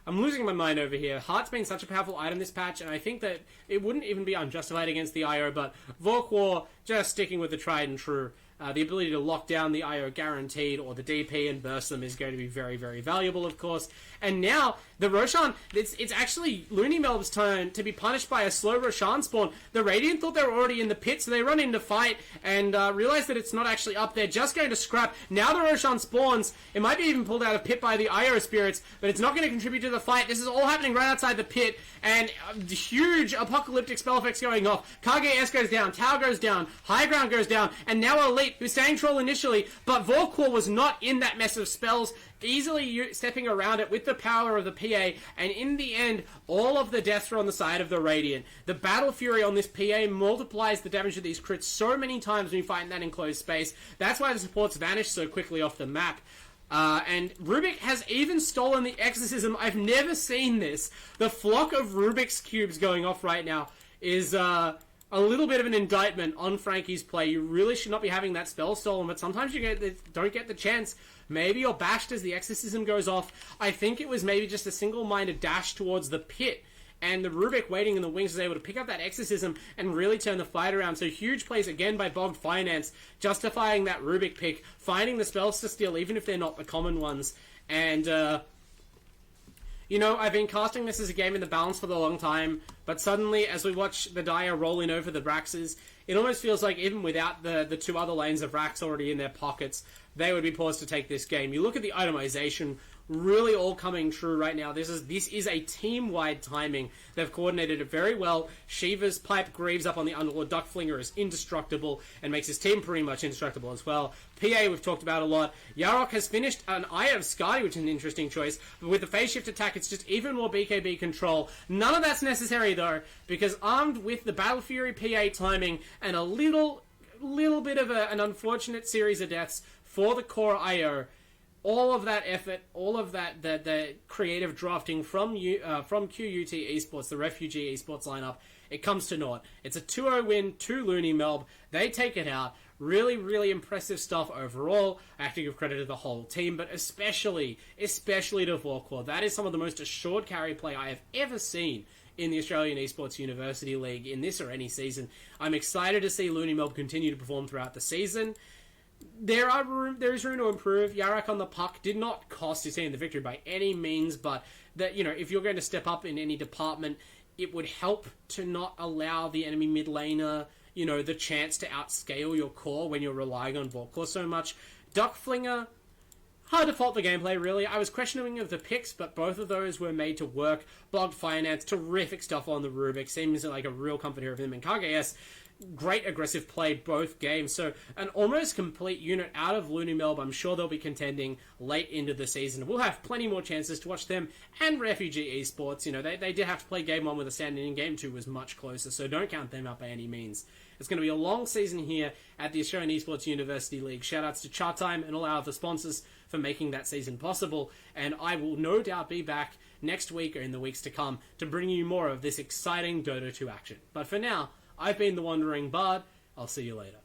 I'm losing my mind over here. Heart's been such a powerful item this patch, and I think that it wouldn't even be unjustified against the IO, but Vorkwar just sticking with the tried and true. The ability to lock down the IO guaranteed, or the DP and burst them, is going to be very, very valuable, of course. And now, the Roshan, it's actually Looney Melb's turn to be punished by a slow Roshan spawn. The Radiant thought they were already in the pit, so they run in to fight, and realize that it's not actually up there, just going to scrap. Now the Roshan spawns. It might be even pulled out of pit by the IO spirits, but it's not going to contribute to the fight. This is all happening right outside the pit, and huge apocalyptic spell effects going off. Kage S goes down, Tau goes down, High Ground goes down, and now Elite, who's staying troll initially, but Vorkwar was not in that mess of spells, easily stepping around it with the power of the PA, and in the end, all of the deaths are on the side of the Radiant. The Battle Fury on this PA multiplies the damage of these crits so many times when you fight in that enclosed space. That's why the supports vanish so quickly off the map. And Rubik has even stolen the Exorcism. I've never seen this. The flock of Rubik's Cubes going off right now is a little bit of an indictment on Frankie's play. You really should not be having that spell stolen, but sometimes you don't get the chance. Maybe you're bashed as the Exorcism goes off. I think it was maybe just a single-minded dash towards the pit, and the Rubik waiting in the wings was able to pick up that Exorcism and really turn the fight around. So huge plays again by Bogged Finance, justifying that Rubik pick, finding the spells to steal even if they're not the common ones. And You know, I've been casting this as a game in the balance for a long time, but suddenly, as we watch the Dire rolling over the Raxes, it almost feels like even without the two other lanes of Rax already in their pockets, they would be poised to take this game. You look at the itemization, really all coming true right now. This is a team-wide timing. They've coordinated it very well. Shiva's pipe Greaves up on the Underlord. Duckflinger is indestructible and makes his team pretty much indestructible as well. PA we've talked about a lot. Yarok has finished an Eye of Skadi, which is an interesting choice. But with the phase shift attack, it's just even more BKB control. None of that's necessary though, because armed with the Battle Fury PA timing and a little bit of an unfortunate series of deaths for the core IO, all of that effort, all of that the creative drafting from QUT Esports, the Refugee Esports lineup, it comes to naught. It's a 2-0 win to Looney Melb. They take it out. Really, really impressive stuff overall. I have to give credit to the whole team, but especially to Vorkor. That is some of the most assured carry play I have ever seen in the Australian Esports University League in this or any season. I'm excited to see Looney Melb continue to perform throughout the season. There is room to improve. Yarak on the puck did not cost his team the victory by any means, but that, you know, if you're going to step up in any department, it would help to not allow the enemy mid laner, you know, the chance to outscale your core when you're relying on Vorkor so much. Duckflinger, hard to fault the gameplay, really. I was questioning of the picks, but both of those were made to work. Blocked Finance, terrific stuff on the Rubik. Seems like a real comfort here of him. And KGS, great aggressive play both games. So an almost complete unit out of Looney Melb. I'm sure they'll be contending late into the season. We'll have plenty more chances to watch them and Refugee Esports. You know, they did have to play game 1 with a standing in. Game 2 was much closer, so don't count them out by any means. It's going to be a long season here at the Australian Esports University League. Shoutouts to Chart Time and all our other sponsors for making that season possible. And I will no doubt be back next week or in the weeks to come to bring you more of this exciting Dota 2 action. But for now, I've been the Wandering Bard. I'll see you later.